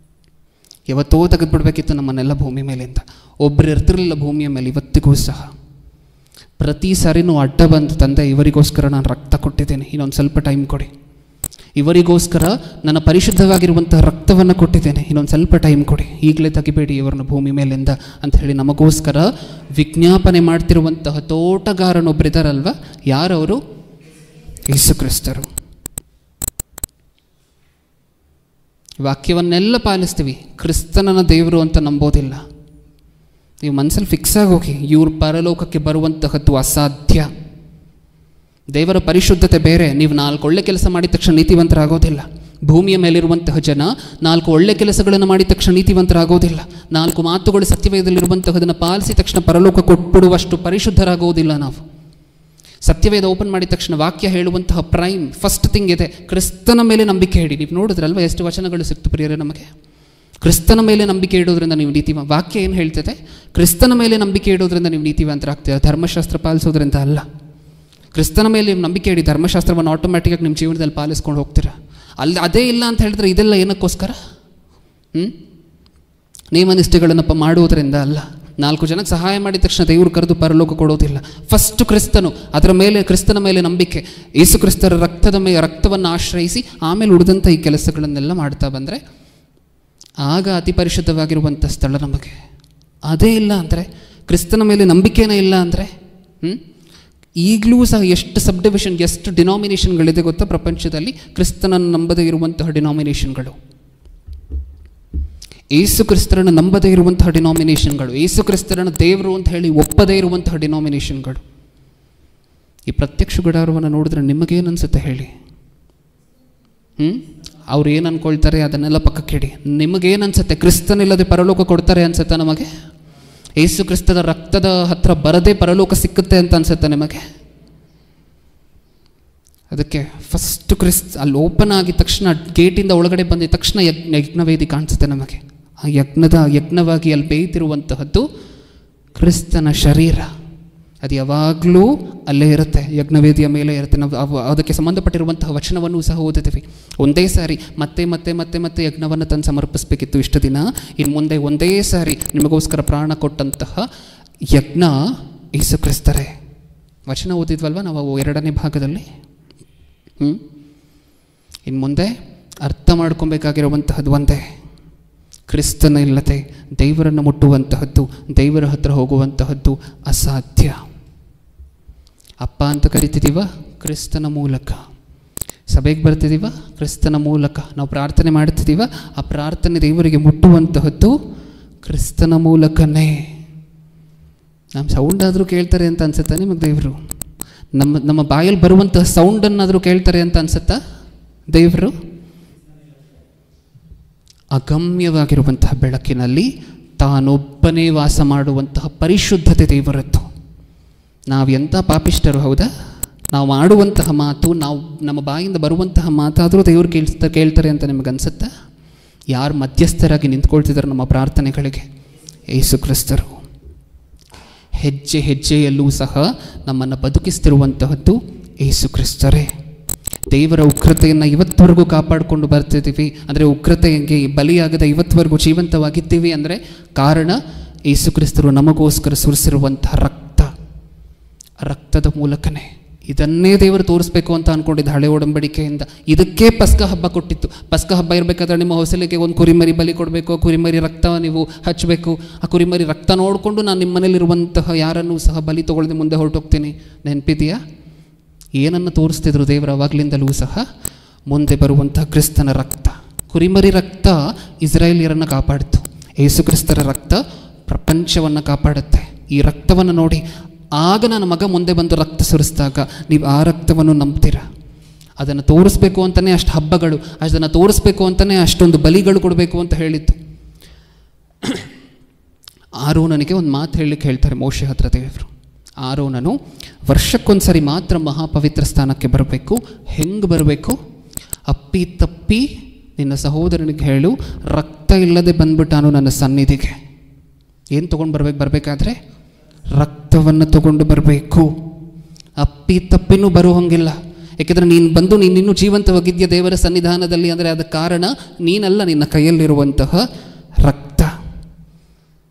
[SPEAKER 1] ಯಾವತ್ತೋ ತೆಗೆದುಬಿಡ್ಬೇಕಿತ್ತು ನಮ್ಮನ್ನೆಲ್ಲ ಭೂಮಿ ಮೇಲಿಂದ. ಒಬ್ಬರು ಇರ್ತಿರಲಿಲ್ಲ ಭೂಮಿಯ ಮೇಲೆ ಇವತ್ತಿಗೂ ಸಹ. ಪ್ರತಿ ಸಾರಿನೂ ಅಡ್ಡ ಬಂದು, ತಂದೆ ಇವರಿಗೋಸ್ಕರ ನಾನು ರಕ್ತ ಕೊಟ್ಟಿದ್ದೇನೆ, ಇನ್ನೊಂದು ಸ್ವಲ್ಪ ಟೈಮ್ ಕೊಡಿ, ಇವರಿಗೋಸ್ಕರ ನನ್ನ ಪರಿಶುದ್ಧವಾಗಿರುವಂತಹ ರಕ್ತವನ್ನು ಕೊಟ್ಟಿದ್ದೇನೆ, ಇನ್ನೊಂದು ಸ್ವಲ್ಪ ಟೈಮ್ ಕೊಡಿ, ಈಗಲೇ ತೆಗಿಬೇಡಿ ಇವರನ್ನು ಭೂಮಿ ಮೇಲಿಂದ ಅಂತ ಹೇಳಿ ನಮಗೋಸ್ಕರ ವಿಜ್ಞಾಪನೆ ಮಾಡ್ತಿರುವಂತಹ ತೋಟಗಾರನೊಬ್ಬರಿದ್ದಾರಲ್ವ, ಯಾರವರು? ಯೇಸು ಕ್ರಿಸ್ತರು. ವಾಕ್ಯವನ್ನೆಲ್ಲ ಪಾಲಿಸ್ತೀವಿ, ಕ್ರಿಸ್ತನನ್ನ ದೇವರು ಅಂತ ನಂಬೋದಿಲ್ಲ. ನೀವು ಮನಸ್ಸಲ್ಲಿ ಫಿಕ್ಸ್ ಆಗೋಗಿ, ಇವ್ರ ಪರಲೋಕಕ್ಕೆ ಬರುವಂತಹದ್ದು ಅಸಾಧ್ಯ. ದೇವರ ಪರಿಶುದ್ಧತೆ ಬೇರೆ. ನೀವು 4 ಒಳ್ಳೆ ಕೆಲಸ ಮಾಡಿದ ತಕ್ಷಣ ನೀತಿವಂತರಾಗೋದಿಲ್ಲ. ಭೂಮಿಯ ಮೇಲಿರುವಂತಹ ಜನ 4 ಒಳ್ಳೆ ಕೆಲಸಗಳನ್ನು ಮಾಡಿದ ತಕ್ಷಣ ನೀತಿವಂತರಾಗೋದಿಲ್ಲ. 4 ಮಾತುಗಳು ಸತ್ಯವೇದದಲ್ಲಿರುವಂತಹದನ್ನು ಪಾಲಿಸಿದ ತಕ್ಷಣ ಪರಲೋಕ ಕೊಟ್ಬಿಡುವಷ್ಟು ಪರಿಶುದ್ಧರಾಗೋದಿಲ್ಲ ನಾವು. ಸತ್ಯವೇದ ಓಪನ್ ಮಾಡಿದ ತಕ್ಷಣ ವಾಕ್ಯ ಹೇಳುವಂತಹ ಪ್ರೈಮ್ ಫಸ್ಟ್ ಥಿಂಗ್ ಇದೆ, ಕ್ರಿಸ್ತನ ಮೇಲೆ ನಂಬಿಕೆ ಇಡಿ. ನೀವು ನೋಡಿದ್ರಲ್ವ ಎಷ್ಟು ವಚನಗಳು ಸಿಕ್ತು ಪ್ರಿಯರೇ ನಮಗೆ. ಕ್ರಿಸ್ತನ ಮೇಲೆ ನಂಬಿಕೆ ಇಡೋದ್ರಿಂದ ನೀವು ವಾಕ್ಯ ಏನು ಹೇಳ್ತದೆ? ಕ್ರಿಸ್ತನ ಮೇಲೆ ನಂಬಿಕೆ ಇಡೋದ್ರಿಂದ ನೀವು ನೀತಿವಂತರಾಗ್ತೀರ, ಧರ್ಮಶಾಸ್ತ್ರ ಪಾಲಿಸೋದ್ರಿಂದ ಅಲ್ಲ. ಕ್ರಿಸ್ತನ ಮೇಲೆ ನೀವು ನಂಬಿಕೆ ಇಡಿ, ಧರ್ಮಶಾಸ್ತ್ರವನ್ನು ಆಟೋಮ್ಯಾಟಿಕಾಗಿ ನಿಮ್ಮ ಜೀವನದಲ್ಲಿ ಪಾಲಿಸ್ಕೊಂಡು ಹೋಗ್ತೀರಾ. ಅದೇ ಇಲ್ಲ ಅಂತ ಹೇಳಿದ್ರೆ ಇದೆಲ್ಲ ಏನಕ್ಕೋಸ್ಕರ? ನಿಯಮನಿಷ್ಠೆಗಳನ್ನು ಮಾಡುವುದರಿಂದ ಅಲ್ಲ. 4 ಜನಕ್ಕೆ ಸಹಾಯ ಮಾಡಿದ ತಕ್ಷಣ ದೇವರು ಕರೆದು ಪರಲೋಕ ಕೊಡೋದಿಲ್ಲ. ಫಸ್ಟ್ ಕ್ರಿಸ್ತನು, ಅದರ ಮೇಲೆ ಕ್ರಿಸ್ತನ ಮೇಲೆ ನಂಬಿಕೆ, ಯೇಸು ಕ್ರಿಸ್ತರ ರಕ್ತವನ್ನು ಆಶ್ರಯಿಸಿ ಆಮೇಲೆ ಉಳಿದಂಥ ಈ ಕೆಲಸಗಳನ್ನೆಲ್ಲ ಮಾಡ್ತಾ ಬಂದರೆ ಆಗ ಅತಿ ಪರಿಶುದ್ಧವಾಗಿರುವಂಥ ಸ್ಥಳ ನಮಗೆ. ಅದೇ ಇಲ್ಲ ಅಂದರೆ, ಕ್ರಿಸ್ತನ ಮೇಲೆ ನಂಬಿಕೆನೇ ಇಲ್ಲ ಅಂದರೆ, ಈಗಲೂ ಸಹ ಎಷ್ಟು ಸಬ್ ಡಿವಿಷನ್, ಎಷ್ಟು ಡಿನಾಮಿನೇಷನ್ಗಳಿದೆ ಗೊತ್ತಾ ಪ್ರಪಂಚದಲ್ಲಿ? ಕ್ರಿಸ್ತನನ್ನು ನಂಬದೇ ಇರುವಂತಹ ಡಿನಾಮಿನೇಷನ್ಗಳು, ಯೇಸು ಕ್ರಿಸ್ತರನ್ನು ನಂಬದೇ ಇರುವಂತಹ ಡಿನಾಮಿನೇಷನ್ಗಳು, ಯೇಸು ಕ್ರಿಸ್ತರನ್ನು ದೇವರು ಅಂತ ಹೇಳಿ ಒಪ್ಪದೇ ಇರುವಂತಹ ಡಿನಾಮಿನೇಷನ್ಗಳು. ಈ ಪ್ರತ್ಯಕ್ಷ ಗುಡಾರವನ್ನು ನೋಡಿದ್ರೆ ನಿಮಗೇನು ಅನಿಸುತ್ತೆ ಹೇಳಿ? ಅವ್ರು ಏನು ಅಂದ್ಕೊಳ್ತಾರೆ ಅದನ್ನೆಲ್ಲ ಪಕ್ಕಕ್ಕಿಡಿ. ನಿಮಗೇನು ಅನಿಸುತ್ತೆ? ಕ್ರಿಸ್ತನಿಲ್ಲದೆ ಪರಲೋಕ ಕೊಡ್ತಾರೆ ಅನಿಸುತ್ತಾ ನಮಗೆ? ಯೇಸು ಕ್ರಿಸ್ತದ ರಕ್ತದ ಹತ್ರ ಬರದೇ ಪರಲೋಕ ಸಿಕ್ಕುತ್ತೆ ಅಂತ ಅನಿಸುತ್ತೆ ನಿಮಗೆ? ಅದಕ್ಕೆ ಫಸ್ಟ್ ಅಲ್ಲಿ ಓಪನ್ ಆಗಿದ ತಕ್ಷಣ, ಗೇಟಿಂದ ಒಳಗಡೆ ಬಂದಿದ ತಕ್ಷಣ ಯಜ್ಞವೇದಿ ಕಾಣಿಸುತ್ತೆ ನಮಗೆ. ಆ ಯಜ್ಞವಾಗಿ ಅಲ್ಲಿ ಬೇಯ್ತಿರುವಂತಹದ್ದು ಕ್ರಿಸ್ತನ ಶರೀರ. ಅದು ಯಾವಾಗಲೂ ಅಲ್ಲೇ ಇರುತ್ತೆ, ಯಜ್ಞವೇದಿಯ ಮೇಲೆ ಇರುತ್ತೆ. ನಾವು ಅದಕ್ಕೆ ಸಂಬಂಧಪಟ್ಟಿರುವಂತಹ ವಚನವನ್ನು ಸಹ ಓದುತ್ತೀವಿ. ಒಂದೇ ಸಾರಿ ಮತ್ತೆ ಮತ್ತೆ ಮತ್ತೆ ಮತ್ತೆ ಯಜ್ಞವನ್ನು ತಂದು ಸಮರ್ಪಿಸಬೇಕಿತ್ತು ಇಷ್ಟು ದಿನ. ಇನ್ನು ಮುಂದೆ ಒಂದೇ ಸಾರಿ ನಿಮಗೋಸ್ಕರ ಪ್ರಾಣ ಕೊಟ್ಟಂತಹ ಯಜ್ಞ ಯೇಸು ಕ್ರಿಸ್ತರೇ. ವಚನ ಓದಿದ್ವಲ್ವ ನಾವು 2ನೇ ಭಾಗದಲ್ಲಿ. ಇನ್ನು ಮುಂದೆ ಅರ್ಥ ಮಾಡ್ಕೊಬೇಕಾಗಿರುವಂತಹದ್ದು ಒಂದೇ, ಕ್ರಿಸ್ತನ ಇಲ್ಲದೆ ದೇವರನ್ನು ಮುಟ್ಟುವಂತಹದ್ದು, ದೇವರ ಹತ್ರ ಹೋಗುವಂತಹದ್ದು ಅಸಾಧ್ಯ. ಅಪ್ಪ ಅಂತ ಕರಿತಿದ್ದೀವ ಕ್ರಿಸ್ತನ ಮೂಲಕ, ಸಭೆಗೆ ಬರ್ತಿದ್ದೀವ ಕ್ರಿಸ್ತನ ಮೂಲಕ, ನಾವು ಪ್ರಾರ್ಥನೆ ಮಾಡ್ತಿದ್ದೀವ, ಆ ಪ್ರಾರ್ಥನೆ ದೇವರಿಗೆ ಮುಟ್ಟುವಂತಹದ್ದು ಕ್ರಿಸ್ತನ ಮೂಲಕನೇ. ನಮ್ಮ ಸೌಂಡ್ ಆದರೂ ಕೇಳ್ತಾರೆ ಅಂತ ಅನ್ಸುತ್ತಾ ನಿಮಗೆ ದೇವರು? ನಮ್ಮ ಬಾಯಲ್ಲಿ ಬರುವಂತಹ ಸೌಂಡನ್ನಾದರೂ ಕೇಳ್ತಾರೆ ಅಂತ ಅನ್ಸುತ್ತಾ ದೇವರು? ಅಗಮ್ಯವಾಗಿರುವಂತಹ ಬೆಳಕಿನಲ್ಲಿ ತಾನೊಬ್ಬನೇ ವಾಸ ಮಾಡುವಂತಹ ಪರಿಶುದ್ಧತೆ ದೇವರದ್ದು. ನಾವು ಎಂಥ ಪಾಪಿಷ್ಟರು ಹೌದಾ? ನಾವು ಮಾಡುವಂತಹ ಮಾತು, ನಾವು ನಮ್ಮ ಬಾಯಿಂದ ಬರುವಂತಹ ಮಾತಾದರೂ ದೇವರು ಕೇಳ್ತಾರೆ ಅಂತ ನಿಮಗನ್ಸುತ್ತಾ? ಯಾರು ಮಧ್ಯಸ್ಥರಾಗಿ ನಿಂತ್ಕೊಳ್ತಿದ್ದಾರೆ ನಮ್ಮ ಪ್ರಾರ್ಥನೆಗಳಿಗೆ? ಯೇಸು ಕ್ರಿಸ್ತರು. ಹೆಜ್ಜೆ ಹೆಜ್ಜೆಯಲ್ಲೂ ಸಹ ನಮ್ಮನ್ನು ಬದುಕಿಸ್ತಿರುವಂತಹದ್ದು ಯೇಸು ಕ್ರಿಸ್ತರೇ. ದೇವರ ಉಗ್ರತೆಯನ್ನು ಇವತ್ತವರೆಗೂ ಕಾಪಾಡಿಕೊಂಡು ಬರ್ತಿದ್ದೀವಿ ಅಂದರೆ, ಉಗ್ರತೆಗೆ ಬಲಿಯಾಗದ ಇವತ್ತವರೆಗೂ ಜೀವಂತವಾಗಿದ್ದೀವಿ ಅಂದರೆ ಕಾರಣ ಯೇಸು ಕ್ರಿಸ್ತರು ನಮಗೋಸ್ಕರ ಸುರಿಸಿರುವಂತಹ ರಕ್ತದ ಮೂಲಕನೇ. ಇದನ್ನೇ ದೇವರು ತೋರಿಸ್ಬೇಕು ಅಂತ ಅಂದ್ಕೊಂಡಿದ್ದ ಹಳೆ ಒಡಂಬಡಿಕೆಯಿಂದ. ಇದಕ್ಕೆ ಪಸ್ಕ ಹಬ್ಬ ಕೊಟ್ಟಿತ್ತು. ಪಸ್ಕ ಹಬ್ಬ ಇರಬೇಕಾದ್ರೆ ನಿಮ್ಮ ಹೊಸಲಿಗೆ ಒಂದು ಕುರಿಮರಿ ಬಲಿ ಕೊಡಬೇಕು, ಕುರಿಮರಿ ರಕ್ತ ನೀವು ಹಚ್ಚಬೇಕು. ಆ ಕುರಿಮರಿ ರಕ್ತ ನೋಡಿಕೊಂಡು ನಾನು ನಿಮ್ಮ ಮನೇಲಿರುವಂತಹ ಯಾರನ್ನೂ ಸಹ ಬಲಿ ತೊಗೊಳ್ಳದೆ ಮುಂದೆ ಹೊರಟೋಗ್ತೀನಿ. ನೆನಪಿದೆಯಾ? ಏನನ್ನು ತೋರಿಸ್ತಿದ್ರು ದೇವರು ಅವಾಗಲಿಂದಲೂ ಸಹ? ಮುಂದೆ ಬರುವಂತಹ ಕ್ರಿಸ್ತನ ರಕ್ತ. ಕುರಿಮರಿ ರಕ್ತ ಇಸ್ರಾಯೇಲಿಯರನ್ನು ಕಾಪಾಡಿತು, ಯೇಸು ಕ್ರಿಸ್ತರ ರಕ್ತ ಪ್ರಪಂಚವನ್ನು ಕಾಪಾಡುತ್ತೆ. ಈ ರಕ್ತವನ್ನು ನೋಡಿ ಆಗ ನನ್ನ ಮಗ ಮುಂದೆ ಬಂದು ರಕ್ತ ಸುರಿಸಿದಾಗ ನೀವು ಆ ರಕ್ತವನ್ನು ನಂಬ್ತೀರ. ಅದನ್ನು ತೋರಿಸ್ಬೇಕು ಅಂತಲೇ ಅಷ್ಟು ಹಬ್ಬಗಳು, ಅದನ್ನು ತೋರಿಸ್ಬೇಕು ಅಂತಲೇ ಅಷ್ಟೊಂದು ಬಲಿಗಳು ಕೊಡಬೇಕು ಅಂತ ಹೇಳಿದ್ದು. ಆರೋನನಿಗೆ ಒಂದು ಮಾತು ಹೇಳಲಿಕ್ಕೆ ಹೇಳ್ತಾರೆ ಮೋಶೆ ಹತ್ರ ದೇವರು. ಆರೋನನು ವರ್ಷಕ್ಕೊಂದ್ಸರಿ ಮಾತ್ರ ಮಹಾಪವಿತ್ರ ಸ್ಥಾನಕ್ಕೆ ಬರಬೇಕು. ಹೆಂಗೆ ಬರಬೇಕು? ಅಪ್ಪಿ ತಪ್ಪಿ ನಿನ್ನ ಸಹೋದರನಿಗೆ ಹೇಳು, ರಕ್ತ ಇಲ್ಲದೆ ಬಂದ್ಬಿಟ್ಟಾನು ನನ್ನ ಸನ್ನಿಧಿಗೆ. ಏನು ತೊಗೊಂಡು ಬರಬೇಕಾದ್ರೆ ರಕ್ತವನ್ನು ತಗೊಂಡು ಬರಬೇಕು. ಅಪ್ಪಿ ತಪ್ಪಿನೂ ಬರೋ ಹಂಗಿಲ್ಲ. ಯಾಕೆಂದರೆ ನೀನು ಬಂದು ನೀನಿನ್ನೂ ಜೀವಂತವಾಗಿದ್ಯಾ ದೇವರ ಸನ್ನಿಧಾನದಲ್ಲಿ ಅಂದರೆ ಅದಕ್ಕೆ ಕಾರಣ ನೀನಲ್ಲ, ನಿನ್ನ ಕೈಯಲ್ಲಿರುವಂತಹ ರಕ್ತ.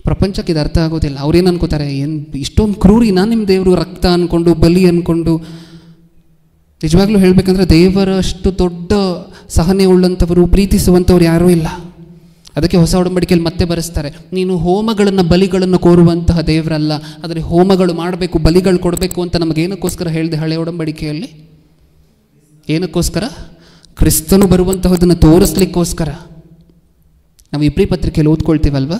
[SPEAKER 1] ಪ್ರಪಂಚಕ್ಕೆ ಇದು ಅರ್ಥ ಆಗೋದಿಲ್ಲ. ಅವ್ರೇನು ಅನ್ಕೋತಾರೆ, ಏನು ಇಷ್ಟೊಂದು ಕ್ರೂರಿನಾ ನಿಮ್ಮ ದೇವರು? ರಕ್ತ ಅಂದ್ಕೊಂಡು, ಬಲಿ ಅಂದ್ಕೊಂಡು. ನಿಜವಾಗ್ಲೂ ಹೇಳಬೇಕಂದ್ರೆ ದೇವರಷ್ಟು ದೊಡ್ಡ ಸಹನೆ ಉಳ್ಳಂಥವರು, ಪ್ರೀತಿಸುವಂಥವ್ರು ಯಾರೂ ಇಲ್ಲ. ಅದಕ್ಕೆ ಹೊಸ ಒಡಂಬಡಿಕೆಯಲ್ಲಿ ಮತ್ತೆ ಬರೆಸ್ತಾರೆ, ನೀನು ಹೋಮಗಳನ್ನು ಬಲಿಗಳನ್ನು ಕೋರುವಂತಹ ದೇವರಲ್ಲ, ಆದರೆ ಹೋಮಗಳು ಮಾಡಬೇಕು, ಬಲಿಗಳು ಕೊಡಬೇಕು ಅಂತ ನಮಗೇನಕ್ಕೋಸ್ಕರ ಹೇಳಿದೆ ಹಳೆ ಒಡಂಬಡಿಕೆಯಲ್ಲಿ? ಏನಕ್ಕೋಸ್ಕರ? ಕ್ರಿಸ್ತನು ಬರುವಂತಹದನ್ನು ತೋರಿಸ್ಲಿಕ್ಕೋಸ್ಕರ. ನಾವು ಇಬ್ರಿ ಪತ್ರಿಕೆಯಲ್ಲಿ ಓದ್ಕೊಳ್ತೀವಲ್ವ,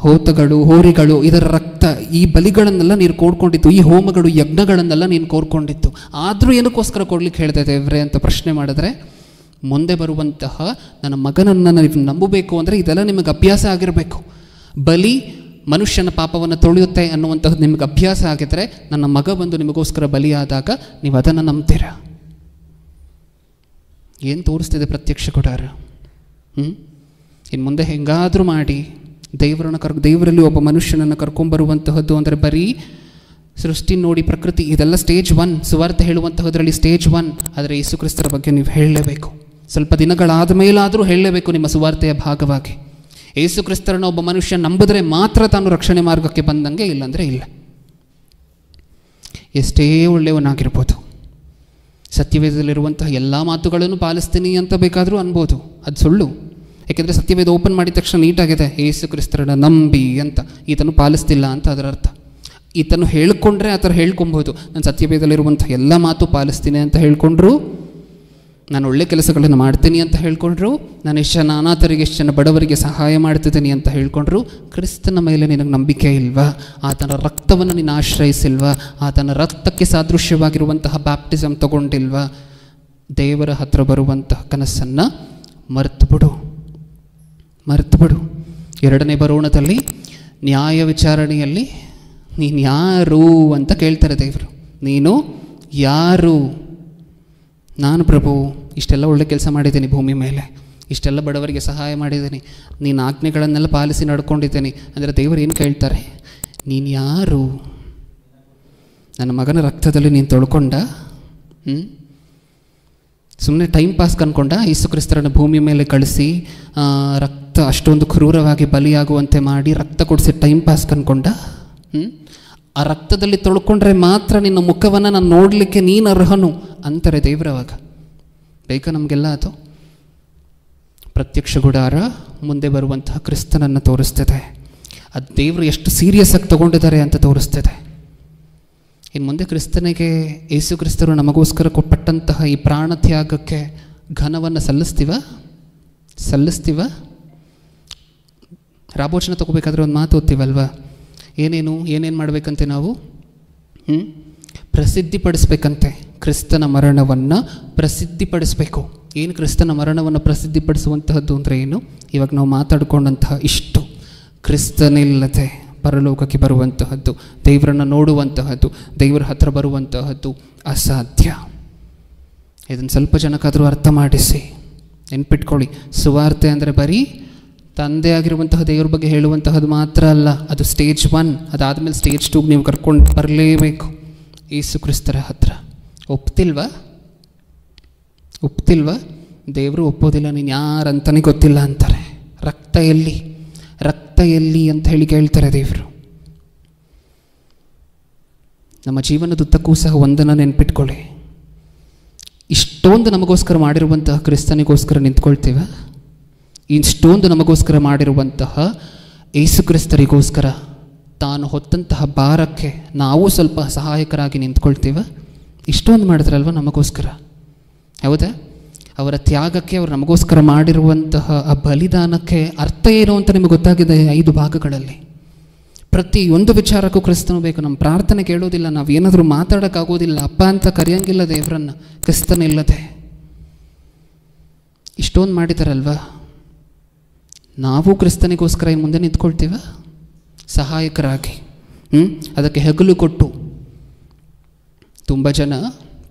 [SPEAKER 1] ಹೋತಗಳು, ಹೋರಿಗಳು, ಇದರ ರಕ್ತ, ಈ ಬಲಿಗಳನ್ನೆಲ್ಲ ನೀನು ಕೋರ್ಕೊಂಡಿತ್ತು, ಈ ಹೋಮಗಳು, ಯಜ್ಞಗಳನ್ನೆಲ್ಲ ನೀನು ಕೋರ್ಕೊಂಡಿತ್ತು. ಆದರೂ ಏನಕ್ಕೋಸ್ಕರ ಕೊಡ್ಲಿಕ್ಕೆ ಹೇಳಿದೆ ದೇವ್ರೆ ಅಂತ ಪ್ರಶ್ನೆ ಮಾಡಿದ್ರೆ, ಮುಂದೆ ಬರುವಂತಹ ನನ್ನ ಮಗನನ್ನು ನೀವು ನಂಬಬೇಕು ಅಂದರೆ ಇದೆಲ್ಲ ನಿಮಗೆ ಅಭ್ಯಾಸ ಆಗಿರಬೇಕು. ಬಲಿ ಮನುಷ್ಯನ ಪಾಪವನ್ನು ತೊಳೆಯುತ್ತೆ ಅನ್ನುವಂಥದ್ದು ನಿಮಗೆ ಅಭ್ಯಾಸ ಆಗಿದ್ರೆ, ನನ್ನ ಮಗ ಬಂದು ನಿಮಗೋಸ್ಕರ ಬಲಿಯಾದಾಗ ನೀವು ಅದನ್ನು ನಂಬ್ತೀರಾ? ಏನು ತೋರಿಸ್ತಿದೆ ಪ್ರತ್ಯಕ್ಷ ಗುಡಾರ? ಇನ್ನು ಮುಂದೆ ಹೆಂಗಾದರೂ ಮಾಡಿ ದೇವರಲ್ಲಿ ಒಬ್ಬ ಮನುಷ್ಯನನ್ನು ಕರ್ಕೊಂಬರುವಂತಹದ್ದು ಅಂದರೆ ಬರೀ ಸೃಷ್ಟಿ ನೋಡಿ, ಪ್ರಕೃತಿ, ಇದೆಲ್ಲ ಸ್ಟೇಜ್ 1, ಸುವಾರ್ತೆ ಹೇಳುವಂತಹದ್ರಲ್ಲಿ ಸ್ಟೇಜ್ 1. ಆದರೆ ಯೇಸು ಕ್ರಿಸ್ತರ ಬಗ್ಗೆ ನೀವು ಹೇಳಲೇಬೇಕು. ಸ್ವಲ್ಪ ದಿನಗಳಾದ ಮೇಲಾದರೂ ಹೇಳಲೇಬೇಕು ನಿಮ್ಮ ಸುವಾರ್ತೆಯ ಭಾಗವಾಗಿ. ಯೇಸು ಕ್ರಿಸ್ತರನ್ನು ಒಬ್ಬ ಮನುಷ್ಯ ನಂಬಿದ್ರೆ ಮಾತ್ರ ತಾನು ರಕ್ಷಣೆ ಮಾರ್ಗಕ್ಕೆ ಬಂದಂಗೆ, ಇಲ್ಲಾಂದರೆ ಇಲ್ಲ. ಎಷ್ಟೇ ಒಳ್ಳೆಯವನಾಗಿರ್ಬೋದು, ಸತ್ಯವೇದದಲ್ಲಿರುವಂತಹ ಎಲ್ಲ ಮಾತುಗಳನ್ನು ಪಾಲಿಸ್ತೀನಿ ಅಂತ ಬೇಕಾದರೂ ಅನ್ಬೋದು, ಅದು ಸುಳ್ಳು. ಯಾಕೆಂದರೆ ಸತ್ಯವೇದ ಓಪನ್ ಮಾಡಿದ ತಕ್ಷಣ ನೀಟಾಗಿದೆ, ಯೇಸು ಕ್ರಿಸ್ತರನ್ನ ನಂಬಿ ಅಂತ. ಈತನು ಪಾಲಿಸ್ತಿಲ್ಲ ಅಂತ ಅದರ ಅರ್ಥ. ಈತನು ಹೇಳ್ಕೊಂಡ್ರೆ ಆ ಥರ ಹೇಳ್ಕೊಬೋದು, ನಾನು ಸತ್ಯವೇದದಲ್ಲಿರುವಂಥ ಎಲ್ಲ ಮಾತು ಪಾಲಿಸ್ತೀನಿ ಅಂತ ಹೇಳ್ಕೊಂಡ್ರು, ನಾನು ಒಳ್ಳೆ ಕೆಲಸಗಳನ್ನು ಮಾಡ್ತೀನಿ ಅಂತ ಹೇಳ್ಕೊಂಡ್ರು, ನಾನು ಎಷ್ಟು ಜನ ಅನಾಥರಿಗೆ, ಎಷ್ಟು ಜನ ಬಡವರಿಗೆ ಸಹಾಯ ಮಾಡ್ತಿದ್ದೀನಿ ಅಂತ ಹೇಳ್ಕೊಂಡ್ರು, ಕ್ರಿಸ್ತನ ಮೇಲೆ ನಿನಗೆ ನಂಬಿಕೆ ಇಲ್ವಾ? ಆತನ ರಕ್ತವನ್ನು ನೀನು ಆಶ್ರಯಿಸಿಲ್ವಾ? ಆತನ ರಕ್ತಕ್ಕೆ ಸಾದೃಶ್ಯವಾಗಿರುವಂತಹ ಬ್ಯಾಪ್ಟಿಸಮ್ ತಗೊಂಡಿಲ್ವಾ? ದೇವರ ಹತ್ರ ಬರುವಂತಹ ಕನಸನ್ನು ಮರೆತು ಬಿಡು. ಎರಡನೇ ಬರೋಣದಲ್ಲಿ ನ್ಯಾಯ ವಿಚಾರಣೆಯಲ್ಲಿ ನೀನು ಯಾರು ಅಂತ ಕೇಳ್ತಾರೆ ದೇವರು. ನೀನು ಯಾರು? ನಾನು ಪ್ರಭು ಇಷ್ಟೆಲ್ಲ ಒಳ್ಳೆ ಕೆಲಸ ಮಾಡಿದ್ದೀನಿ ಭೂಮಿ ಮೇಲೆ, ಇಷ್ಟೆಲ್ಲ ಬಡವರಿಗೆ ಸಹಾಯ ಮಾಡಿದ್ದೀನಿ, ನೀನು ಆಜ್ಞೆಗಳನ್ನೆಲ್ಲ ಪಾಲಿಸಿ ನಡ್ಕೊಂಡಿದ್ದೀನಿ ಅಂದರೆ ದೇವರು ಏನು ಕೇಳ್ತಾರೆ? ನೀನು ಯಾರು? ನನ್ನ ಮಗನ ರಕ್ತದಲ್ಲಿ ನೀನು ತೊಳ್ಕೊಂಡ? ಸುಮ್ಮನೆ ಟೈಮ್ ಪಾಸ್ ಕನ್ಕೊಂಡ? ಯೇಸು ಕ್ರಿಸ್ತರನ್ನು ಭೂಮಿ ಮೇಲೆ ಕಳಿಸಿ ರಕ್ತ ಅಷ್ಟೊಂದು ಕ್ರೂರವಾಗಿ ಬಲಿಯಾಗುವಂತೆ ಮಾಡಿ ರಕ್ತ ಕೊಡಿಸಿ ಟೈಮ್ ಪಾಸ್ ಕನ್ಕೊಂಡ? ಆ ರಕ್ತದಲ್ಲಿ ತೊಳ್ಕೊಂಡ್ರೆ ಮಾತ್ರ ನಿನ್ನ ಮುಖವನ್ನು ನಾನು ನೋಡಲಿಕ್ಕೆ ನೀನು ಅರ್ಹನು ಅಂತಾರೆ ದೇವರವಾಗ. ಬೇಕಾ ನಮಗೆಲ್ಲ ಅದು? ಪ್ರತ್ಯಕ್ಷ ಗುಡಾರ ಮುಂದೆ ಬರುವಂತಹ ಕ್ರಿಸ್ತನನ್ನು ತೋರಿಸ್ತದೆ. ಅದು ದೇವರು ಎಷ್ಟು ಸೀರಿಯಸ್ ಆಗಿ ತಗೊಂಡಿದ್ದಾರೆ ಅಂತ ತೋರಿಸ್ತದೆ. ಇನ್ನು ಮುಂದೆ ಕ್ರಿಸ್ತನಿಗೆ, ಯೇಸು ಕ್ರಿಸ್ತರು ನಮಗೋಸ್ಕರ ಕೊಟ್ಟಂತಹ ಈ ಪ್ರಾಣ ತ್ಯಾಗಕ್ಕೆ ಘನವನ್ನು ಸಲ್ಲಿಸ್ತೀವ? ರಾಬೋಚನ ತಗೋಬೇಕಾದ್ರೆ ಒಂದು ಮಾತು ಓದ್ತೀವಲ್ವ, ಏನೇನು ಮಾಡಬೇಕಂತೆ ನಾವು? ಪ್ರಸಿದ್ಧಿಪಡಿಸ್ಬೇಕಂತೆ. ಕ್ರಿಸ್ತನ ಮರಣವನ್ನು ಪ್ರಸಿದ್ಧಿಪಡಿಸಬೇಕು. ಏನು ಕ್ರಿಸ್ತನ ಮರಣವನ್ನು ಪ್ರಸಿದ್ಧಿಪಡಿಸುವಂತಹದ್ದು ಅಂದರೆ ಏನು? ಇವಾಗ ನಾವು ಮಾತಾಡ್ಕೊಂಡಂತಹ ಇಷ್ಟು, ಕ್ರಿಸ್ತನಿಲ್ಲದೆ ಪರಲೋಕಕ್ಕೆ ಬರುವಂತಹದ್ದು, ದೇವರನ್ನು ನೋಡುವಂತಹದ್ದು, ದೇವರ ಹತ್ರ ಬರುವಂತಹದ್ದು ಅಸಾಧ್ಯ. ಇದನ್ನು ಸ್ವಲ್ಪ ಜನಕ್ಕಾದರೂ ಅರ್ಥ ಮಾಡಿಸಿ, ನೆನ್ಪಿಟ್ಕೊಳ್ಳಿ. ಸುವಾರ್ತೆ ಅಂದರೆ ಬರೀ ತಂದೆ ಆಗಿರುವಂತಹ ದೇವ್ರ ಬಗ್ಗೆ ಹೇಳುವಂತಹದ್ದು ಮಾತ್ರ ಅಲ್ಲ, ಅದು ಸ್ಟೇಜ್ 1. ಅದಾದಮೇಲೆ ಸ್ಟೇಜ್ 2 ನೀವು ಕರ್ಕೊಂಡು ಬರಲೇಬೇಕು ಯೇಸು ಕ್ರಿಸ್ತರ ಹತ್ರ. ಒಪ್ತಿಲ್ವಾ? ದೇವರು ಒಪ್ಪೋದಿಲ್ಲ. ನೀನು ಯಾರಂತಲೇ ಗೊತ್ತಿಲ್ಲ ಅಂತಾರೆ. ರಕ್ತ ಎಲ್ಲಿ ಅಂತ ಹೇಳಿ ಕೇಳ್ತಾರೆ ದೇವರು. ನಮ್ಮ ಜೀವನದುದ್ದಕ್ಕೂ ಸಹ ಒಂದನ್ನು ನೆನ್ಪಿಟ್ಕೊಳ್ಳಿ, ಇಷ್ಟೊಂದು ನಮಗೋಸ್ಕರ ಮಾಡಿರುವಂತಹ ಕ್ರಿಸ್ತನಿಗೋಸ್ಕರ ನಿಂತ್ಕೊಳ್ತೀವ? ಇಷ್ಟೊಂದು ನಮಗೋಸ್ಕರ ಮಾಡಿರುವಂತಹ ಯೇಸು ಕ್ರಿಸ್ತರಿಗೋಸ್ಕರ ತಾನು ಹೊತ್ತಂತಹ ಭಾರಕ್ಕೆ ನಾವು ಸ್ವಲ್ಪ ಸಹಾಯಕರಾಗಿ ನಿಂತ್ಕೊಳ್ತೀವ? ಇಷ್ಟೊಂದು ಮಾಡಿದ್ರಲ್ವ ನಮಗೋಸ್ಕರ, ಹೌದಾ? ಅವರ ತ್ಯಾಗಕ್ಕೆ, ಅವರು ನಮಗೋಸ್ಕರ ಮಾಡಿರುವಂತಹ ಆ ಬಲಿದಾನಕ್ಕೆ ಅರ್ಥ ಏನು ಅಂತ ನಿಮಗೆ ಗೊತ್ತಾಗಿದೆ 5 ಭಾಗಗಳಲ್ಲಿ. ಪ್ರತಿಯೊಂದು ವಿಚಾರಕ್ಕೂ ಕ್ರಿಸ್ತನು ಬೇಕು. ನಮ್ಮ ಪ್ರಾರ್ಥನೆ ಕೇಳೋದಿಲ್ಲ, ನಾವೇನಾದರೂ ಮಾತಾಡೋಕ್ಕಾಗೋದಿಲ್ಲ, ಅಪ್ಪ ಅಂತ ಕರೆಯಂಗಿಲ್ಲ ದೇವರನ್ನು ಕ್ರಿಸ್ತನಿಲ್ಲದೆ. ಇಷ್ಟೊಂದು ಮಾಡಿದಾರಲ್ವ, ನಾವು ಕ್ರಿಸ್ತನಿಗೋಸ್ಕರ ಇನ್ನು ಮುಂದೆ ನಿಂತ್ಕೊಳ್ತೀವ ಸಹಾಯಕರಾಗಿ. ಅದಕ್ಕೆ ಹೆಗಲು ಕೊಟ್ಟು. ತುಂಬ ಜನ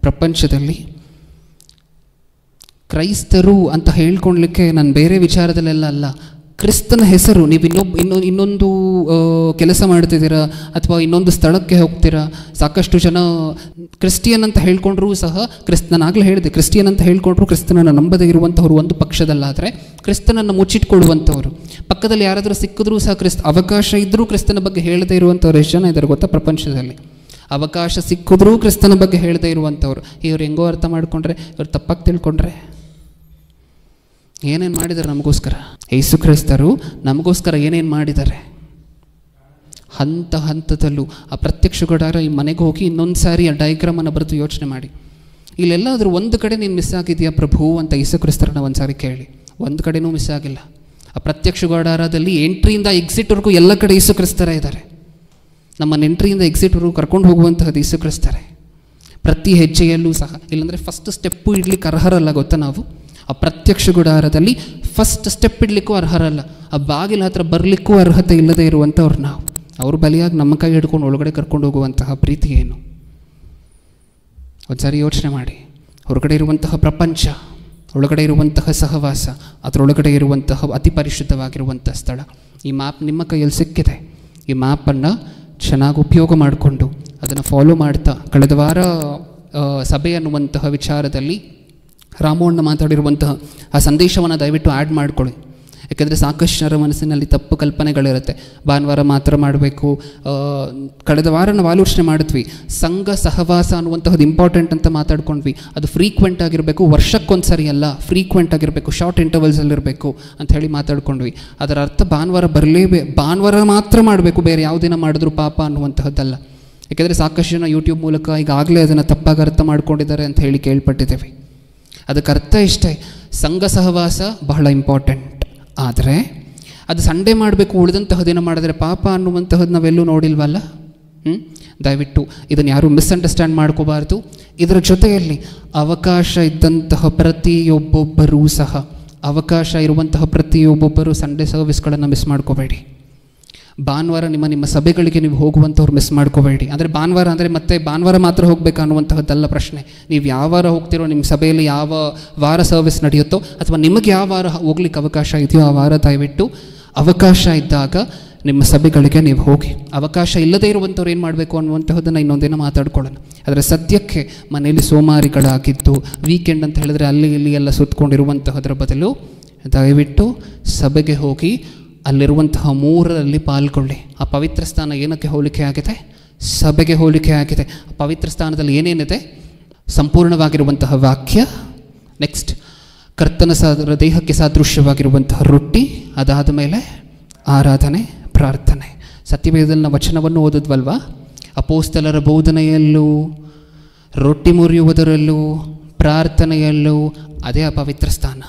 [SPEAKER 1] ಪ್ರಪಂಚದಲ್ಲಿ ಕ್ರೈಸ್ತರು ಅಂತ ಹೇಳ್ಕೊಳ್ಲಿಕ್ಕೆ ನಾನು ಬೇರೆ ವಿಚಾರದಲ್ಲೆಲ್ಲ ಅಲ್ಲ, ಕ್ರಿಸ್ತನ ಹೆಸರು, ನೀವು ಇನ್ನೊಂದು ಕೆಲಸ ಮಾಡ್ತಿದ್ದೀರಾ ಅಥವಾ ಇನ್ನೊಂದು ಸ್ಥಳಕ್ಕೆ ಹೋಗ್ತೀರಾ. ಸಾಕಷ್ಟು ಜನ ಕ್ರಿಸ್ಟಿಯನ್ ಅಂತ ಹೇಳ್ಕೊಂಡ್ರೂ ಸಹ ನಾನಾಗಲೇ ಹೇಳಿದೆ, ಕ್ರಿಸ್ಟಿಯನ್ ಅಂತ ಹೇಳ್ಕೊಂಡ್ರು ಕ್ರಿಸ್ತನನ್ನು ನಂಬದೇ ಇರುವಂಥವ್ರು ಒಂದು ಪಕ್ಷದಲ್ಲಾದರೆ, ಕ್ರಿಸ್ತನನ್ನು ಮುಚ್ಚಿಟ್ಕೊಳ್ಳುವಂಥವ್ರು ಪಕ್ಕದಲ್ಲಿ ಯಾರಾದರೂ ಸಿಕ್ಕಿದ್ರೂ ಸಹ ಅವಕಾಶ ಇದ್ದರೂ ಕ್ರಿಸ್ತನ ಬಗ್ಗೆ ಹೇಳದೇ ಇರುವಂಥವ್ರು ಎಷ್ಟು ಜನ ಇದ್ದಾರೆ ಗೊತ್ತಾ ಪ್ರಪಂಚದಲ್ಲಿ? ಅವಕಾಶ ಸಿಕ್ಕಿದ್ರೂ ಕ್ರಿಸ್ತನ ಬಗ್ಗೆ ಹೇಳದೇ ಇರುವಂಥವ್ರು, ಇವ್ರು ಹೆಂಗೋ ಅರ್ಥ ಮಾಡಿಕೊಂಡ್ರೆ, ಇವ್ರು ತಪ್ಪಾಗಿ ತಿಳ್ಕೊಂಡ್ರೆ. ಏನೇನು ಮಾಡಿದ್ದಾರೆ ನಮಗೋಸ್ಕರ? ಯೇಸು ಕ್ರಿಸ್ತರು ನಮಗೋಸ್ಕರ ಏನೇನು ಮಾಡಿದ್ದಾರೆ? ಹಂತ ಹಂತದಲ್ಲೂ ಆ ಪ್ರತ್ಯಕ್ಷ ಗುಡಾರ ಈ ಮನೆಗೆ ಹೋಗಿ ಇನ್ನೊಂದು ಸಾರಿ ಆ ಡಯಾಗ್ರಾಮನ್ನು ಬರೆದು ಯೋಚನೆ ಮಾಡಿ. ಇಲ್ಲೆಲ್ಲಾದರೂ ಒಂದು ಕಡೆ ನೀನು ಮಿಸ್ ಆಗಿದೆಯಾ ಪ್ರಭು ಅಂತ ಯೇಸು ಕ್ರಿಸ್ತರನ್ನ ಒಂದು ಸಾರಿ ಕೇಳಿ. ಒಂದು ಕಡೆನೂ ಮಿಸ್ ಆಗಿಲ್ಲ. ಆ ಪ್ರತ್ಯಕ್ಷ ಗುಡಾರದಲ್ಲಿ ಎಂಟ್ರಿಯಿಂದ ಎಕ್ಸಿಟ್ವರೆಗೂ ಎಲ್ಲ ಕಡೆ ಯೇಸು ಕ್ರಿಸ್ತರೇ ಇದ್ದಾರೆ. ನಮ್ಮನ್ನು ಎಂಟ್ರಿಯಿಂದ ಎಕ್ಸಿಟ್ವರೆಗೂ ಕರ್ಕೊಂಡು ಹೋಗುವಂತಹದ್ದು ಯೇಸು ಕ್ರಿಸ್ತರೇ. ಪ್ರತಿ ಹೆಜ್ಜೆಯಲ್ಲೂ ಸಹ. ಇಲ್ಲಾಂದರೆ ಫಸ್ಟ್ ಸ್ಟೆಪ್ಪು ಇಡ್ಲಿಕ್ಕೆ ಅರ್ಹರಲ್ಲ, ಗೊತ್ತಾ? ನಾವು ಆ ಪ್ರತ್ಯಕ್ಷ ಗುಡಾರದಲ್ಲಿ ಫಸ್ಟ್ ಸ್ಟೆಪ್ ಇಡಲಿಕ್ಕೂ ಅರ್ಹರಲ್ಲ. ಆ ಬಾಗಿಲ ಹತ್ರ ಬರಲಿಕ್ಕೂ ಅರ್ಹತೆ ಇಲ್ಲದೆ ಇರುವಂಥವ್ರು ನಾವು. ಅವರು ಬಲಿಯಾಗಿ ನಮ್ಮ ಕೈ ಹಿಡ್ಕೊಂಡು ಒಳಗಡೆ ಕರ್ಕೊಂಡು ಹೋಗುವಂತಹ ಪ್ರೀತಿ ಏನು? ಒಂದು ಸಾರಿ ಯೋಚನೆ ಮಾಡಿ. ಹೊರಗಡೆ ಇರುವಂತಹ ಪ್ರಪಂಚ, ಒಳಗಡೆ ಇರುವಂತಹ ಸಹವಾಸ, ಅದರೊಳಗಡೆ ಇರುವಂತಹ ಅತಿ ಪರಿಶುದ್ಧವಾಗಿರುವಂಥ ಸ್ಥಳ. ಈ ಮ್ಯಾಪ್ ನಿಮ್ಮ ಕೈಯಲ್ಲಿ ಸಿಕ್ಕಿದೆ. ಈ ಮ್ಯಾಪನ್ನು ಚೆನ್ನಾಗಿ ಉಪಯೋಗ ಮಾಡಿಕೊಂಡು ಅದನ್ನು ಫಾಲೋ ಮಾಡ್ತಾ, ಕಳೆದ ವಾರ ಸಭೆ ಅನ್ನುವಂತಹ ವಿಚಾರದಲ್ಲಿ ರಾಮೋಣ್ಣ ಮಾತಾಡಿರುವಂತಹ ಆ ಸಂದೇಶವನ್ನು ದಯವಿಟ್ಟು ಆ್ಯಡ್ ಮಾಡಿಕೊಳ್ಳಿ. ಯಾಕೆಂದರೆ ಸಾಕಷ್ಟು ಜನರ ಮನಸ್ಸಿನಲ್ಲಿ ತಪ್ಪು ಕಲ್ಪನೆಗಳಿರುತ್ತೆ. ಭಾನುವಾರ ಮಾತ್ರ ಮಾಡಬೇಕು. ಕಳೆದ ವಾರ ನಾವು ಆಲೋಚನೆ ಮಾಡಿದ್ವಿ, ಸಂಘ ಸಹವಾಸ ಅನ್ನುವಂತಹದ್ದು ಇಂಪಾರ್ಟೆಂಟ್ ಅಂತ ಮಾತಾಡ್ಕೊಂಡ್ವಿ. ಅದು ಫ್ರೀಕ್ವೆಂಟ್ ಆಗಿರಬೇಕು, ವರ್ಷಕ್ಕೊಂದು ಸರಿ ಅಲ್ಲ, ಫ್ರೀಕ್ವೆಂಟ್ ಆಗಿರಬೇಕು, ಶಾರ್ಟ್ ಇಂಟರ್ವಲ್ಸಲ್ಲಿರಬೇಕು ಅಂತ ಹೇಳಿ ಮಾತಾಡ್ಕೊಂಡ್ವಿ. ಅದರ ಅರ್ಥ ಭಾನುವಾರ ಮಾತ್ರ ಮಾಡಬೇಕು, ಬೇರೆ ಯಾವುದಿನ ಮಾಡಿದ್ರು ಪಾಪ ಅನ್ನುವಂತಹದ್ದಲ್ಲ. ಯಾಕೆಂದರೆ ಸಾಕಷ್ಟು ಜನ ಯೂಟ್ಯೂಬ್ ಮೂಲಕ ಈಗಾಗಲೇ ಅದನ್ನು ತಪ್ಪಾಗಿ ಅರ್ಥ ಮಾಡ್ಕೊಂಡಿದ್ದಾರೆ ಅಂತ ಹೇಳಿ ಕೇಳ್ಪಟ್ಟಿದ್ದೇವೆ. ಅದಕ್ಕೆ ಅರ್ಥ ಇಷ್ಟೇ, ಸಂಘ ಸಹವಾಸ ಬಹಳ ಇಂಪಾರ್ಟೆಂಟ್. ಆದರೆ ಅದು ಸಂಡೇ ಮಾಡಬೇಕು, ಉಳಿದಂತಹ ದಿನ ಮಾಡಿದ್ರೆ ಪಾಪ ಅನ್ನುವಂತಹದ್ದು ನಾವೆಲ್ಲೂ ನೋಡಿಲ್ವಲ್ಲ. ದಯವಿಟ್ಟು ಇದನ್ನು ಯಾರೂ ಮಿಸ್ಅಂಡರ್ಸ್ಟ್ಯಾಂಡ್ ಮಾಡ್ಕೋಬಾರ್ದು. ಇದರ ಜೊತೆಯಲ್ಲಿ ಅವಕಾಶ ಇದ್ದಂತಹ ಪ್ರತಿಯೊಬ್ಬೊಬ್ಬರೂ ಸಹ, ಅವಕಾಶ ಇರುವಂತಹ ಪ್ರತಿಯೊಬ್ಬೊಬ್ಬರು ಸಂಡೇ ಸರ್ವಿಸ್ಗಳನ್ನು ಮಿಸ್ ಮಾಡ್ಕೋಬೇಡಿ. ಭಾನುವಾರ ನಿಮ್ಮ ಸಭೆಗಳಿಗೆ ನೀವು ಹೋಗುವಂಥವ್ರು ಮಿಸ್ ಮಾಡ್ಕೋಬೇಡಿ. ಅಂದರೆ ಭಾನುವಾರ ಅಂದರೆ ಮತ್ತೆ ಭಾನುವಾರ ಮಾತ್ರ ಹೋಗಬೇಕಾ ಅನ್ನುವಂತಹದ್ದಲ್ಲ ಪ್ರಶ್ನೆ. ನೀವು ಯಾವ ವಾರ ಹೋಗ್ತಿರೋ, ನಿಮ್ಮ ಸಭೆಯಲ್ಲಿ ಯಾವ ವಾರ ಸರ್ವಿಸ್ ನಡೆಯುತ್ತೋ, ಅಥವಾ ನಿಮಗೆ ಯಾವ ವಾರ ಹೋಗ್ಲಿಕ್ಕೆ ಅವಕಾಶ ಇದೆಯೋ ಆ ವಾರ ದಯವಿಟ್ಟು ಅವಕಾಶ ಇದ್ದಾಗ ನಿಮ್ಮ ಸಭೆಗಳಿಗೆ ನೀವು ಹೋಗಿ. ಅವಕಾಶ ಇಲ್ಲದೇ ಇರುವಂಥವ್ರು ಏನು ಮಾಡಬೇಕು ಅನ್ನುವಂತಹದ್ದನ್ನು ಇನ್ನೊಂದಿನ ಮಾತಾಡ್ಕೊಳ್ಳೋಣ. ಆದರೆ ಸದ್ಯಕ್ಕೆ ಮನೆಯಲ್ಲಿ ಸೋಮಾರಿಗಳಾಗಿದ್ದು ವೀಕೆಂಡ್ ಅಂತ ಹೇಳಿದ್ರೆ ಅಲ್ಲಿ ಇಲ್ಲಿ ಎಲ್ಲ ಸುತ್ತಕೊಂಡಿರುವಂತಹದ್ರ ಬದಲು ದಯವಿಟ್ಟು ಸಭೆಗೆ ಹೋಗಿ ಅಲ್ಲಿರುವಂತಹ ಮೂರರಲ್ಲಿ ಪಾಲ್ಗೊಳ್ಳಿ. ಆ ಪವಿತ್ರ ಸ್ಥಾನ ಏನಕ್ಕೆ ಹೋಲಿಕೆ ಆಗಿದೆ? ಸಭೆಗೆ ಹೋಲಿಕೆ ಆಗಿದೆ. ಆ ಪವಿತ್ರ ಸ್ಥಾನದಲ್ಲಿ ಏನೇನಿದೆ? ಸಂಪೂರ್ಣವಾಗಿರುವಂತಹ ವಾಕ್ಯ, ನೆಕ್ಸ್ಟ್ ಕರ್ತನ ದೇಹಕ್ಕೆ ಸಾದೃಶ್ಯವಾಗಿರುವಂತಹ ರೊಟ್ಟಿ, ಅದಾದ ಮೇಲೆ ಆರಾಧನೆ, ಪ್ರಾರ್ಥನೆ. ಸತ್ಯವೇದದಲ್ಲಿ ನಾವು ವಚನವನ್ನು ಓದಿದ್ವಲ್ವಾ? ಅಪೋಸ್ತಲರ ಬೋಧನೆಯಲ್ಲೂ, ರೊಟ್ಟಿ ಮುರಿಯುವುದರಲ್ಲೂ, ಪ್ರಾರ್ಥನೆಯಲ್ಲೂ ಅದೇ ಆ ಪವಿತ್ರ ಸ್ಥಾನ.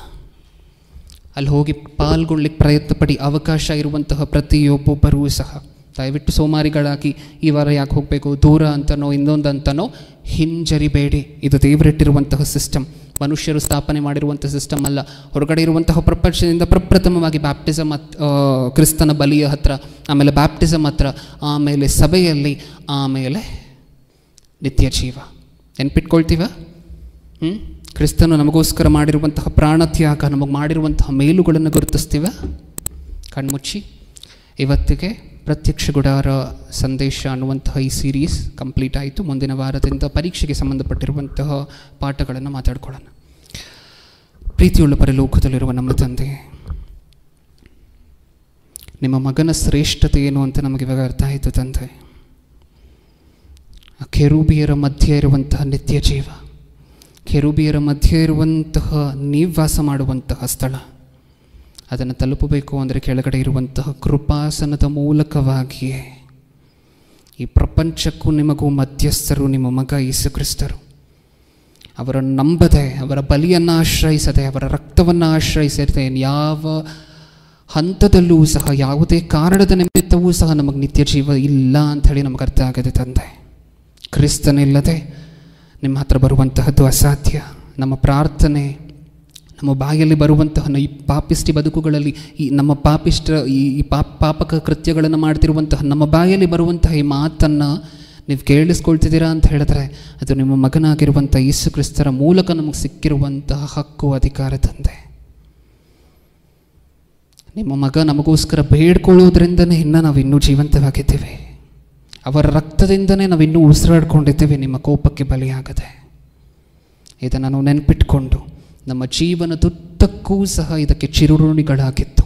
[SPEAKER 1] ಅಲ್ಲಿ ಹೋಗಿ ಪಾಲ್ಗೊಳ್ಳಿಕ್ಕೆ ಪ್ರಯತ್ನ ಪಡಿ. ಅವಕಾಶ ಇರುವಂತಹ ಪ್ರತಿಯೊಬ್ಬೊಬ್ಬರೂ ಸಹ ದಯವಿಟ್ಟು ಸೋಮಾರಿಗಳಾಗಿ ಈ ವಾರ ಯಾಕೆ ಹೋಗಬೇಕು, ದೂರ ಅಂತನೋ ಇನ್ನೊಂದು ಅಂತನೋ ಹಿಂಜರಿಬೇಡಿ. ಇದು ದೇವರಿಟ್ಟಿರುವಂತಹ ಸಿಸ್ಟಮ್, ಮನುಷ್ಯರು ಸ್ಥಾಪನೆ ಮಾಡಿರುವಂಥ ಸಿಸ್ಟಮ್ ಅಲ್ಲ. ಹೊರಗಡೆ ಇರುವಂತಹ ಪ್ರಪಂಚದಿಂದ ಪ್ರಪ್ರಥಮವಾಗಿ ಬ್ಯಾಪ್ಟಿಸಮ್, ಕ್ರಿಸ್ತನ ಬಲಿಯ ಹತ್ರ, ಆಮೇಲೆ ಬ್ಯಾಪ್ಟಿಸಮ್ ಹತ್ರ, ಆಮೇಲೆ ಸಭೆಯಲ್ಲಿ, ಆಮೇಲೆ ನಿತ್ಯ ಜೀವ. ನೆನ್ಪಿಟ್ಕೊಳ್ತೀವ? ಕ್ರಿಸ್ತನು ನಮಗೋಸ್ಕರ ಮಾಡಿರುವಂತಹ ಪ್ರಾಣತ್ಯಾಗ, ನಮಗೆ ಮಾಡಿರುವಂತಹ ಮೇಲುಗಳನ್ನು ಗುರುತಿಸ್ತೀವ? ಕಣ್ಮುಚ್ಚಿ. ಇವತ್ತಿಗೆ ಪ್ರತ್ಯಕ್ಷ ಗುಡಾರ ಸಂದೇಶ ಅನ್ನುವಂತಹ ಈ ಸೀರೀಸ್ ಕಂಪ್ಲೀಟ್ ಆಯಿತು. ಮುಂದಿನ ವಾರದಿಂದ ಪರೀಕ್ಷೆಗೆ ಸಂಬಂಧಪಟ್ಟಿರುವಂತಹ ಪಾಠಗಳನ್ನು ಮಾತಾಡ್ಕೊಳ್ಳೋಣ. ಪ್ರೀತಿಯುಳ್ಳ ಪರಲೋಕದಲ್ಲಿರುವ ನಮ್ಮ ತಂದೆ, ನಿಮ್ಮ ಮಗನ ಶ್ರೇಷ್ಠತೆ ಏನು ಅಂತ ನಮಗೆ ಇವಾಗ ಅರ್ಥ ಆಯಿತು ತಂದೆ. ಕೆರೂಬಿಯರ ಮಧ್ಯೆ ಇರುವಂತಹ ನಿತ್ಯ ಜೀವ, ಕೆರೂಬಿಯರ ಮಧ್ಯೆ ಇರುವಂತಹ ನೀವು ವಾಸ ಮಾಡುವಂತಹ ಸ್ಥಳ, ಅದನ್ನು ತಲುಪಬೇಕು ಅಂದರೆ ಕೆಳಗಡೆ ಇರುವಂತಹ ಕೃಪಾಸನದ ಮೂಲಕವಾಗಿಯೇ ಈ ಪ್ರಪಂಚಕ್ಕೂ ನಿಮಗೂ ಮಧ್ಯಸ್ಥರು ನಿಮ್ಮ ಮಗ ಯೇಸು ಕ್ರಿಸ್ತರು. ಅವರನ್ನು ನಂಬದೆ, ಅವರ ಬಲಿಯನ್ನು ಆಶ್ರಯಿಸದೆ, ಅವರ ರಕ್ತವನ್ನು ಆಶ್ರಯಿಸದೆ ಯಾವ ಹಂತದಲ್ಲೂ ಸಹ, ಯಾವುದೇ ಕಾರಣದ ನಿಮಿತ್ತವೂ ಸಹ ನಮಗೆ ನಿತ್ಯ ಜೀವ ಇಲ್ಲ ಅಂಥೇಳಿ ನಮಗೆ ಅರ್ಥ ಆಗದೆ ತಂದೆ. ಕ್ರಿಸ್ತನಿಲ್ಲದೆ ನಿಮ್ಮ ಹತ್ರ ಬರುವಂತಹದ್ದು ಅಸಾಧ್ಯ. ನಮ್ಮ ಪ್ರಾರ್ಥನೆ, ನಮ್ಮ ಬಾಯಲ್ಲಿ ಬರುವಂತಹ ಈ ಪಾಪಿಷ್ಟಿ ಬದುಕುಗಳಲ್ಲಿ, ಈ ನಮ್ಮ ಈ ಪಾಪಕ ಕೃತ್ಯಗಳನ್ನು ಮಾಡ್ತಿರುವಂತಹ ನಮ್ಮ ಬಾಯಲ್ಲಿ ಬರುವಂತಹ ಈ ಮಾತನ್ನು ನೀವು ಕೇಳಿಸ್ಕೊಳ್ತಿದ್ದೀರಾ ಅಂತ ಹೇಳಿದ್ರೆ ಅದು ನಿಮ್ಮ ಮಗನಾಗಿರುವಂಥ ಯೇಸು ಕ್ರಿಸ್ತರ ಮೂಲಕ ನಮಗೆ ಸಿಕ್ಕಿರುವಂತಹ ಹಕ್ಕು, ಅಧಿಕಾರ ತಂದೆ. ನಿಮ್ಮ ಮಗ ನಮಗೋಸ್ಕರ ಬೇಡ್ಕೊಳ್ಳೋದ್ರಿಂದನೇ ನಾವು ಇನ್ನೂ ಜೀವಂತವಾಗಿದ್ದೇವೆ. ಅವರ ರಕ್ತದಿಂದನೇ ನಾವಿನ್ನೂ ಉಸಿರಾಡ್ಕೊಂಡಿದ್ದೇವೆ, ನಿಮ್ಮ ಕೋಪಕ್ಕೆ ಬಲಿಯಾಗದೆ. ಇದನ್ನು ನಾವು ನೆನಪಿಟ್ಕೊಂಡು ನಮ್ಮ ಜೀವನದುದ್ದಕ್ಕೂ ಸಹ ಇದಕ್ಕೆ ಚಿರುರುಣಿಗಳಾಗಿತ್ತು.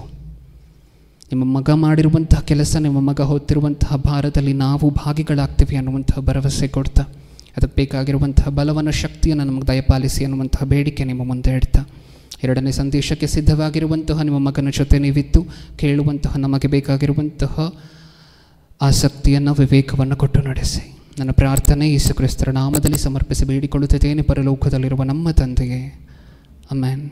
[SPEAKER 1] ನಿಮ್ಮ ಮಗ ಮಾಡಿರುವಂತಹ ಕೆಲಸ, ನಿಮ್ಮ ಮಗ ಹೊತ್ತಿರುವಂತಹ ಭಾರದಲ್ಲಿ ನಾವು ಭಾಗಿಗಳಾಗ್ತೀವಿ ಅನ್ನುವಂತಹ ಭರವಸೆ ಕೊಡ್ತಾ, ಅದಕ್ಕೆ ಬೇಕಾಗಿರುವಂತಹ ಬಲವನ್ನು, ಶಕ್ತಿಯನ್ನು ನಮಗೆ ದಯಪಾಲಿಸಿ ಅನ್ನುವಂತಹ ಬೇಡಿಕೆ ನಿಮ್ಮ ಮುಂದೆ ಇಡ್ತಾ, ಎರಡನೇ ಸಂದೇಶಕ್ಕೆ ಸಿದ್ಧವಾಗಿರುವಂತಹ ನಿಮ್ಮ ಮಗನ ಜೊತೆ ನೀವಿತ್ತು ಕೇಳುವಂತಹ ನಮಗೆ ಬೇಕಾಗಿರುವಂತಹ ಆಸಕ್ತಿಯನ್ನು, ವಿವೇಕವನ್ನು ಕೊಟ್ಟು ನಡೆಸಿ. ನನ್ನ ಪ್ರಾರ್ಥನೆ ಯೇಸು ಕ್ರಿಸ್ತರ ನಾಮದಲ್ಲಿ ಸಮರ್ಪಿಸಿ ಬೇಡಿಕೊಳ್ಳುತ್ತಿದ್ದೇನೆ, ಪರಲೋಕದಲ್ಲಿರುವ ನಮ್ಮ ತಂದೆಯೇ. ಆಮೆನ್.